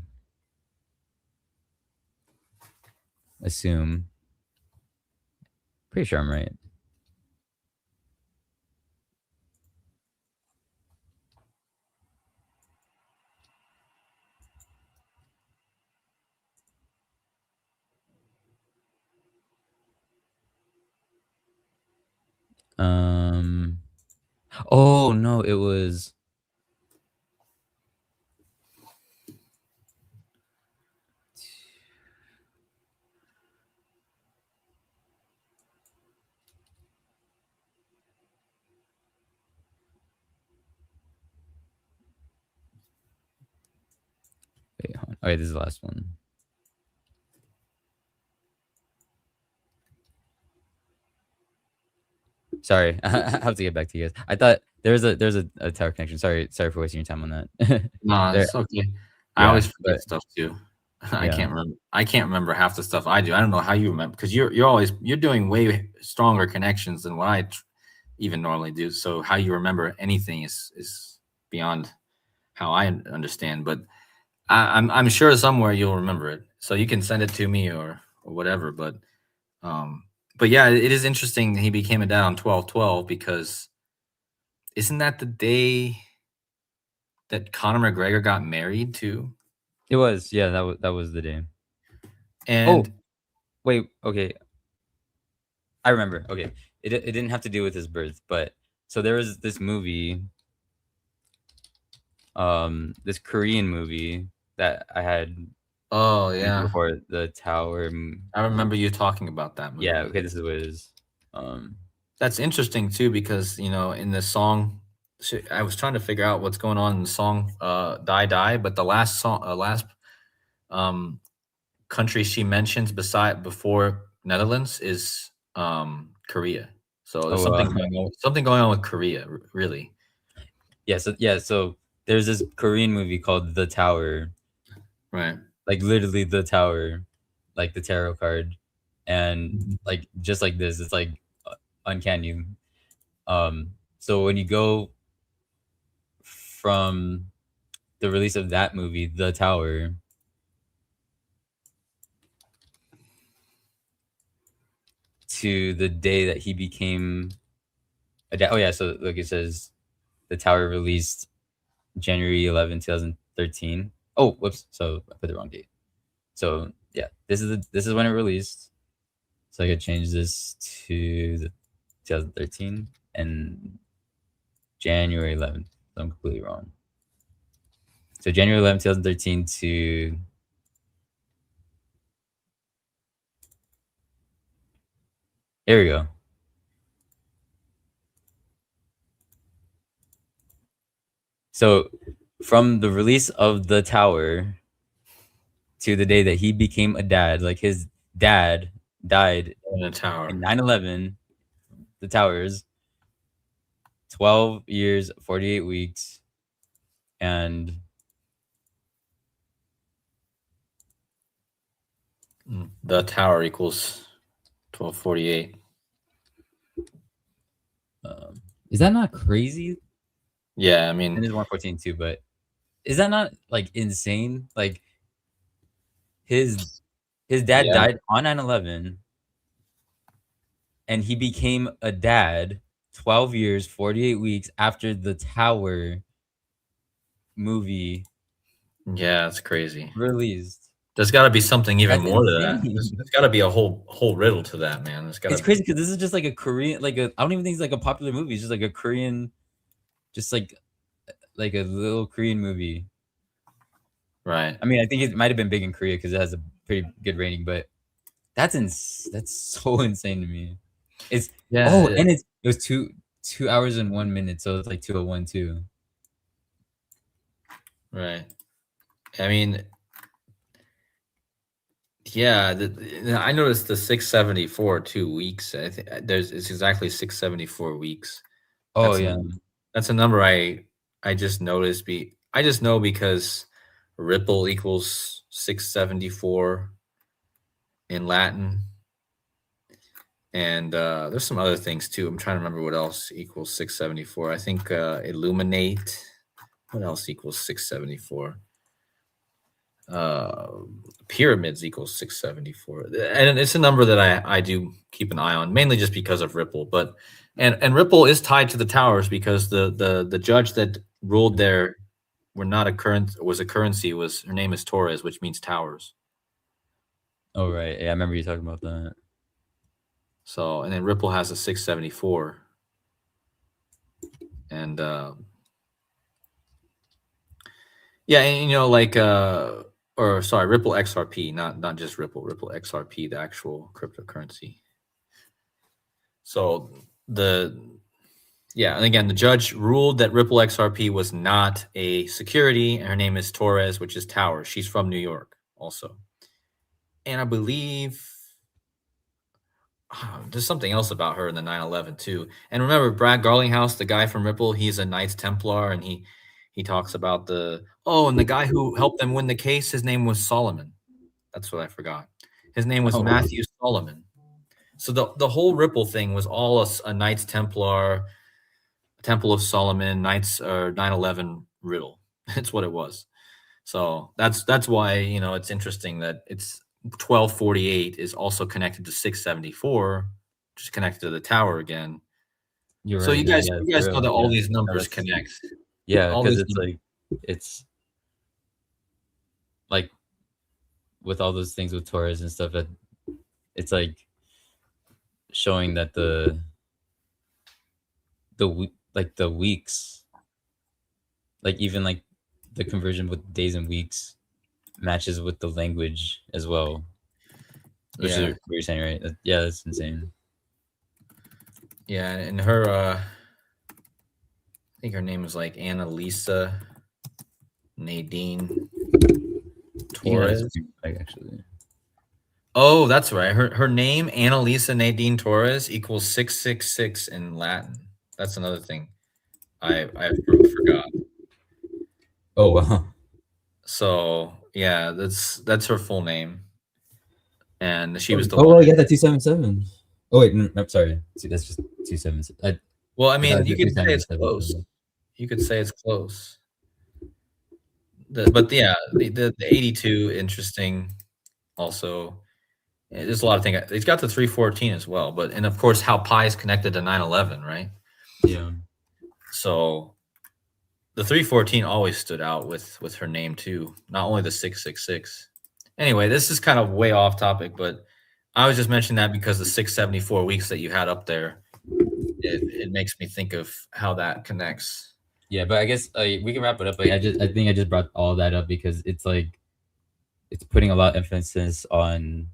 assume. Pretty sure I'm right. Oh no, it was. Wait, hold on. Okay, this is the last one. Sorry, I have to get back to you guys. I thought there's a tower connection. Sorry for wasting your time on that. No, There, it's okay. I yeah, always forget but stuff too. yeah. I can't remember half the stuff I do. I don't know how you remember because you're doing way stronger connections than what even normally do. So how you remember anything is beyond how I understand. But I'm sure somewhere you'll remember it. So you can send it to me or whatever. Um but yeah, it is interesting that he became a dad on 12/12 because isn't that the day that Conor McGregor got married too? It was, yeah, that was the day. Oh, And wait, okay. I remember. Okay. It didn't have to do with his birth, but so there was this movie, this Korean movie that I had oh mentioned yeah, before, the Tower. I remember you talking about that Yeah, movie. okay, this is what it is. Um That's interesting too because in the song, I was trying to figure out what's going on in the song "Die Die," but the last um, country she mentions beside before Netherlands is Korea. So there's Oh wow. something going on with Korea, really. So there's this Korean movie called The Tower, Right. like literally The Tower, like the tarot card, and Mhm. like just like this, it's like uncanny. So when you go from the release of that movie, The Tower, to the day that he became a dad. Oh yeah, so like it says, The Tower released January 11, 2013. Oh, whoops! So I put the wrong date. So yeah, this is when it released. So I could change this to the 2013 and January 11th. So I'm completely wrong. So January 11th, 2013 to here we go. So from the release of The Tower to the day that he became a dad, like his dad died In a tower. in 9/11, The Towers, 12 years, 48 weeks, and The tower equals 1248. Is that not crazy? Yeah, I and mean, there's 114 too, but is that not like insane? Like his his dad yeah, died on 9/11 and he became a dad 12 years, 48 weeks after The Tower movie yeah, it's crazy. released. There's got to be something even That's more to that. There's, insane. there's got to be a whole riddle to that, man. There's got to It's be. crazy because this is just like a Korean, like a, I don't even think it's like a popular movie. It's just like a Korean, just like a little Korean movie. Right. I mean, I think it might have been big in Korea because it has a pretty good rating, but that's so insane to me. It's Yeah. oh, and it was 2 hours and 1 minute, so it's like 2:01 too. Right. I mean, yeah. I noticed the 674 2 weeks. I think it's exactly 674 weeks. Oh That's a yeah. that's a number I just noticed. I just know because ripple equals 674 in Latin. And there's some other things too. I'm trying to remember what else equals 674. I think illuminate. What else equals 674? Uh, pyramids equals 674. And it's a number that I do keep an eye on, mainly just because of Ripple. But and Ripple is tied to the towers because the judge that ruled there were not a currency, was her name is Torres, which means towers. Oh right. Yeah, I remember you talking about that. So and then Ripple has a 674. And yeah, and like or sorry, Ripple XRP, not just Ripple XRP, the actual cryptocurrency. So the yeah, and again, the judge ruled that Ripple XRP was not a security, and her name is Torres, which is tower. She's from New York also. And I believe there's something else about her in the 9/11 too. And remember Brad Garlinghouse, the guy from Ripple, he's a Knights Templar, and he talks about and the guy who helped them win the case, his name was Solomon. That's what I forgot. His name was Oh, Matthew Solomon. So the whole Ripple thing was all a Knights Templar, Temple of Solomon, Knights or 9/11 riddle. That's what it was. So that's why it's interesting that it's 1248 is also connected to 674, just connected to the tower again. you're So right. Yeah, you for guys know real. that all Yeah. these No, numbers that's connect. yeah, All because these it's like with all those things with Taurus and stuff that it's like showing that like the weeks, like even like the conversion with days and weeks matches with the language as well, which is yeah. what you're saying, right? Yeah, that's insane. Yeah, and her I think her name was like Annalisa Nadine You can always Torres. like actually. Oh, that's right. Her name, Annalisa Nadine Torres, equals 666 in Latin. That's another thing I forgot. Oh wow. So yeah, that's her full name, and she was the Oh one. well, yeah, that 277. Oh wait, no, sorry. See, that's just 277. Well, I I thought mean, it you was could say it's 277. close. You could say it's close. But yeah, the 82 interesting. Also, there's a lot of things. It's got the 314 as well, but and of course how pi is connected to 911, right? Yeah. So the 314 always stood out with her name too, not only the 666. Anyway, this is kind of way off topic, but I was just mentioning that because the 674 weeks that you had up there, it makes me think of how that connects. Yeah, but I guess we can wrap it up. Like I think I just brought all that up because it's like it's putting a lot of emphasis on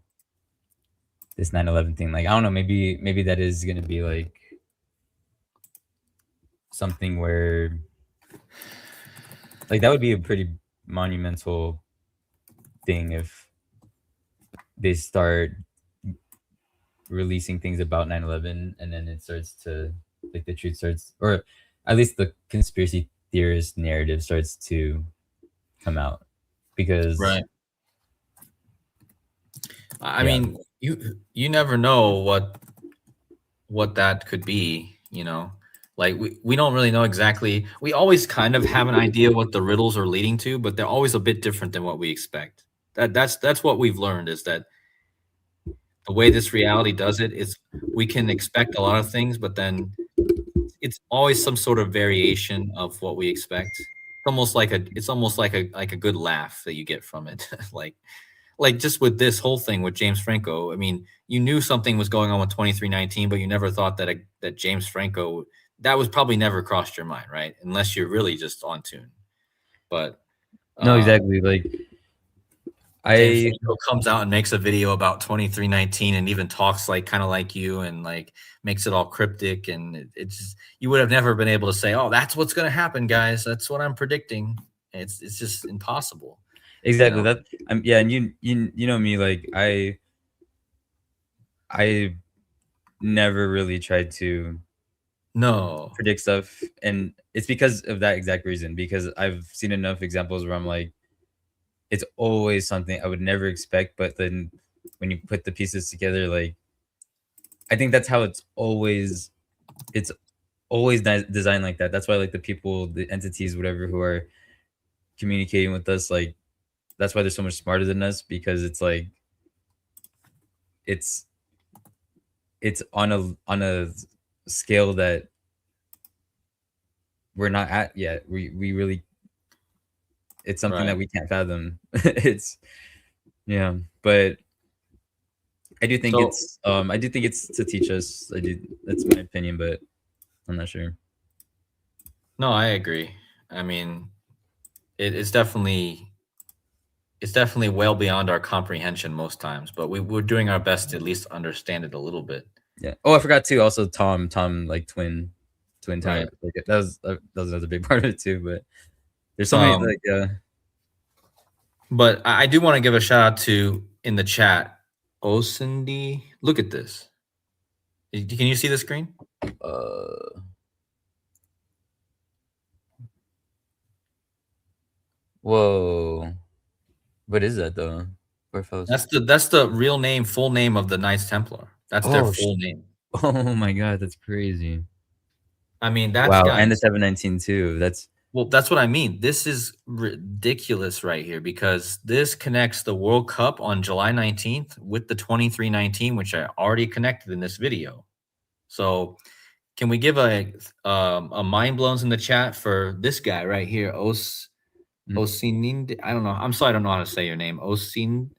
this 9/11 thing. Like I don't know, maybe that is gonna be like something where like that would be a pretty monumental thing if they start releasing things about 9/11 and then it starts to like the truth starts, or at least the conspiracy theorist narrative starts to come out because Right. I yeah. mean, you never know what that could be, you know. Like we don't really know exactly. We always kind of have an idea what the riddles are leading to, but they're always a bit different than what we expect. That's what we've learned is that the way this reality does it is we can expect a lot of things, but then it's always some sort of variation of what we expect. It's almost like a good laugh that you get from it. Like just with this whole thing with James Franco, I mean, you knew something was going on with 2319, but you never thought that James Franco, that was probably never crossed your mind, right? Unless you're really just on tune. But No, uh, exactly. Like James I Franco comes out and makes a video about 2319 and even talks like kind of like you and like makes it all cryptic and it's just, you would have never been able to say, "Oh, that's what's going to happen, guys. That's what I'm predicting." It's just impossible, you exactly know. that. I'm yeah, and you know me. Like I never really tried to No. predict stuff, and it's because of that exact reason. Because I've seen enough examples where I'm like, it's always something I would never expect, but then when you put the pieces together, like I think that's how it's always designed like that. That's why like the people, the entities, whatever, who are communicating with us, like that's why they're so much smarter than us because it's like it's it's on a scale that we're not at yet. We really it's something Right. that we can't fathom. It's yeah, but So I do think it's to teach us. I do that's my opinion, but I'm not sure. no, I agree. I mean, it's definitely well beyond our comprehension most times, but we're doing our best to at least understand it a little bit. Yeah. Oh, I forgot too. Also, Tom, like twin Right. tower. Like that was another big part of it too. But there's so many Um, like but I do want to give a shout out to in the chat, Osindi. Look at this. Can you see the screen? uh whoa. What is that though? Where fellows? That's the real name, full name of the Knights Templar. That's their Oh, full name. oh my god, that's crazy. I mean, that's Wow, and the guys. 719 too. That's Well, that's what I mean. This is ridiculous right here because this connects the World Cup on July 19th with the 2319, which I already connected in this video. So, can we give a mind blowns in the chat for this guy right here, Osinind? I don't know. I'm sorry, I don't know how to say your name. Osind?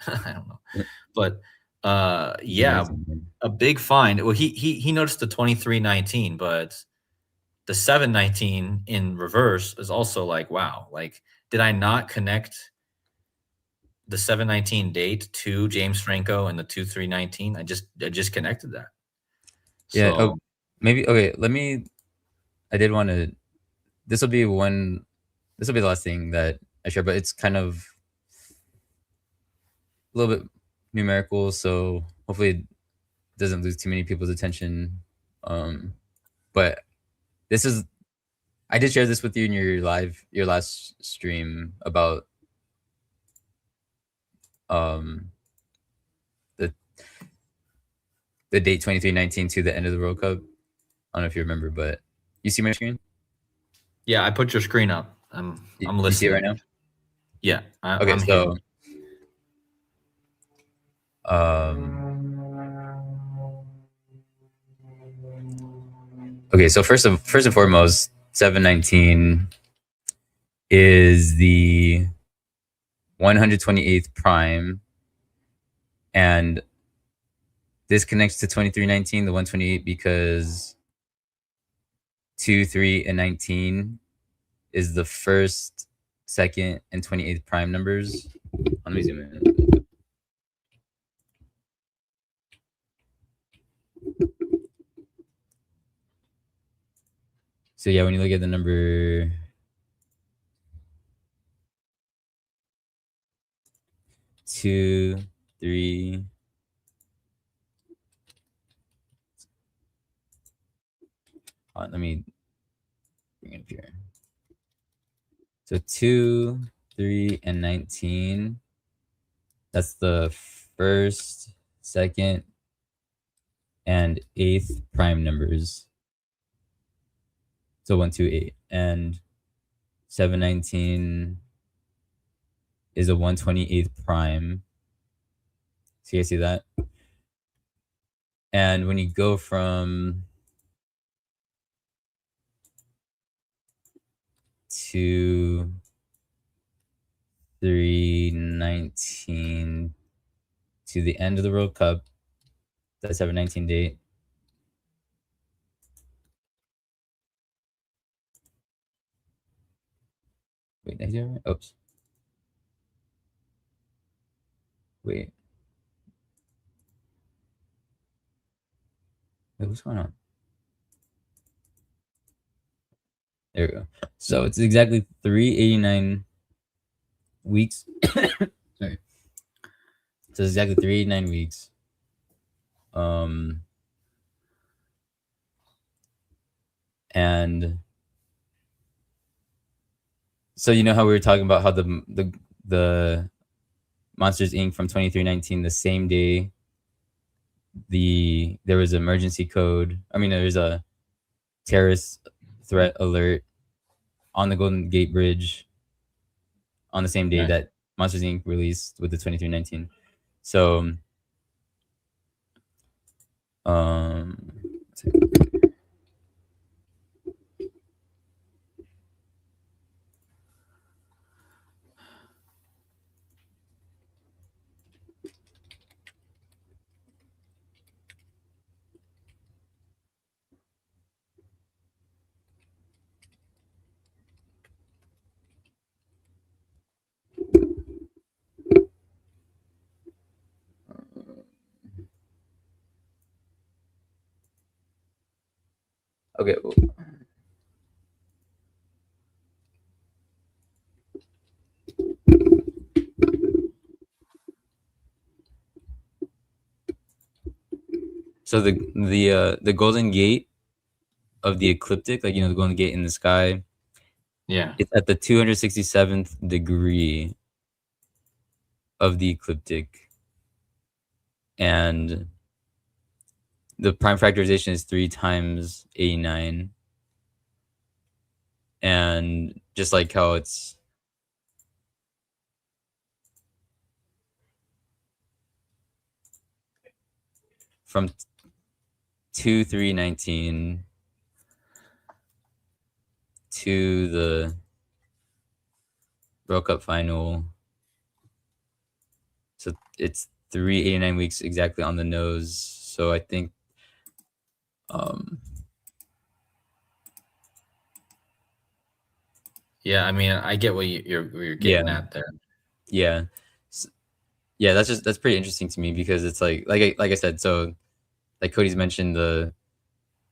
I don't know. But yeah, amazing. a big find. Well, he noticed the 2319, but the 719 in reverse is also like, wow, like, did I not connect the 719 date to James Franco and the 2319? I just connected that. Yeah. So Oh, maybe. Okay. Let me. I did want to. This will be one. This will be the last thing that I share, but it's kind of a little bit numerical, so hopefully it doesn't lose too many people's attention. But this is. I did share this with you in your last stream about um the the date 2319 to the end of the World Cup. I don't know if you remember, but you see my screen? yeah, I put your screen up. I'm You see it right listening. now? Yeah, Okay, I'm so here. um okay, so first and foremost, 719 is the 128th prime, and this connects to 2319, the 128, because 2, 3, and 19 is the first, second, and 28th prime numbers. Let me zoom in. So yeah, when you look at the number 2, 3, let me bring it up here. So 2, 3, and 19. That's the first, second, and eighth prime numbers. So 1, 2, 8. And 719 is a 128th prime. So you guys see that? And when you go from 2, 3, 19 to the end of the World Cup, that 719 date, wait, did I do it right? Oops. Wait. Wait, what's going on? There we go. So it's exactly 389 weeks. Sorry. So it's exactly 389 weeks. And so you know how we were talking about how the Monsters Inc. from 2319, the same day there was an emergency code. I mean, there's a terrorist threat alert on the Golden Gate Bridge on the same day Right. that Monsters Inc. released with the 2319. So okay. So the Golden Gate of the ecliptic, like the Golden Gate in the sky, Yeah. it's at the 267th degree of the ecliptic, and the prime factorization is 3 times 89, and just like how it's from 2319 to the World Cup final. So it's 389 weeks exactly on the nose. So I think Yeah, I mean, I get what you're getting yeah. at there. Yeah. That's pretty interesting to me, because it's like I said, so like Cody's mentioned, the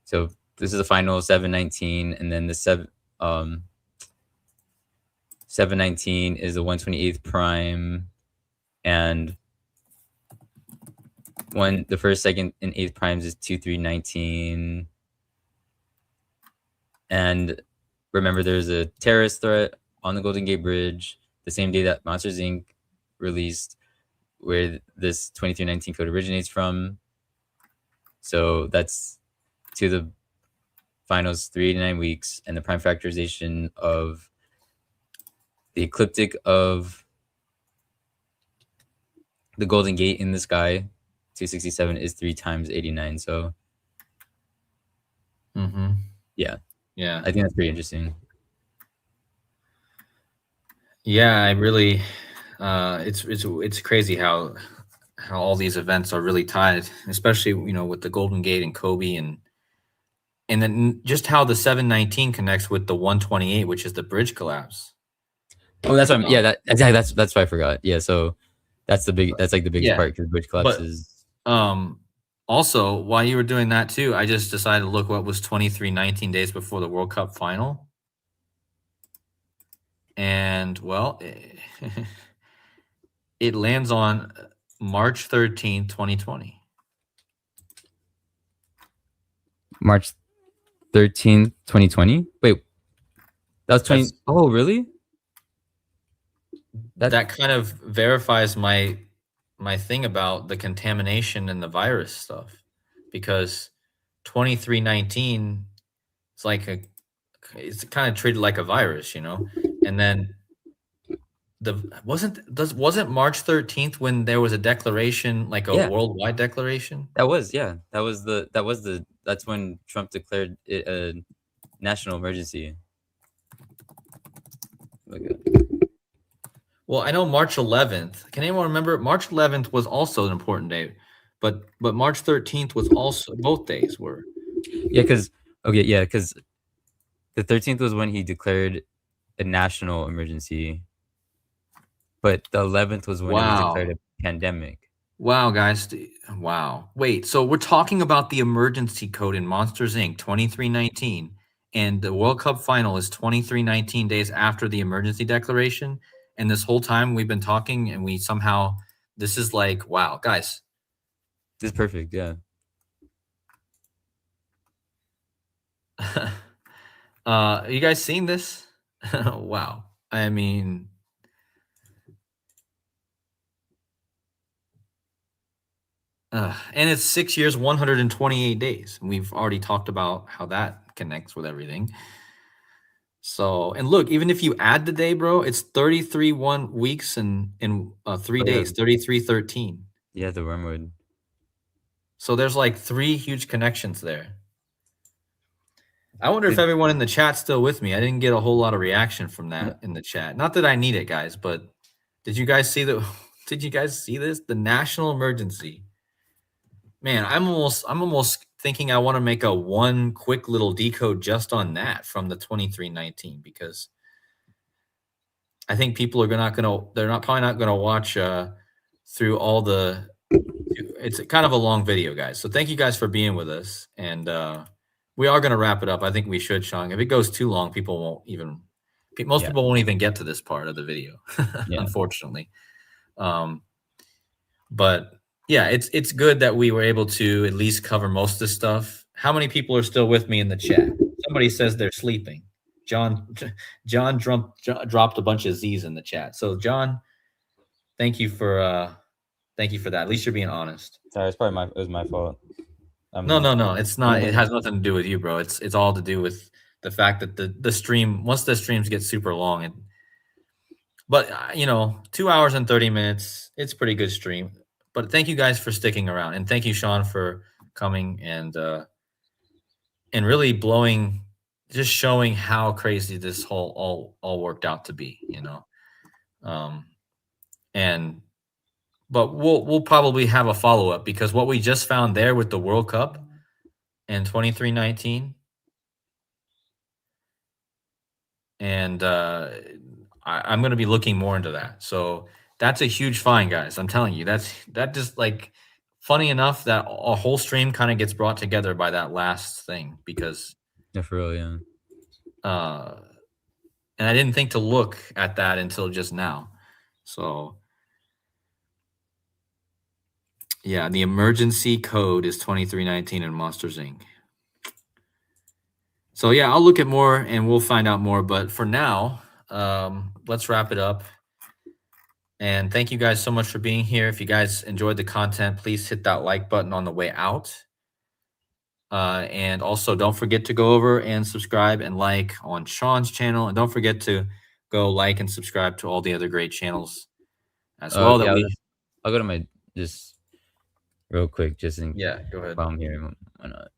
So this is the final 719, and then the 719 is the 128th prime, and the first, second, and eighth primes is 2319. And remember, there's a terrorist threat on the Golden Gate Bridge the same day that Monsters Inc. released, where this 2319 code originates from. So that's to the finals 389 weeks, and the prime factorization of the ecliptic of the Golden Gate in the sky, 267, is 3 times 89. So yeah, I think that's pretty interesting. Yeah, I really, it's crazy how all these events are really tied, especially with the Golden Gate and Kobe, and then just how the 719 connects with the 128, which is the bridge collapse. Oh, that's what yeah, that's what I forgot. Yeah, so that's like the biggest part, because bridge collapses. Also, while you were doing that too, I just decided to look what was 2319 days before the World Cup final. And well, it lands on March 13th, 2020. March 13th, 2020? Wait, that was 20. Oh, really? That kind of verifies my thing about the contamination and the virus stuff, because 2319 it's like it's kind of treated like a virus, and then wasn't March 13th when there was a declaration, like a worldwide declaration? That's when Trump declared it a national emergency. Well, I know March 11th. Can anyone remember? March 11th was also an important day, but March 13th was also, both days were. Yeah, because the 13th was when he declared a national emergency, but the 11th was when it was declared a pandemic. Wow, guys. Wow. Wait, so we're talking about the emergency code in Monsters Inc. 2319, and the World Cup final is 2319 days after the emergency declaration. And this whole time we've been talking, and this is like, wow, guys. This is perfect, yeah. You guys seen this? Wow. I mean, and it's 6 years, 128 days. We've already talked about how that connects with everything. So, and look, even if you add the day, bro, it's 33 weeks and in 3 days, 3313. Yeah, the wormwood. So there's like 3 huge connections there. I wonder if everyone in the chat's still with me. I didn't get a whole lot of reaction from that in the chat. Not that I need it, guys, but did you guys see this? The national emergency. Man, I'm almost thinking I want to make one quick little decode just on that from the 2319, because I think people are probably not gonna watch through all the. It's kind of a long video, guys. So thank you guys for being with us, and we are gonna wrap it up. I think we should, Sean. If it goes too long, people won't even get to this part of the video, unfortunately. But yeah, it's good that we were able to at least cover most of the stuff. How many people are still with me in the chat? Somebody says they're sleeping. John dropped a bunch of Z's in the chat. So John, thank you for that. At least you're being honest. Sorry, it was my fault. No, it's not. It has nothing to do with you, bro. It's all to do with the fact that the stream, once the streams get super long, but 2 hours and 30 minutes, it's a pretty good stream. But thank you guys for sticking around, and thank you, Sean, for coming and really just showing how crazy this whole all worked out to be, but we'll probably have a follow-up, because what we just found there with the World Cup and 2319, and I'm going to be looking more into that. So that's a huge find, guys. I'm telling you, that just like funny enough that a whole stream kind of gets brought together by that last thing because Yeah, for real, yeah. And I didn't think to look at that until just now. So yeah, the emergency code is 2319 in Monsters Inc. So yeah, I'll look at more and we'll find out more. But for now, let's wrap it up. And thank you guys so much for being here. If you guys enjoyed the content, please hit that like button on the way out. And also don't forget to go over and subscribe and like on Sean's channel. And don't forget to go like and subscribe to all the other great channels as well that Yeah, we. I'll go to my just real quick, just in Yeah, go ahead. while I'm here. Why not?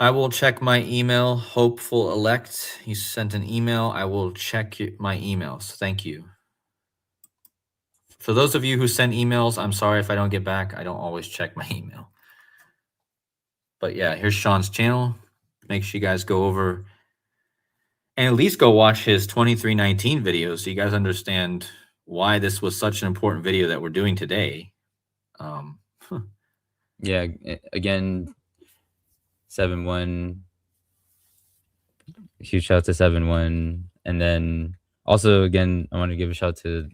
I will check my email. Hopeful Elect, you sent an email. I will check my emails. Thank you. For those of you who send emails, I'm sorry if I don't get back. I don't always check my email. But yeah, here's Sean's channel. Make sure you guys go over and at least go watch his 2319 video so you guys understand why this was such an important video that we're doing today. Yeah, again, 7-1. Huge shout out to 7-1. And then also, again, I want to give a shout to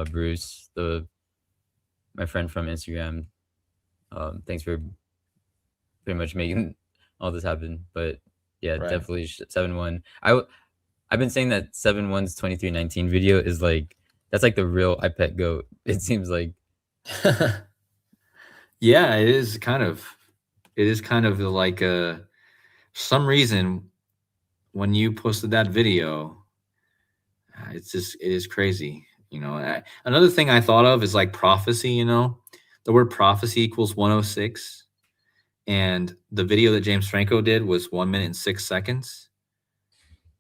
Bruce, my friend from Instagram. Thanks for pretty much making all this happen. But yeah, Right. definitely 7-1. I've been saying that 7-1's 2319 video is like, that's like the real iPad GOAT. It seems like. Yeah, it is kind of like some reason when you posted that video, it is crazy. Another thing I thought of is like prophecy. The word prophecy equals 106, and the video that James Franco did was 1 minute and 6 seconds,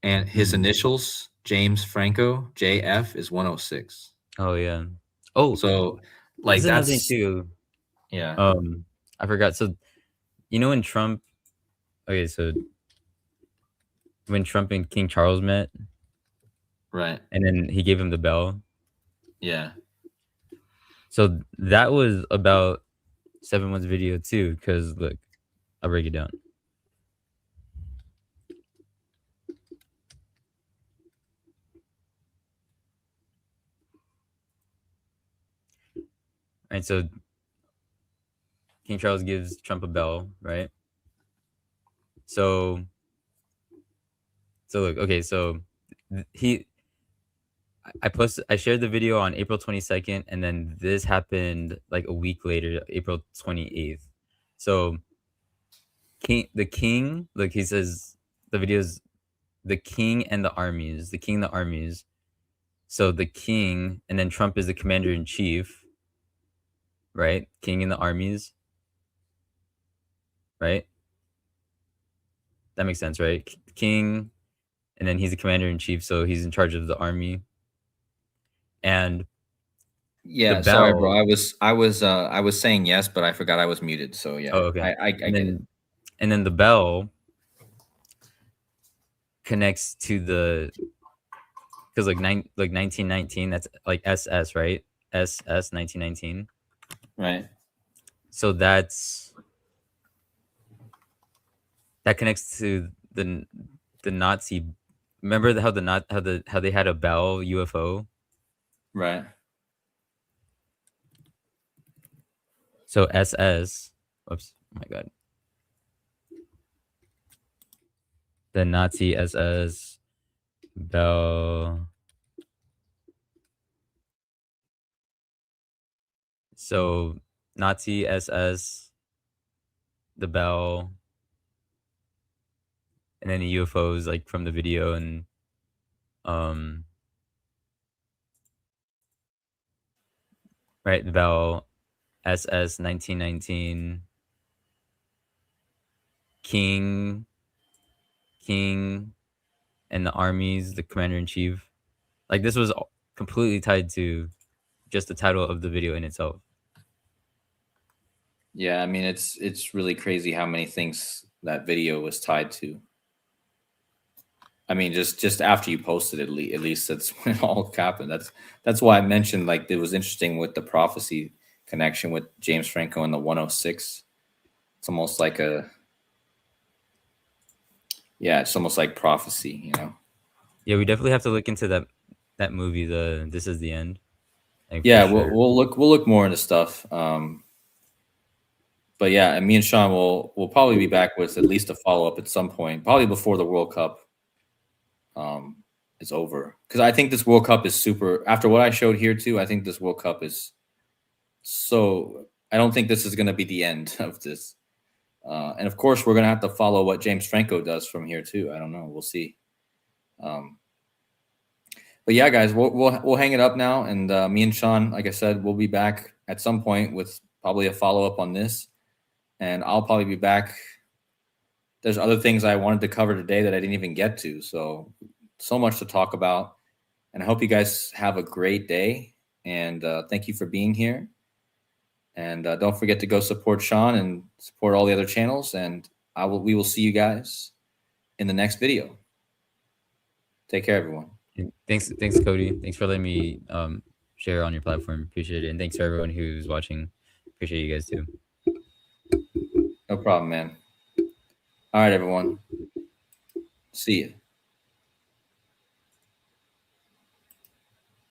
and his initials, James Franco, JF, is 106. Oh yeah. Oh, so like this is another thing that's too. yeah. I forgot. So, when Trump, okay, so when Trump and King Charles met, Right. and then he gave him the bell. Yeah. So that was about 7-1's video too, because look, I'll break it down. Right, so King Charles gives Trump a bell, right? So look, okay, so I shared the video on April 22nd, and then this happened like a week later, April 28th. So the king, look, he says the video's the king and the armies, So the king, and then Trump is the commander in chief, right? King and the armies, right? That makes sense, right? King, and then he's the commander in chief, so he's in charge of the army. And yeah, sorry, bro. I was saying yes, but I forgot I was muted. So yeah. Oh, okay. I get it. And then the bell connects to because like 1919, that's like SS, right? SS 1919. Right. So that connects to the Nazi. Remember how they had a bell UFO? Right. So SS. Oops. Oh my god. The Nazi SS bell. So Nazi SS, the bell, and then the UFOs like from the video, and right, the bell, SS 1919, King, and the armies, the commander in chief. Like this was completely tied to just the title of the video in itself. Yeah, I mean it's really crazy how many things that video was tied to. I mean, just after you posted it, at least that's when it all happened. That's why I mentioned like it was interesting with the prophecy connection with James Franco and the 106. It's almost like it's almost like prophecy, you know. Yeah, we definitely have to look into that movie. The This Is the End. Like, Yeah, for sure. we'll look more into stuff. But yeah, and me and Sean will probably be back with at least a follow up at some point, probably before the World Cup is over. Because I think this World Cup is super. After what I showed here too, I think this World Cup is so. I don't think this is going to be the end of this. And of course, we're going to have to follow what James Franco does from here too. I don't know. We'll see. But yeah, guys, we'll hang it up now, and me and Sean, like I said, we'll be back at some point with probably a follow up on this, and I'll probably be back. There's other things I wanted to cover today that I didn't even get to, so much to talk about, and I hope you guys have a great day, and thank you for being here, and don't forget to go support Sean and support all the other channels, and we will see you guys in the next video. Take care, everyone. Thanks, Cody. Thanks for letting me share on your platform. Appreciate it, and thanks for everyone who's watching. Appreciate you guys too. No problem, man. All right, everyone. See you.